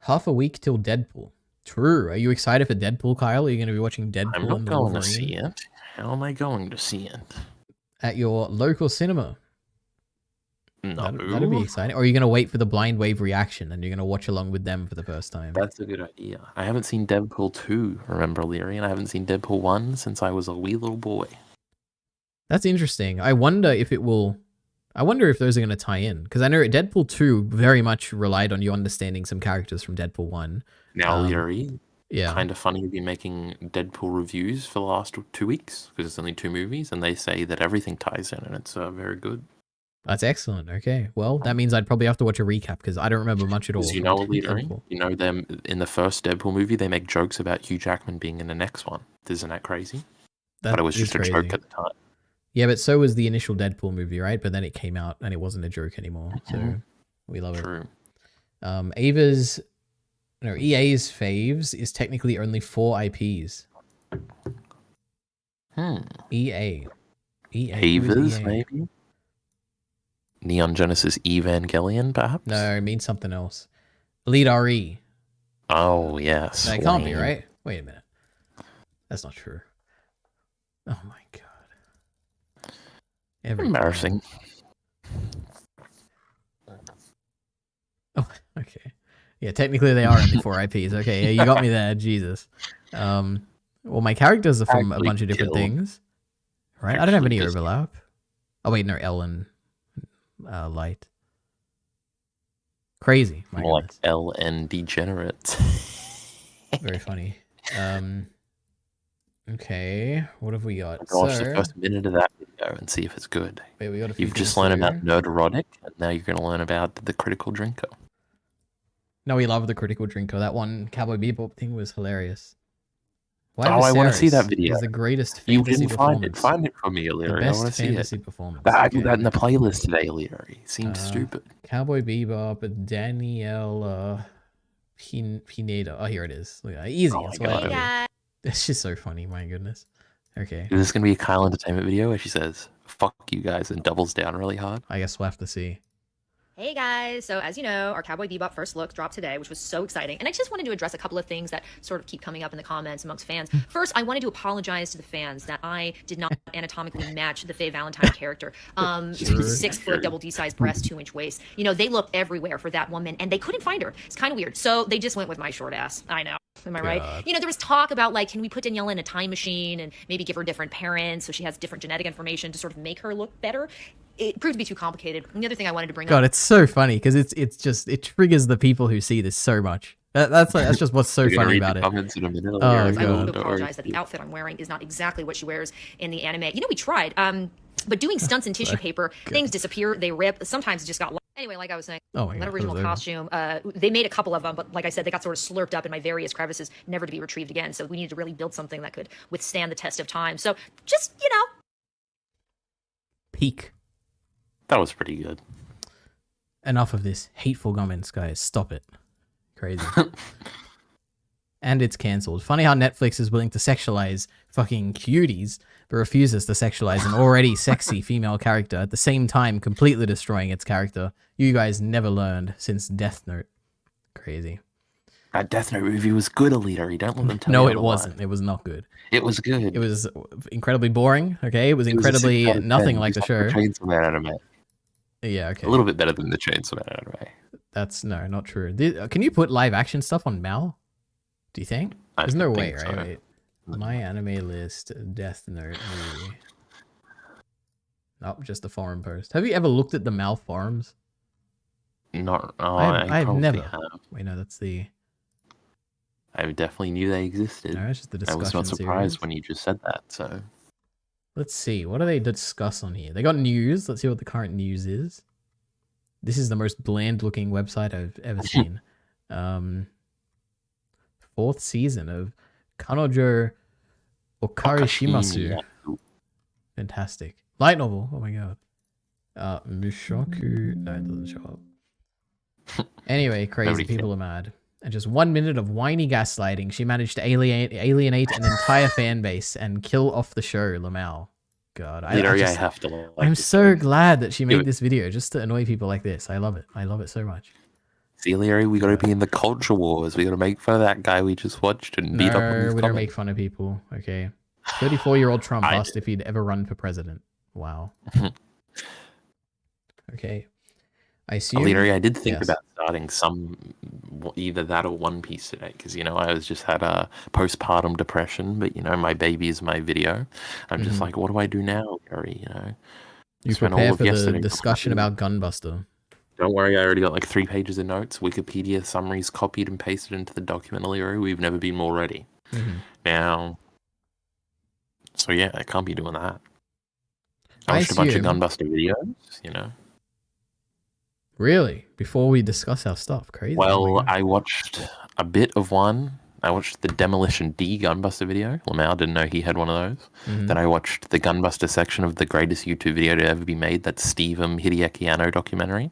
Half a week till Deadpool. True. Are you excited for Deadpool, Kyle? Are you going to be watching Deadpool I'm not and the going Wolverine to see it. How am I going to see it? at your local cinema? No. That'd be exciting. Or are you going to wait for the Blind Wave reaction and you're going to watch along with them for the first time? That's a good idea. I haven't seen Deadpool 2, remember, Leary, and I haven't seen Deadpool 1 since I was a wee little boy. That's interesting. I wonder if it will... I wonder if those are going to tie in. Because I know Deadpool 2 very much relied on you understanding some characters from Deadpool 1. Now, Leary, yeah. kind of funny, you've been making Deadpool reviews for the last 2 weeks, because it's only 2 movies, and they say that everything ties in, and it's very good. That's excellent. Okay. Well, that means I'd probably have to watch a recap, because I don't remember much at all. Because you know, from Leary, Deadpool. you know them in the first Deadpool movie, they make jokes about Hugh Jackman being in the next one. Isn't that crazy? But it was is just a crazy. joke at the time. Yeah, but so was the initial Deadpool movie, right? But then it came out and it wasn't a joke anymore. So we love True. it. EA's faves is technically only 4 IPs. EA. Who's Avas, EA? maybe? Neon Genesis Evangelion, perhaps? No, it means something else. Elite RE. Oh, yes. That can't be, lame. right? Wait a minute. That's not true. Oh my god. Embarrassing. Oh, okay. Yeah, technically they are only 4 IPs. Okay, yeah, you got me there. Jesus. Well, my characters are from a bunch of different things. Right? I don't have any Actually, just- overlap. Oh, wait, no, Ellen. Light. Crazy. My More like LN Degenerate. Very funny. Okay, what have we got? Watch the first minute of that video and see if it's good. Wait, we got a few You've just things learned about here. Nerderotic, and now you're going to learn about the Critical Drinker. No, we love the Critical Drinker. That one Cowboy Bebop thing was hilarious. Why I want to see that Viserys video. is the greatest You fantasy didn't find it. performance. Find it for me, The Illyri. I best want to see it. fantasy performance. I do Okay. that in the playlist today, Illyri. Seems stupid. Cowboy Bebop, Danielle Pineda. Oh, here it is. Look, easy. Oh That's my why. God. It's just so funny. My goodness. Okay. Is this going to be a Kyle Entertainment video where she says, fuck you guys, and doubles down really hard? I guess we'll have to see. Hey guys, so as you know, our Cowboy Bebop first look dropped today, which was so exciting. And I just wanted to address a couple of things that sort of keep coming up in the comments amongst fans. First, I wanted to apologize to the fans that I did not anatomically match the Faye Valentine character. 6 foot, double D-sized breast, 2-inch waist. You know, they looked everywhere for that woman and they couldn't find her. It's kind of weird. So they just went with my short ass. I know. Am I right? You know, there was talk about like, can we put Danielle in a time machine and maybe give her different parents so she has different genetic information to sort of make her look better? It proved to be too complicated. And the other thing I wanted to bring God, up. it's so funny because it's just it triggers the people who see this so much. That's just what's so funny about it. I wanted to apologize that the outfit I'm wearing is not exactly what she wears in the anime. You know, we tried. But doing stunts in tissue paper, things disappear, they rip. Sometimes it just got. Anyway, like I was saying, that original costume, they made a couple of them, but like I said, they got sort of slurped up in my various crevices, never to be retrieved again. So we needed to really build something that could withstand the test of time. So just, you know. Peak. That was pretty good. Enough of this hateful comments, guys. Stop it. Crazy. And it's cancelled. Funny how Netflix is willing to sexualize fucking cuties, but refuses to sexualize an already sexy female character at the same time completely destroying its character. You guys never learned since Death Note. Crazy. That Death Note review was good, Alita. Don't let them tell you. No, it wasn't. It was not good. It was good. It was incredibly boring, okay? It was incredibly nothing like the show. Chainsaw Man anime. Yeah, okay. A little bit better than the Chainsaw Man anime. That's not true. Can you put live action stuff on Mal? Do you think? There's no way, right? So. Wait. My anime list, Death Note movie. Nope, just the forum post. Have you ever looked at the Mal forums? Not. I've never. Have. Wait, no, that's the. I definitely knew they existed. No, it's just the discussion I was not surprised series. when you just said that. So. Let's see. What do they discuss on here? They got news. Let's see what the current news is. This is the most bland-looking website I've ever seen. 4th season of Kanojo Okarishimasu. Fantastic. Light novel. Oh my god. Mushoku. No, it doesn't show up. Anyway, crazy people are mad. And just 1 minute of whiny gaslighting, she managed to alienate an entire fan base and kill off the show, Lamau. God, I have to. Like I'm so glad that she made this video just to annoy people like this. I love it. I love it so much. See, Larry, we got to be in the culture wars. We got to make fun of that guy we just watched and beat up on his we don't make fun of people. Okay. 34-year-old Trump asked if he'd ever run for president. Wow. Okay. I assume. Larry, I did think about starting either that or One Piece today because I was just had a postpartum depression, but my baby is my video. I'm just like, what do I do now, Larry? You prepare for the discussion about Gunbuster. Don't worry, I already got like 3 pages of notes, Wikipedia summaries copied and pasted into the document, Larry. We've never been more ready. Now, so yeah, I can't be doing that. I watched a bunch of Gunbuster videos, Really? Before we discuss our stuff? Crazy. Well, I watched a bit of one. I watched the Demolition D Gunbuster video. Lamau didn't know he had one of those. Then I watched the Gunbuster section of the greatest YouTube video to ever be made, that Stephen Hideaki Anno documentary.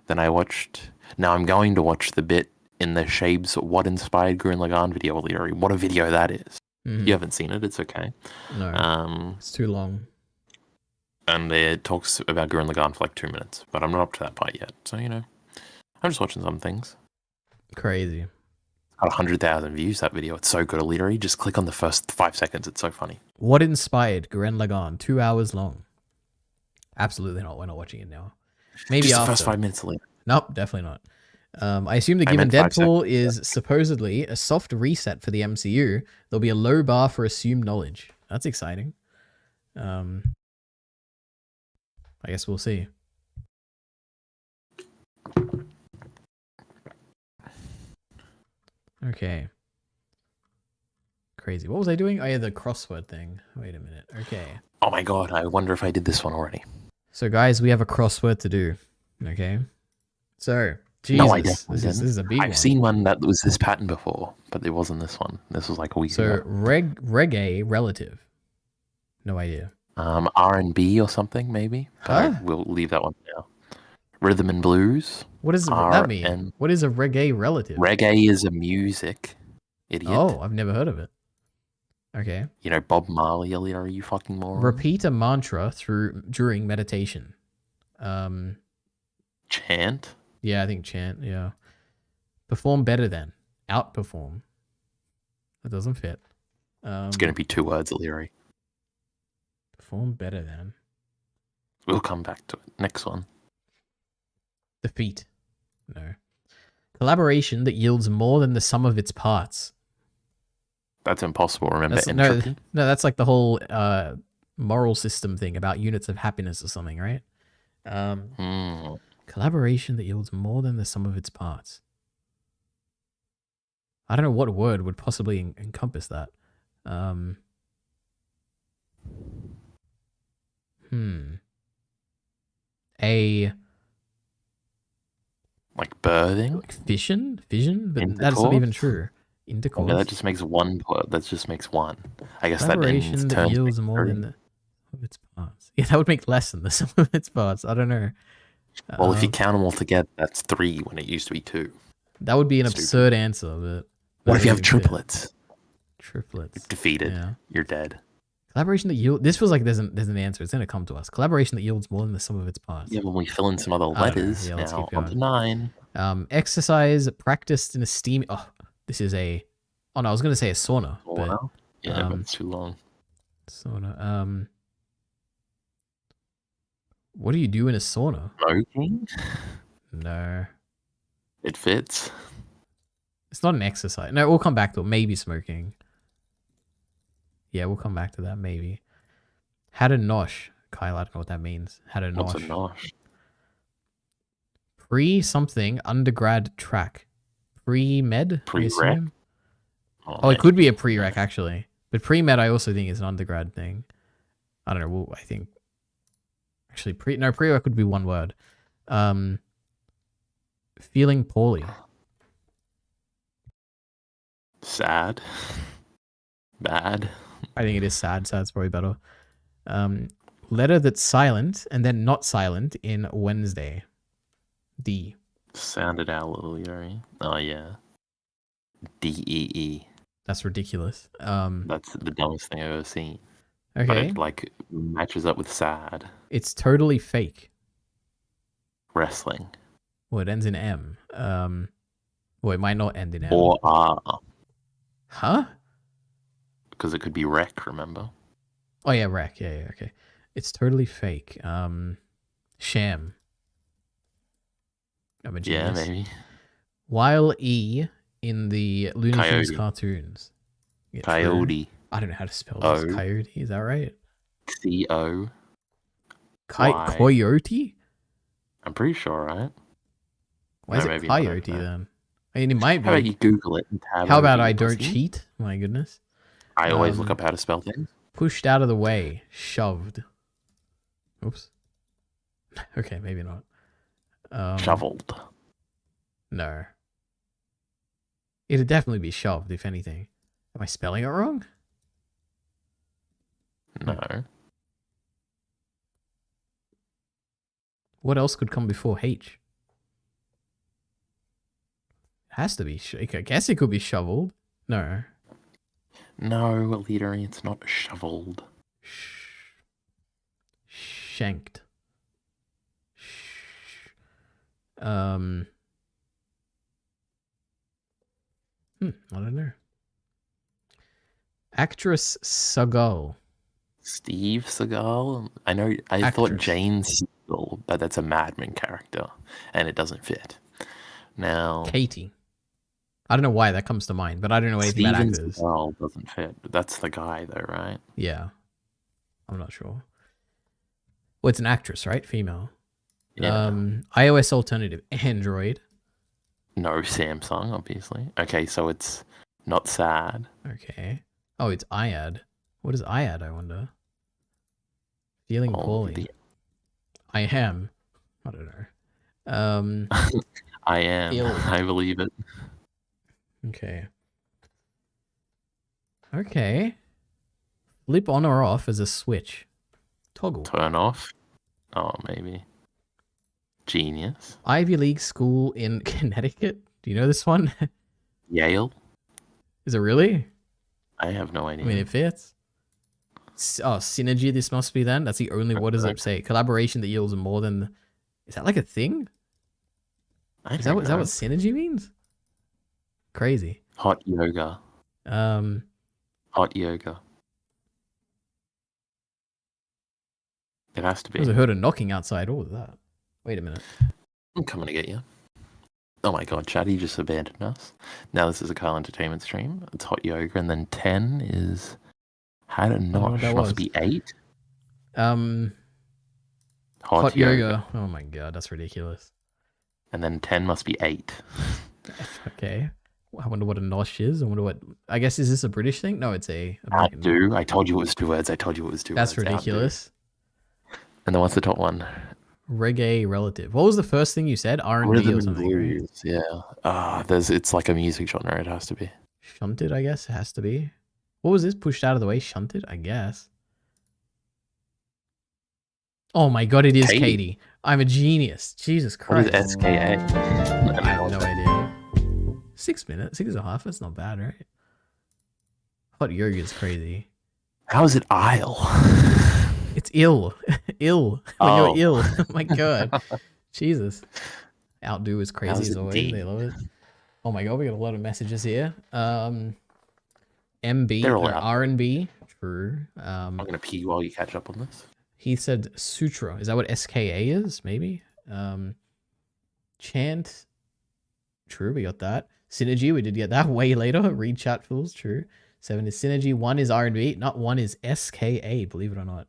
Then I watched... Now I'm going to watch the bit in the Shabe's What Inspired Gurren Lagann video, Larry. What a video that is. You haven't seen it, it's okay. No, it's too long. And it talks about Gurren Lagann for like 2 minutes, but I'm not up to that part yet. So, I'm just watching some things. Crazy. Got 100,000 views, that video. It's so good, literally. Just click on the first 5 seconds. It's so funny. What inspired Gurren Lagann? 2 hours long. Absolutely not. We're not watching it now. Maybe just after. the first 5 minutes later. Nope, definitely not. I assume that given Deadpool is supposedly a soft reset for the MCU, there'll be a low bar for assumed knowledge. That's exciting. I guess we'll see. Okay. Crazy. What was I doing? Oh yeah, the crossword thing. Wait a minute. Okay. Oh my god, I wonder if I did this one already. So guys, we have a crossword to do. Okay. So, Jesus, No, I definitely this is a big one. I've seen one that was this pattern before, but it wasn't this one. This was like a week So ago. reggae relative. No idea. R&B or something, maybe. Huh? We'll leave that one now. Rhythm and blues. What does that mean? What is a reggae relative? Reggae is a music, idiot. Oh, I've never heard of it. Okay. You know Bob Marley, are you fucking moron? Repeat a mantra during meditation. Chant? Yeah, I think chant, yeah. Perform better than. Outperform. That doesn't fit. It's going to be 2 words, Leary. Perform better than. We'll come back to it. Next one. Defeat. No. Collaboration that yields more than the sum of its parts. That's impossible. Remember That's, entropy? no, that's like the whole moral system thing about units of happiness or something, right? Collaboration that yields more than the sum of its parts. I don't know what word would possibly encompass that. Like birthing? Like fission? But that's not even true. Intercourse. No, that just makes one word. That just makes one. I guess that Collaboration ends that terms yields more than the sum of its parts. Yeah, that would make less than the sum of its parts. I don't know. Well, if you count them all together, that's 3 when it used to be 2. That would be an absurd answer, but What if you have triplets? Triplets. Defeated. Yeah. You're dead. Collaboration that yields. This was like there's an answer. It's gonna come to us. Collaboration that yields more than the sum of its parts. Yeah, when we fill in some other I don't know. letters, Yeah, let's now keep on to going. 9. Exercise practiced in a steam. Oh, this is a. Oh no, I was gonna say a sauna. Sauna? Yeah, but it's too long. Sauna. What do you do in a sauna? Smoking? No. It fits. It's not an exercise. No, we'll come back to it. Maybe smoking. Yeah, we'll come back to that. Maybe. Had a nosh. Kyle, I don't know what that means. Had a nosh. What's a nosh? Pre something undergrad track. Pre-med? I Pre-rec? assume? Oh, it could be a pre-rec actually. But pre-med I also think is an undergrad thing. I don't know. Well, I think actually pre-rec would be one word. Feeling poorly. Sad. Bad. I think it is sad. Sad's probably better. Letter that's silent and then not silent in Wednesday. D. Sounded out a little, Yuri. Oh, yeah. D-E-E. That's ridiculous. That's the dumbest thing I've ever seen. Okay. But it, like, matches up with sad. It's totally fake. Wrestling. Well, it ends in M. Well, it might not end in M. Or R. Huh? Because it could be wreck, remember? Oh, yeah, wreck. Yeah, okay. It's totally fake. Sham. I'm a Yeah, genius. maybe. While E in the Looney Tunes Coyote. cartoons. Yeah, true. Coyote. I don't know how to spell this. O. Coyote, is that right? C-O. Coyote? I'm pretty sure, right? Why is No, it maybe not, coyote no. then? I mean, it might be. How about you Google it and tab How over about you I don't pussy? cheat? My goodness. I always look up how to spell things. Pushed out of the way. Shoved. Oops. Okay, maybe not. Shoveled. No. It'd definitely be shoved, if anything. Am I spelling it wrong? No. What else could come before H? It has to be. I guess it could be shoveled. No. No, leader, it's not shoveled. Shanked. I don't know. Actress Seagal. Steve Seagal? I know, I thought Jane Seagal, but that's a Mad Men character, and it doesn't fit. Now... Katie. I don't know why that comes to mind, but I don't know anything about Steven actors. Seagal doesn't fit. That's the guy, though, right? Yeah. I'm not sure. Well, it's an actress, right? Female. Yeah. iOS alternative. Android. No, Samsung, obviously. Okay, so it's not sad. Okay. Oh, it's IAD. What is IAD, I wonder? Feeling poorly. I am. I don't know. I am. Ill. I believe it. Okay. Okay. Flip on or off as a switch. Toggle. Turn off. Oh, maybe. Genius. Ivy League school in Connecticut. Do you know this one? Yale. Is it really? I have no I idea. mean, it fits. Oh, synergy. This must be then. That's the only. What does it say? Collaboration that yields more than. Is that like a thing? Is that what synergy means? Crazy. Hot yoga. Hot yoga. It has to be. I heard a knocking outside. What was that? Wait a minute. I'm coming to get you. Oh my god, Chatty just abandoned us. Now this is a Kyle Entertainment stream. It's hot yoga, and then 10 is how to notch. Must be 8. Hot yoga. Oh my god, that's ridiculous. And then 10 must be 8. Okay. I wonder what a nosh is. I wonder what. I guess is this a British thing? No, it's a. Outdo. I told you it was 2 words. That's ridiculous. Outdo. And then what's the top one? Reggae relative. What was the first thing you said? R&B or something? Blues, yeah. It's like a music genre. It has to be. Shunted, I guess. It has to be. What was this? Pushed out of the way? Shunted, I guess. Oh my god, it is Katie. I'm a genius. Jesus Christ. What is SKA? I have no idea. 6 minutes, 6.5. That's not bad, right? Hot yoga is crazy. How is it aisle? It's ill. Ill. When you're ill. Oh my god. Jesus. Outdo is crazy as always. They love it. Oh my god, we got a lot of messages here. MB or R&B. True. I'm gonna pee while you catch up on this. He said sutra. Is that what SKA is? Maybe. Chant. True, we got that. Synergy, we did get that way later. Read chat fools. True. 7 is synergy. 1 is R&B. Not 1 is SKA. Believe it or not.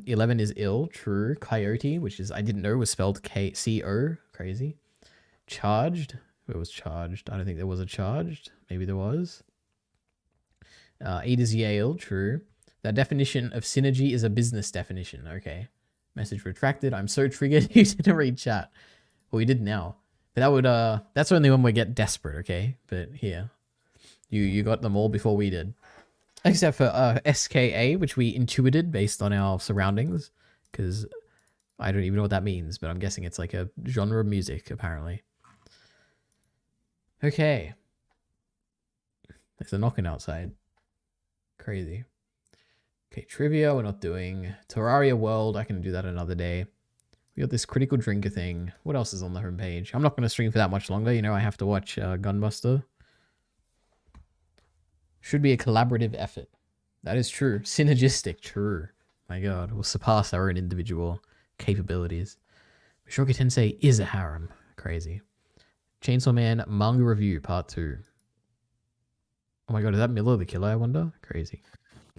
11 is ill. True. Coyote, which is I didn't know was spelled KCO. Crazy. Charged. Where was charged? I don't think there was a charged. Maybe there was. 8 is Yale. True. That definition of synergy is a business definition. Okay. Message retracted. I'm so triggered you didn't read chat. Well, you did now. But that would that's only when we get desperate, okay? But here. You got them all before we did. Except for SKA, which we intuited based on our surroundings. Because I don't even know what that means, but I'm guessing it's like a genre of music, apparently. Okay. There's a knocking outside. Crazy. Okay, trivia we're not doing. Terraria World, I can do that another day. We got this critical drinker thing. What else is on the homepage? I'm not going to stream for that much longer. You know, I have to watch Gunbuster. Should be a collaborative effort. That is true. Synergistic, true. My god, we'll surpass our own individual capabilities. Shoki Tensei is a harem. Crazy. Chainsaw Man manga review part 2. Oh my god, is that Miller the Killer, I wonder? Crazy.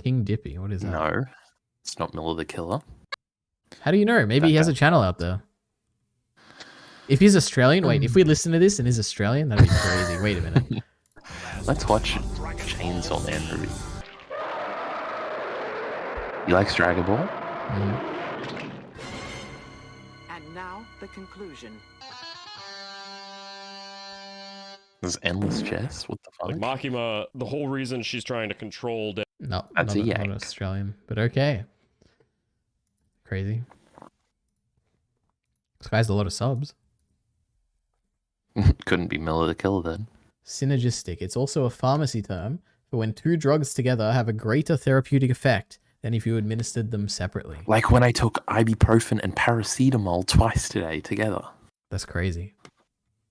King Dippy, what is that? No, it's not Miller the Killer. How do you know? Maybe he has a channel out there. If he's Australian, wait, if we listen to this and he's Australian, that'd be crazy. Wait a minute. Let's watch Chainsaw Man review. You like Dragon Ball? And now the conclusion. There's endless chess. What the fuck? Like Makima, the whole reason she's trying to control. No, that's not Australian, but okay. Crazy. This guy's a lot of subs. Couldn't be Miller the Killer then. Synergistic. It's also a pharmacy term for when 2 drugs together have a greater therapeutic effect than if you administered them separately. Like when I took ibuprofen and paracetamol twice today together. That's crazy.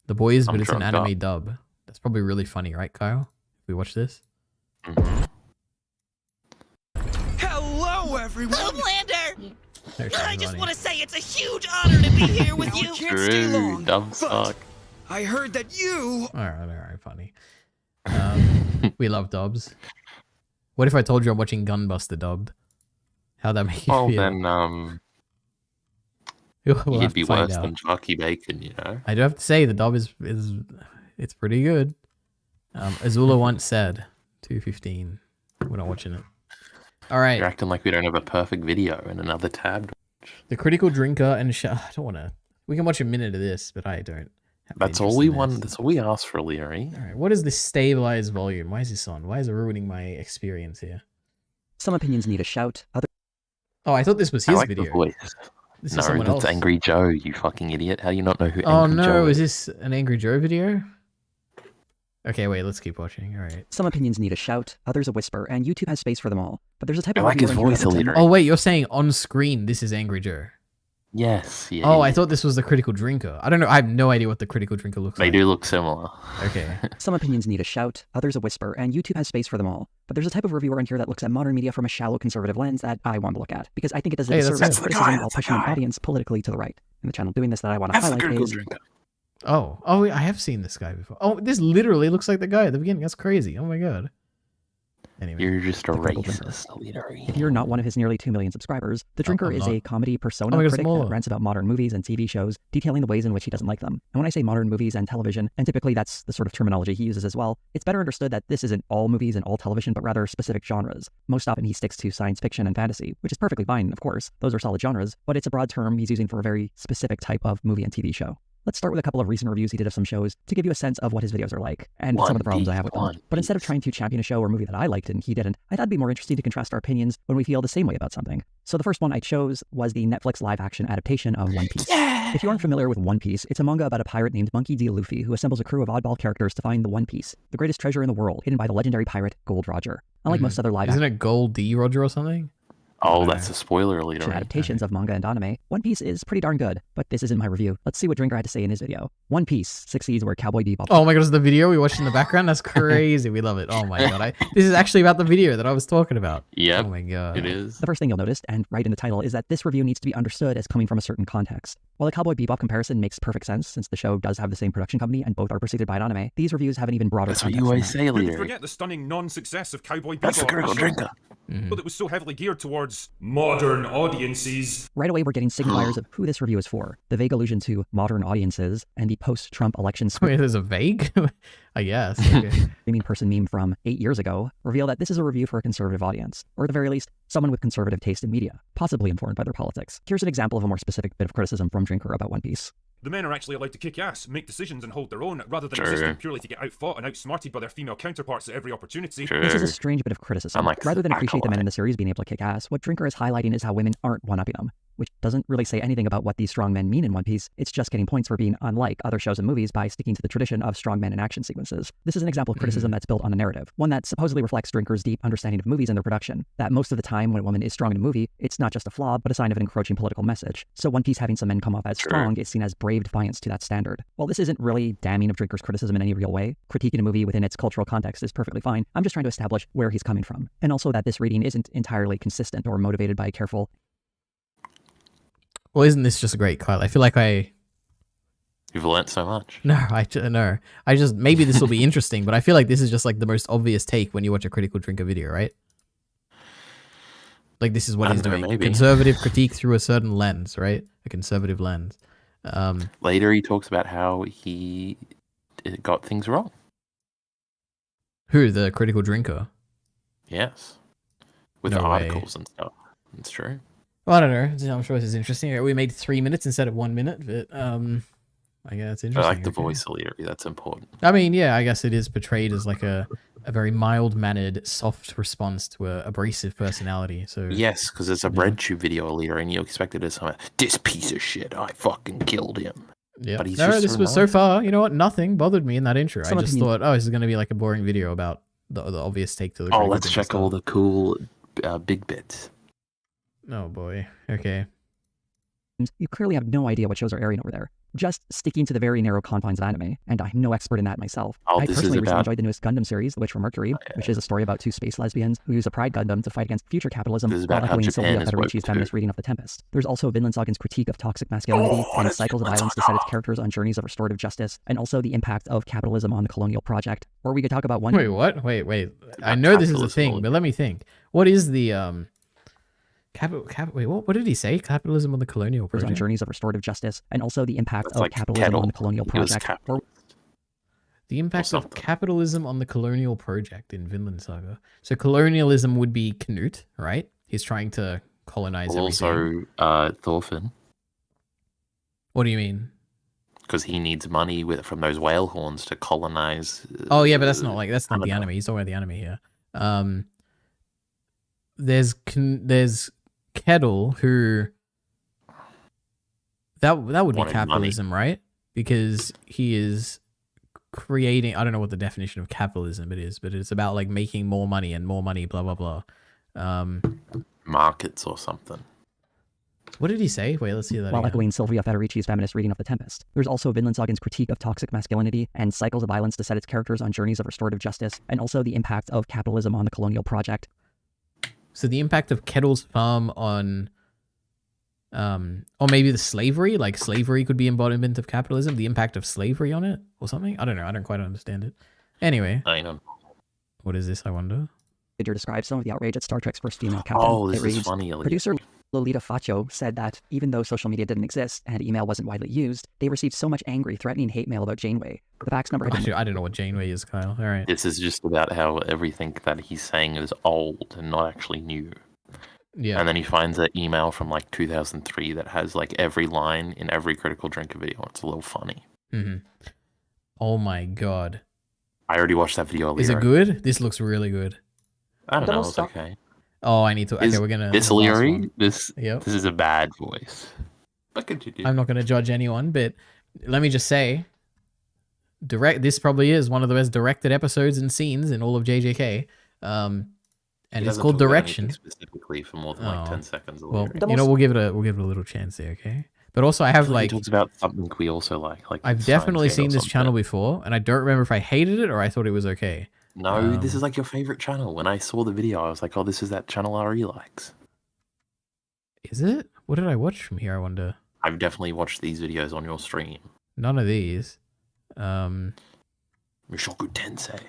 The Boys, but it's an anime dub. That's probably really funny, right, Kyle? If we watch this. Hello, everyone. Homelander. I just want to say it's a huge honor to be here with you. Can't stay long. Dumb suck. I heard that you. All right, funny. We love dubs. What if I told you I'm watching Gunbuster dubbed? How'd that make you feel? Then We'll you'd be worse than Jockey Bacon, you know. I do have to say the dub is it's pretty good. Azula once said 2:15. We're not watching it. All right. You're acting like we don't have a perfect video and another tab. The critical drinker and I don't want to. We can watch a minute of this, but I don't That's all we want. That's all we asked for, Leary. All right, what is this stabilized volume? Why is this on? Why is it ruining my experience here? Some opinions need a shout. Oh, I thought this was I his like video. the voice. This no, is someone that's else. Angry Joe, you fucking idiot. How do you not know who Oh Angry Joe no, is? is this an Angry Joe video? Okay, wait, let's keep watching. All right. Some opinions need a shout, others a whisper, and YouTube has space for them all. But there's a type I of like his reviewer in here voice that a looks at little. Oh wait, you're saying on screen this is Angry Joe? Yes. Yeah, Oh, I thought this was the Critical Drinker. I don't know. I have no idea what the Critical Drinker looks They like. do look similar. Okay. Some opinions need a shout, others a whisper, and YouTube has space for them all. But there's a type of reviewer in here that looks at modern media from a shallow conservative lens that I want to look at, because I think it does a Hey, disservice that's to it. criticism while pushing an audience politically to the right. And the channel doing this that I want to highlight is... Oh, I have seen this guy before. Oh, this literally looks like the guy at the beginning. That's crazy. Oh my god. Anyway, You're just a The Critical Drinker. racist, Leary. If you're not one of his nearly 2 million subscribers, The Drinker I'm is not. a comedy persona Oh my God, critic smaller. that rants about modern movies and TV shows, detailing the ways in which he doesn't like them. And when I say modern movies and television, and typically that's the sort of terminology he uses as well, it's better understood that this isn't all movies and all television, but rather specific genres. Most often he sticks to science fiction and fantasy, which is perfectly fine, of course. Those are solid genres, but it's a broad term he's using for a very specific type of movie and TV show. Let's start with a couple of recent reviews he did of some shows to give you a sense of what his videos are like, and some of the problems I have with them. But instead of trying to champion a show or movie that I liked and he didn't, I thought it'd be more interesting to contrast our opinions when we feel the same way about something. So the first one I chose was the Netflix live-action adaptation of One Piece. If you aren't familiar with One Piece, it's a manga about a pirate named Monkey D. Luffy who assembles a crew of oddball characters to find the One Piece, the greatest treasure in the world, hidden by the legendary pirate Gold Roger. Unlike most other live Isn't it Gold D. Roger or something? Oh, that's a spoiler alert. action adaptations of manga and anime, One Piece is pretty darn good, but this isn't my review. Let's see what Drinker had to say in his video. One Piece succeeds where Cowboy Bebop... Oh my god, is the video we watched in the background? That's crazy. We love it. Oh my god. This is actually about the video that I was talking about. Yep. Oh my god. It is. The first thing you'll notice, and right in the title, is that this review needs to be understood as coming from a certain context. While the Cowboy Bebop comparison makes perfect sense, since the show does have the same production company and both are preceded by an anime, these reviews have an even broader That's what context you than always that. say, Who could Leary. forget the stunning non-success of Cowboy Bebop? That's the Critical a show- Drinker. But it was so heavily geared towards modern audiences. Right away, we're getting signifiers of who this review is for. The vague allusion to modern audiences and the post-Trump election Wait, there's a vague? I guess. Okay. screaming person meme from 8 years ago reveal that this is a review for a conservative audience, or at the very least, someone with conservative taste in media, possibly informed by their politics. Here's an example of a more specific bit of criticism from Drinker about One Piece. The men are actually allowed to kick ass, make decisions and hold their own, rather than Sure. existing purely to get outfought and outsmarted by their female counterparts at every opportunity. This is a strange bit of criticism. Unlike Rather than appreciate the men Acolyte. in the series being able to kick ass, what Drinker is highlighting is how women aren't one-upping them, which doesn't really say anything about what these strong men mean in One Piece. It's just getting points for being unlike other shows and movies by sticking to the tradition of strong men in action sequences. This is an example of criticism that's built on a narrative, one that supposedly reflects Drinker's deep understanding of movies and their production, that most of the time when a woman is strong in a movie, it's not just a flaw, but a sign of an encroaching political message. So One Piece having some men come off as strong is seen as brave defiance to that standard. While this isn't really damning of Drinker's criticism in any real way, critiquing a movie within its cultural context is perfectly fine. I'm just trying to establish where he's coming from, and also that this reading isn't entirely consistent or motivated by a careful... Well, isn't this just great, Kyle? I feel like You've learnt so much. No, I just maybe this will be interesting, but I feel like this is just like the most obvious take when you watch a Critical Drinker video, right? Like this is what I he's don't know, doing. maybe. Conservative critique through a certain lens, right? A conservative lens. Later, he talks about how he got things wrong. Who, the Critical Drinker? Yes. With No the way. articles and stuff. It's true. Well, I don't know. I'm sure this is interesting. We made 3 minutes instead of 1 minute, but I guess it's I interesting. like the okay. voice, Leary. That's important. I mean, yeah, I guess it is portrayed as like a very mild-mannered, soft response to a abrasive personality. So Yes, because it's a RedTube video, Leary, and you expected it to something. This piece of shit, I fucking killed him. yeah. But he's No, just this so was so nice. far. You know what? Nothing bothered me in that intro. Some I just opinions- thought, oh, this is going to be like a boring video about the obvious take to the. Oh, Critical let's Drinker check all stuff. the cool big bits. Oh boy. Okay. You clearly have no idea what shows are airing over there. Just sticking to the very narrow confines of anime, and I'm no expert in that myself. Oh, I this is personally recently about- enjoyed the newest Gundam series, The Witch from Mercury, which is a story about two space lesbians who use a pride Gundam to fight against future capitalism This is while about how echoing Japan Sylvia is woke Federici's too. feminist reading of The Tempest. There's also Vinland Saga's critique of toxic masculinity and cycles of violence to set its characters on journeys of restorative justice, and also the impact of capitalism on the colonial project. Or we could talk about one... Wait, what? Wait. I know this is a capitalism thing, all but let me think. What is the wait, what did he say? Capitalism on the colonial on project? journeys of restorative justice, and also the impact It's of like capitalism kettle. on the colonial He was project. Or The impact of something. capitalism on the colonial project in Vinland Saga. So colonialism would be Knut, right? He's trying to colonize everything. Also, Thorfinn. What do you mean? because he needs money from those whale horns to colonize. Oh yeah, but that's not the anime. He's talking about the anime here. There's Kettle who that would be Wanted capitalism, right? Because he is creating. I don't know what the definition of capitalism it is, but it's about like making more money and more money, blah blah blah. Markets or something. What did he say? Wait, let's see that. While again. echoing Sylvia Federici's feminist reading of The Tempest, there's also Vinland Saga's critique of toxic masculinity and cycles of violence to set its characters on journeys of restorative justice, and also the impact of capitalism on the colonial project. So the impact of Kettle's farm on, or maybe the slavery, like slavery could be embodiment of capitalism. The impact of slavery on it, or something. I don't know. I don't quite understand it. Anyway, I know. What is this? I wonder. Figure describes some of the outrage at Star Trek's first female captain. Oh, this It is reads, funny. Producer Lolita Faccio said that even though social media didn't exist and email wasn't widely used, they received so much angry, threatening hate mail about Janeway. The fax number had been... I don't know what Janeway is, Kyle. All right. This is just about how everything that he's saying is old and not actually new. Yeah. And then he finds an email from like 2003 that has like every line in every Critical Drinker video. It's a little funny. Mm-hmm. Oh my god. I already watched that video earlier. Is it good? This looks really good. I don't know. It's okay. Oh, I need to. Okay, we're gonna. This Leary, this is a bad voice. But continue. I'm not gonna judge anyone, but let me just say, this probably is one of the best directed episodes and scenes in all of JJK. And it's called Direction. Specifically for more than like 10 seconds. Well, you know, we'll give it a little chance there, okay? But also, I have like he talks about something we also like I've definitely seen this channel before, and I don't remember if I hated it or I thought it was okay. No, this is like your favorite channel. When I saw the video, I was like, oh, this is that channel Ari likes. Is it? What did I watch from here, I wonder? I've definitely watched these videos on your stream. None of these. Mushoku Tensei.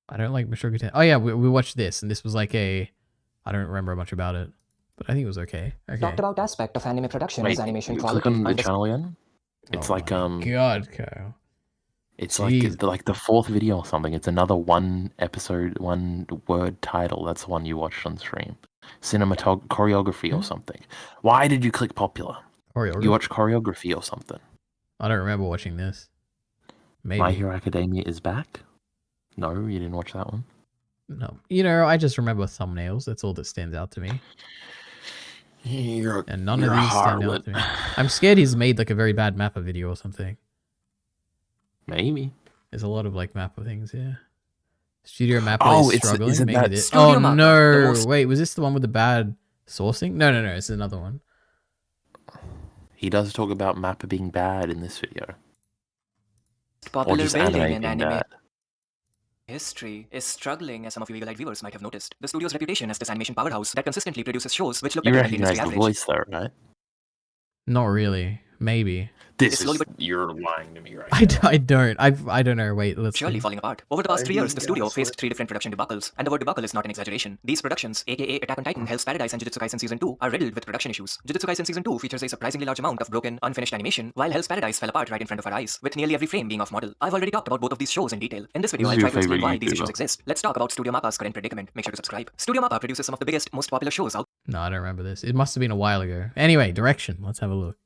I don't like Mushoku Tensei. Oh yeah, we watched this, and this was like I don't remember much about it, but I think it was okay. Talked about aspect of anime production Wait, is animation click quality. on the channel again. It's like God, Kyle. It's like the fourth video or something. It's another one episode, one word title. That's the one you watched on stream. Choreography or something. Why did you click popular? Choreography. You watched choreography or something. I don't remember watching this. Maybe. My Hero Academia is back? No, you didn't watch that one? No. You know, I just remember thumbnails. That's all that stands out to me. And none of these stand out to me. I'm scared he's made like a very bad Mappa video or something. Maybe. There's a lot of like Mappa things here. Studio Mappa is struggling. Is it Maybe that this. Studio Oh Mappa, no! Wait, was this the one with the bad sourcing? No, it's another one. He does talk about Mappa being bad in this video. Popular just building anime in being anime bad. history is struggling, as some of you eagle-eyed viewers might have noticed. The studio's reputation as this animation powerhouse that consistently produces shows which look You better than the recognize industry the average. voice though, right? Not really. Maybe. You're lying to me right I don't. I don't know. Wait, let's Surely see. falling apart. Over the past 3 years, the studio faced 3 different production debacles, and the word debacle is not an exaggeration. These productions, aka Attack on Titan, Hell's Paradise, and Jujutsu Kaisen Season 2, are riddled with production issues. Jujutsu Kaisen Season 2 features a surprisingly large amount of broken, unfinished animation, while Hell's Paradise fell apart right in front of our eyes, with nearly every frame being off model. I've already talked about both of these shows in detail. In this video, I'll try to explain why these issues exist. Let's talk about Studio Mappa's current predicament. Make sure to subscribe. Studio Mappa produces some of the biggest, most popular shows out. No, I don't remember this. It must have been a while ago. Anyway, Direction. Let's have a look.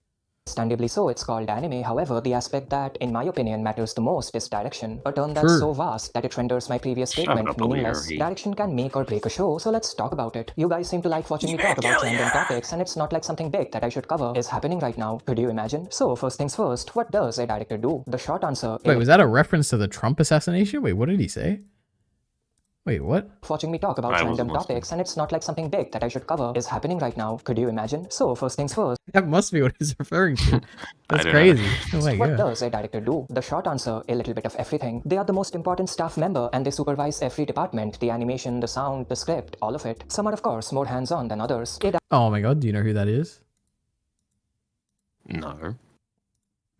Understandably so, it's called anime. However, the aspect that, in my opinion, matters the most is direction. A term that's so vast that it renders my previous statement meaningless. Direction can make or break a show, so let's talk about it. You guys seem to like watching me talk about random topics, and it's not like something big that I should cover is happening right now. Could you imagine? So, first things first, what does a director do? The short answer is... Wait, was that a reference to the Trump assassination? Wait, what did he say? Wait, what? Watching me talk about random topics, and it's not like something big that I should cover is happening right now. Could you imagine? So, first things first. That must be what he's referring to. That's crazy. Oh my What god. does a director do? The short answer, a little bit of everything. They are the most important staff member and they supervise every department, the animation, the sound, the script, all of it. Some are of course more hands-on than others. Oh my god, do you know who that is? No.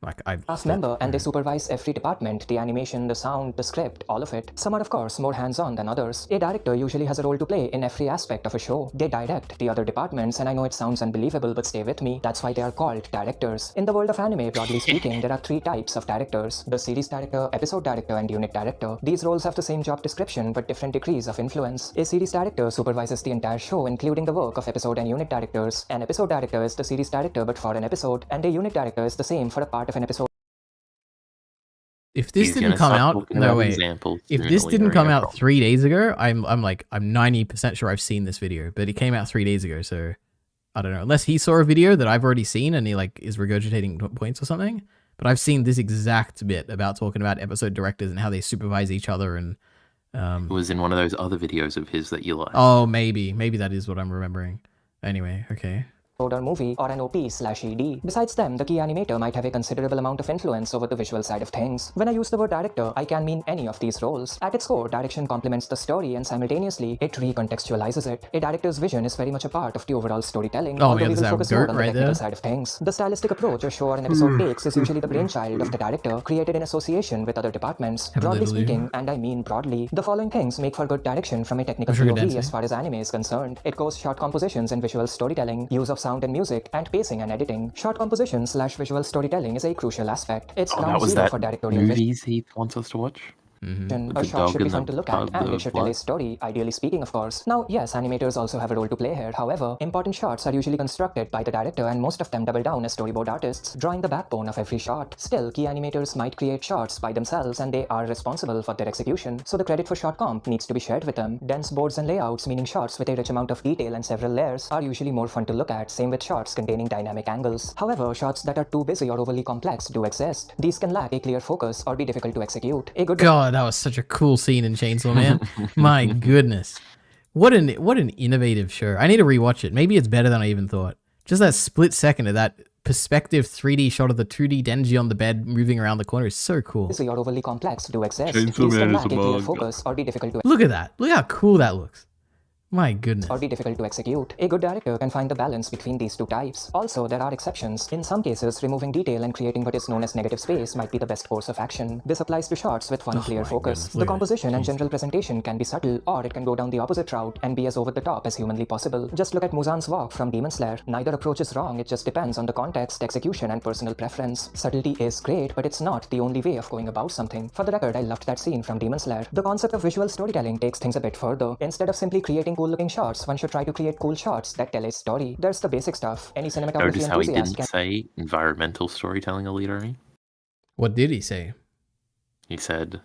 Like I Staff member and they supervise every department, the animation, the sound, the script, all of it. Some are of course more hands-on than others. A director usually has a role to play in every aspect of a show. They direct the other departments, and I know it sounds unbelievable, but stay with me. That's why they are called directors. In the world of anime, broadly speaking, there are 3 types of directors: the series director, episode director, and unit director. These roles have the same job description but different degrees of influence. A series director supervises the entire show, including the work of episode and unit directors. An episode director is the series director but for an episode, and a unit director is the same for a part of an episode. If this didn't come out, no wait. If this didn't come out 3 days ago, I'm 90% sure I've seen this video, but it came out 3 days ago, so I don't know. Unless he saw a video that I've already seen and he like is regurgitating points or something. But I've seen this exact bit about talking about episode directors and how they supervise each other, and it was in one of those other videos of his that you like. Oh, maybe that is what I'm remembering. Anyway, okay. Or movie or an OP/ED. Besides them, the key animator might have a considerable amount of influence over the visual side of things. When I use the word director, I can mean any of these roles. At its core, direction complements the story and simultaneously, it recontextualizes it. A director's vision is very much a part of the overall storytelling, although we will focus more on the technical side of things. The stylistic approach a show or an episode takes is usually the brainchild of the director, created in association with other departments. Broadly speaking, and I mean broadly, the following things make for good direction from a technical POV as far as anime is concerned. It goes short compositions and visual storytelling, use of sound and music, and pacing and editing. Short composition/visual storytelling is a crucial aspect. It's ground zero for directorial movies he wants us to watch. A shot should be fun to look at, and it should tell a story, ideally speaking, of course. Now, yes, animators also have a role to play here. However, important shots are usually constructed by the director, and most of them double down as storyboard artists, drawing the backbone of every shot. Still, key animators might create shots by themselves, and they are responsible for their execution, so the credit for shot comp needs to be shared with them. Dense boards and layouts, meaning shots with a rich amount of detail and several layers, are usually more fun to look at, same with shots containing dynamic angles. However, shots that are too busy or overly complex do exist. These can lack a clear focus or be difficult to execute. A good God, that was such a cool scene in Chainsaw Man. My goodness. What an innovative show. I need to rewatch it. Maybe it's better than I even thought. Just that split second of that perspective 3D shot of the 2D Denji on the bed moving around the corner is so cool. Busy or overly complex do exist. These can lack a clear focus or be difficult to Look at that. Look how cool that looks. My goodness. Or be difficult to execute. A good director can find the balance between these two types. Also, there are exceptions. In some cases, removing detail and creating what is known as negative space might be the best course of action. This applies to shots with one clear focus. The composition and general presentation can be subtle, or it can go down the opposite route and be as over the top as humanly possible. Just look at Muzan's walk from Demon Slayer. Neither approach is wrong, it just depends on the context, execution, and personal preference. Subtlety is great, but it's not the only way of going about something. For the record, I loved that scene from Demon Slayer. The concept of visual storytelling takes things a bit further. Instead of simply creating cool-looking shots, one should try to create cool shots that tell a story. There's the basic stuff. Any cinematography Notice how he enthusiast didn't say environmental storytelling, Alito? What did he say? He said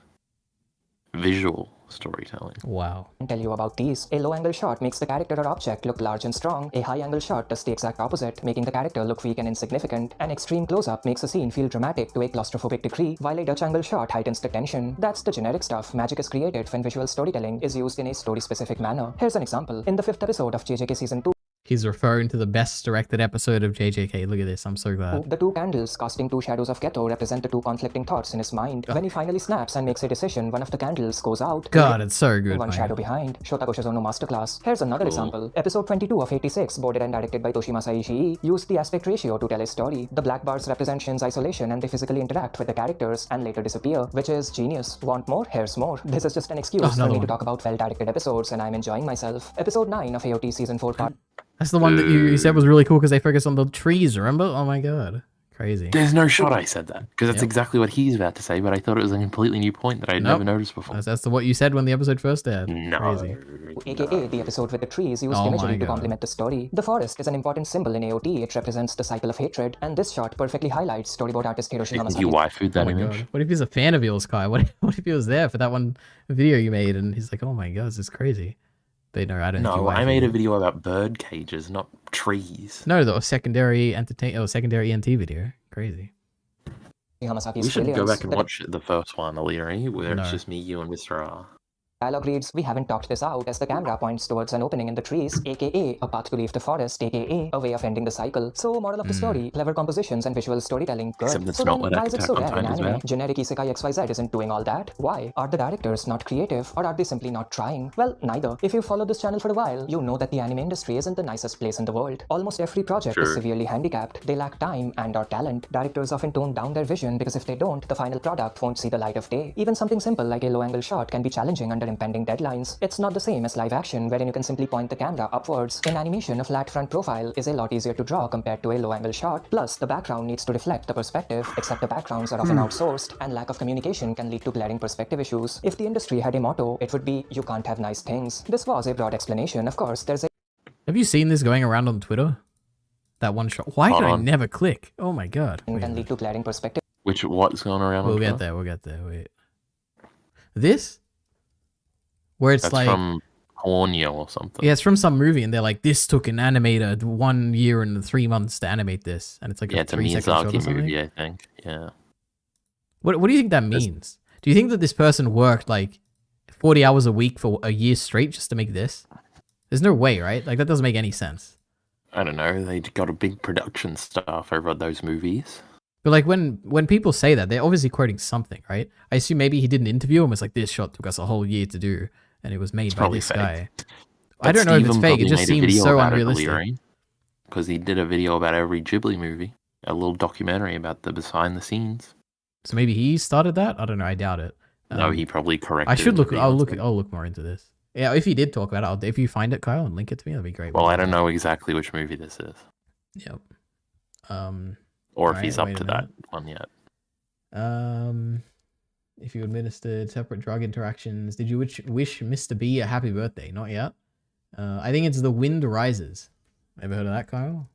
visual storytelling. Wow. Can tell you about these. A low-angle shot makes the character or object look large and strong. A high-angle shot does the exact opposite, making the character look weak and insignificant. An extreme close-up makes a scene feel dramatic to a claustrophobic degree, while a Dutch angle shot heightens the tension. That's the generic stuff magic is created when visual storytelling is used in a story-specific manner. Here's an example. In the 5th episode of JJK Season 2, He's referring to the best directed episode of JJK. Look at this. I'm so glad. the two candles casting two shadows of Geto represent the two conflicting thoughts in his mind. When he finally snaps and makes a decision, one of the candles goes out. God, it's so good. One shadow behind. Shota Goshizono Masterclass. Here's another example. Episode 22 of 86, boarded and directed by Toshimasa Ishii, used the aspect ratio to tell a story. The black bars represent Shin's isolation and they physically interact with the characters and later disappear, which is genius. Want more? Here's more. This is just an excuse for me to talk about well-directed episodes and I'm enjoying myself. Episode 9 of AOT Season 4 part. That's the one that you said was really cool because they focus on the trees, remember? Oh my god. Crazy. There's no shot I said that, because that's exactly what he's about to say, but I thought it was a completely new point that I'd never noticed before. That's what you said when the episode first aired. No. Crazy. AKA the episode with the trees used imagery to complement the story. The forest is an important symbol in AOT. It represents the cycle of hatred, and this shot perfectly highlights storyboard artist Hiroshi Hamasaki. You waifu'd that image? God. What if he's a fan of yours, Kai? What if he was there for that one video you made and he's like, oh my god, this is crazy. But no, I don't. No, I made a video about bird cages, not trees. No, the secondary secondary ENT video. Crazy. We should go back and watch the first one, Aliri, where it's just me, you, and Mr. R. Dialogue reads, "We haven't talked this out," as the camera points towards an opening in the trees, aka a path to leave the forest, aka a way of ending the cycle. So, moral of the story, clever compositions and visual storytelling, good. Except that's so not then, what why is it so Attack on rare in Titan is anime? about. Generic Isekai XYZ isn't doing all that. Why? Are the directors not creative, or are they simply not trying? Well, neither. If you've followed this channel for a while, you know that the anime industry isn't the nicest place in the world. Almost every project is severely handicapped. They lack time and/or talent. Directors often tone down their vision because if they don't, the final product won't see the light of day. Even something simple like a low-angle shot can be challenging under impending deadlines. It's not the same as live action, wherein you can simply point the camera upwards. In animation, a flat front profile is a lot easier to draw compared to a low-angle shot. Plus, the background needs to reflect the perspective, except the backgrounds are often outsourced, and lack of communication can lead to glaring perspective issues. If the industry had a motto, it would be, "You can't have nice things." This was a broad explanation. Of course, there's a... Have you seen this going around on Twitter? That one shot. Why can I never click? Oh my god. can lead to glaring perspective. What's going around? We'll get there. We'll get there. Wait. This? Where it's That's like from Hornio or something. Yeah, it's from some movie, and they're like, "This took an animator 1 year and 3 months to animate this," and it's like it's a 3-second shot or Miyazaki something. movie, I think. Yeah. What do you think that means? Do you think that this person worked like 40 hours a week for a year straight just to make this? There's no way, right? Like that doesn't make any sense. I don't know. They got a big production staff over at those movies. But like when people say that, they're obviously quoting something, right? I assume maybe he did an interview and was like, "This shot took us a whole year to do, and it was made by this guy." I don't know if it's fake. It just seems so unrealistic. Because he did a video about every Ghibli movie, a little documentary about the behind the scenes. So maybe he started that. I don't know. I doubt it. No, he probably corrected. I should the look. video. I'll look more into this. Yeah, if he did talk about it, if you find it, Kyle, and link it to me, that'd be great. Well, I don't know exactly which movie this is. Yep. Or if he's up to that one yet. If you administered separate drug interactions, did you wish Mr. B a happy birthday? Not yet. I think it's The Wind Rises. Ever heard of that, Kyle?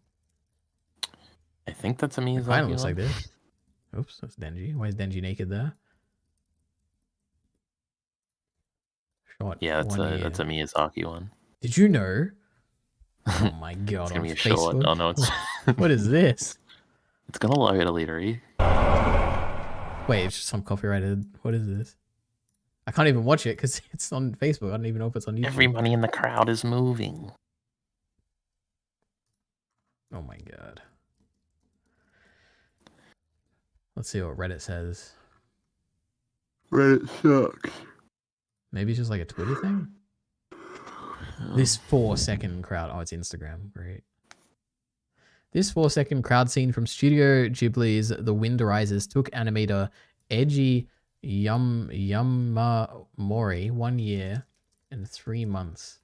I think that's a Miyazaki. Kind of looks like this. Oops, that's Denji. Why is Denji naked there? Short. Yeah, that's a Miyazaki one. Did you know? Oh my god! It's gonna be a Facebook? short. Oh no, it's. What is this? It's gonna load a later. Wait, it's just some copyrighted. What is this? I can't even watch it because it's on Facebook. I don't even know if it's on YouTube. Everybody in the crowd is moving. Oh my god. Let's see what Reddit says. Reddit sucks. Maybe it's just like a Twitter thing? This 4-second crowd. Oh, it's Instagram. Great. This 4-second crowd scene from Studio Ghibli's The Wind Rises took animator Eiji Yamamori 1 year and 3 months.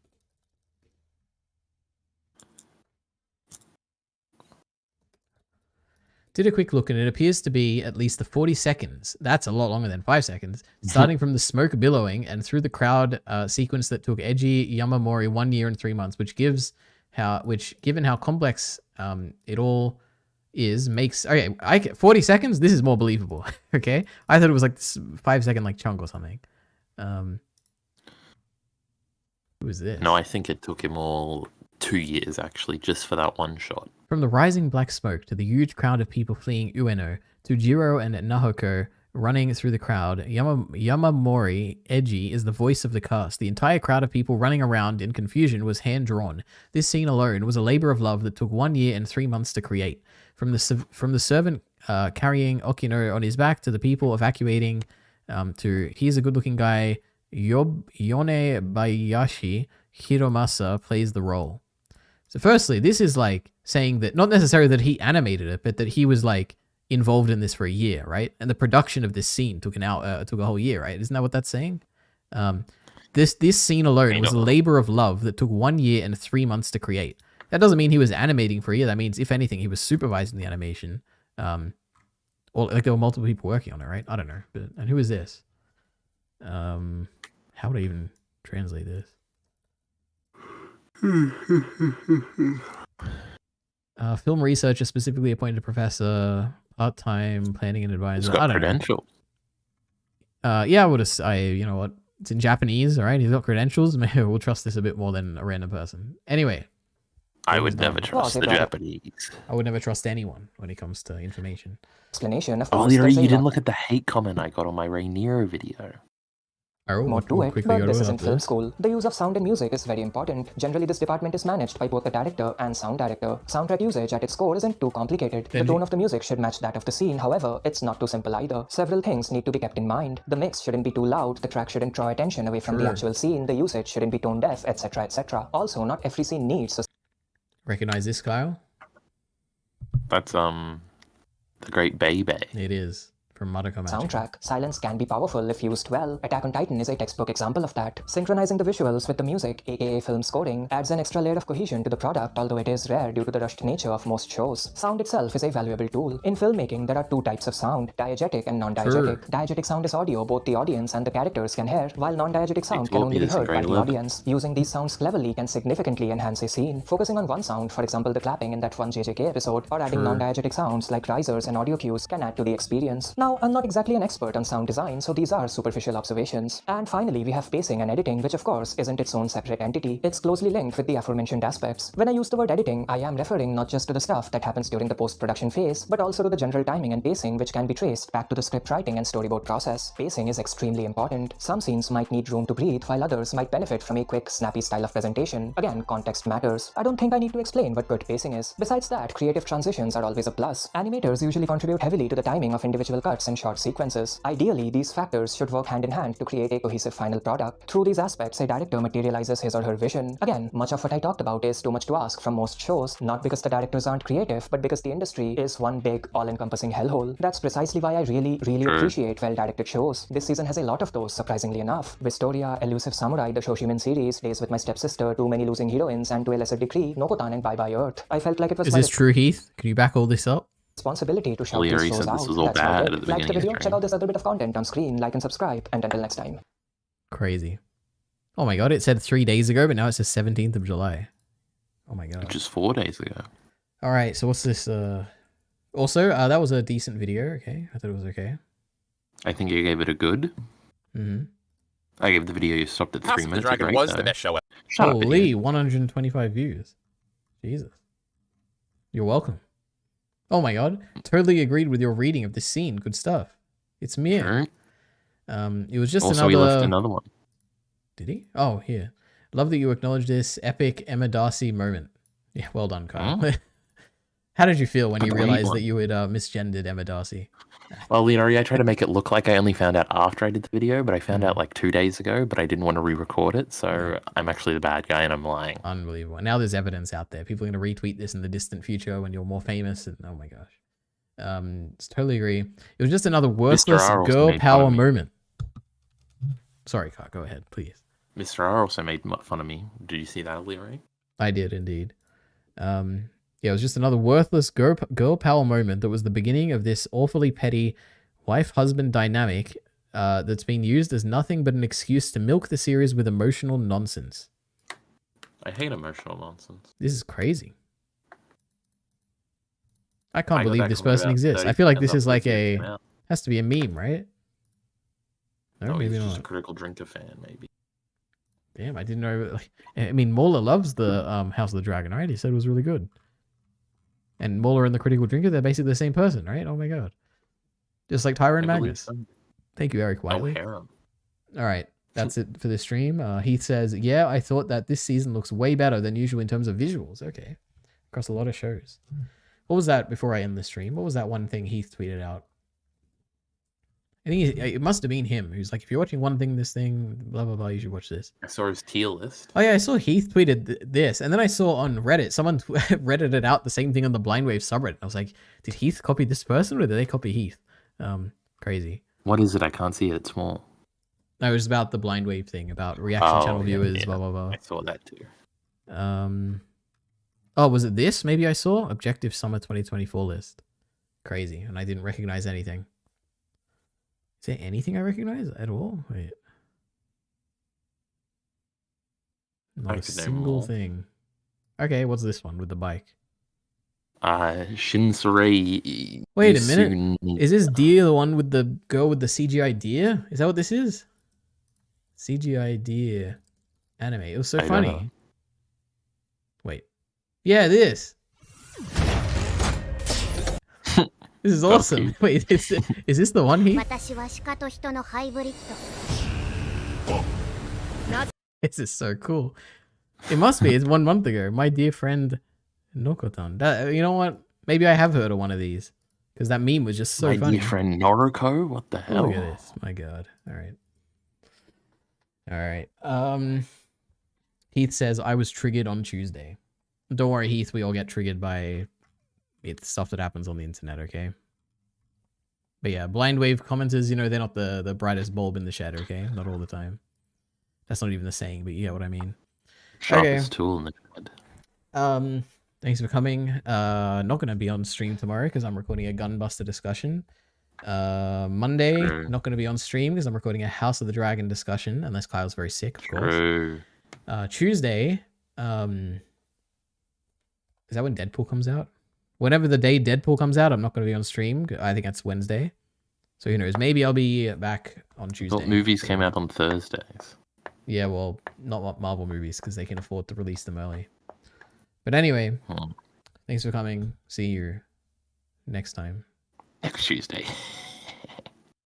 Did a quick look and it appears to be at least the 40 seconds. That's a lot longer than 5 seconds. Starting from the smoke billowing and through the crowd sequence that took Eiji Yamamori 1 year and 3 months, which given how complex it all is, makes 40 seconds. This is more believable. Okay, I thought it was like this 5 second like chunk or something. Who was this? No, I think it took him all 2 years actually, just for that one shot. From the rising black smoke to the huge crowd of people fleeing Ueno, to Jiro and Nahoko running through the crowd, Yamamori Eiji is the voice of the cast. The entire crowd of people running around in confusion was hand-drawn. This scene alone was a labor of love that took 1 year and 3 months to create. From the servant carrying Okino on his back to the people evacuating, to he's a good-looking guy, Yone Bayashi Hiromasa plays the role. So firstly, this is like saying that not necessarily that he animated it, but that he was like involved in this for a year, right? And the production of this scene took a whole year, right? Isn't that what that's saying? This scene alone was a labor of love that took 1 year and 3 months to create. That doesn't mean he was animating for a year. That means, if anything, he was supervising the animation. Or like there were multiple people working on it, right? I don't know. And who is this? How would I even translate this? Film researcher, specifically appointed professor, part-time planning and advisor. He's got credentials. Yeah, I would have. You know what? It's in Japanese, all right? He's got credentials. Maybe we'll trust this a bit more than a random person. Anyway. I would never trust the Japanese. I would never trust anyone when it comes to information. Explanation of you didn't look at the hate comment I got on my Rainier video. more to it, quickly but go this to isn't after film this. school. The use of sound in music is very important. Generally, this department is managed by both the director and sound director. Soundtrack usage at its core isn't too complicated. The tone of the music should match that of the scene. However, it's not too simple either. Several things need to be kept in mind. The mix shouldn't be too loud, the track shouldn't draw attention away from the actual scene, the usage shouldn't be tone deaf, etc, etc. Also, not every scene needs a... Recognize this, Kyle? That's the Great Baby. It is. From Madoka Magica. Soundtrack. Silence can be powerful if used well. Attack on Titan is a textbook example of that. Synchronizing the visuals with the music, aka film scoring, adds an extra layer of cohesion to the product, although it is rare due to the rushed nature of most shows. Sound itself is a valuable tool. In filmmaking, there are two types of sound, diegetic and non-diegetic. Diegetic sound is audio both the audience and the characters can hear, while non-diegetic sound can only be heard by the audience. Using these sounds cleverly can significantly enhance a scene. Focusing on one sound, for example the clapping in that one JJK episode, or adding non-diegetic sounds like risers and audio cues can add to the experience. Now, I'm not exactly an expert on sound design, so these are superficial observations. And finally, we have pacing and editing, which of course isn't its own separate entity. It's closely linked with the aforementioned aspects. When I use the word editing, I am referring not just to the stuff that happens during the post-production phase, but also to the general timing and pacing which can be traced back to the script writing and storyboard process. Pacing is extremely important. Some scenes might need room to breathe, while others might benefit from a quick, snappy style of presentation. Again, context matters. I don't think I need to explain what good pacing is. Besides that, creative transitions are always a plus. Animators usually contribute heavily to the timing of individual cuts and short sequences. Ideally, these factors should work hand in hand to create a cohesive final product. Through these aspects, a director materializes his or her vision. Again, much of what I talked about is too much to ask from most shows, not because the directors aren't creative, but because the industry is one big, all-encompassing hellhole. That's precisely why I really appreciate well-directed shows. This season has a lot of those, surprisingly enough. Vistoria, Elusive Samurai, the Shoshimin series, Days with My Stepsister, Too Many Losing Heroines, and to a lesser degree, Nokotan and Bye Bye Earth. I felt like it was Is this true, Heath? Can you back all this up? Responsibility to shout Leary these shows said out. this was all That's bad not at it. the Like the beginning of video, the check stream. out this other bit of content on screen, like and subscribe, and until next time. Crazy. Oh my god, it said 3 days ago, but now it says 17th of July. Oh my god. Which is 4 days ago. Alright, so what's this? Also, that was a decent video, okay? I thought it was okay. I think you gave it a good. Mm-hmm. I gave the video you stopped at 3 House of the minutes. Dragon great, was though. the best show ever. Shut up, Holy, idiot. 125 views. Jesus. You're welcome. Oh my god, totally agreed with your reading of this scene. Good stuff. It's me. Sure. It was just Also, another... he left another one. Did he? Oh, here. Love that you acknowledge this epic Emma Darcy moment. Yeah, well done, Kyle. Huh? How did you feel when you The realized one. that you had misgendered Emma Darcy? Well, Leonori, I tried to make it look like I only found out after I did the video, but I found out like 2 days ago, but I didn't want to re-record it, so I'm actually the bad guy and I'm lying. Unbelievable. Now there's evidence out there. People are going to retweet this in the distant future when you're more famous. And oh my gosh. Totally agree. It was just another worthless R also girl made fun power of me. moment. Sorry, Kyle, go ahead, please. Mr. R also made fun of me. Did you see that, Leonori? I did indeed. Yeah, it was just another worthless girl power moment that was the beginning of this awfully petty wife-husband dynamic that's been used as nothing but an excuse to milk the series with emotional nonsense. I hate emotional nonsense. This is crazy. I can't I got believe that this comment person about exists. 30 I feel like seconds this is after like it a... came out. Has to be a meme, right? No, No, maybe he's just not. a Critical Drinker fan, maybe. Damn, I didn't know. Like, I mean, Mauler loves the House of the Dragon, right? He said it was really good. And Mauler and the Critical Drinker, they're basically the same person, right? Oh my god. Just like Tyra and I believe Magnus. so. Thank you, Eric Whiteley. harem. All right, that's it for this stream. Heath says, yeah, I thought that this season looks way better than usual in terms of visuals. Okay. Across a lot of shows. What was that before I end the stream? What was that one thing Heath tweeted out? I think it must have been him who's like, if you're watching one thing, this thing, blah, blah, blah, you should watch this. I saw his tier list. Oh yeah, I saw Heath tweeted this, and then I saw on Reddit, someone Reddited out the same thing on the Blindwave subreddit. I was like, did Heath copy this person, or did they copy Heath? Crazy. What is it? I can't see it. It's small. No, it was about the Blindwave thing, about reaction channel viewers, blah, blah, blah. I saw that too. Oh, was it this? Maybe I saw Objective Summer 2024 list. Crazy, and I didn't recognize anything. Is there anything I recognize at all? Wait. Not a single thing. Okay, what's this one with the bike? Shinsurei. Wait a minute. Is this deer the one with the girl with the CGI deer? Is that what this is? CGI deer anime. It was so I don't funny. know. Wait. Yeah, this. This is awesome. Wait, is this the one he? Not This is so cool. It must be. It's 1 month ago. My dear friend Nokotan. That, you know what? Maybe I have heard of one of these. Because that meme was just so My funny. dear friend Noriko? What the hell? Look at this. My god. Alright. Heath says, I was triggered on Tuesday. Don't worry, Heath. We all get triggered by stuff that happens on the internet, okay? But yeah, Blind Wave commenters, you know, they're not the brightest bulb in the shed, okay? Not all the time. That's not even the saying, but you get what I mean. Sharpest tool in the shed. Thanks for coming. Not gonna be on stream tomorrow because I'm recording a Gunbuster discussion. Monday, not gonna be on stream because I'm recording a House of the Dragon discussion, unless Kyle's very sick, of course. Tuesday, is that when Deadpool comes out? Whenever the day Deadpool comes out, I'm not gonna be on stream. I think that's Wednesday. So who knows? Maybe I'll be back on Tuesday. Thought movies came out on Thursdays. Yeah, well, not Marvel movies because they can afford to release them early. But anyway, thanks for coming. See you next time. Next Tuesday.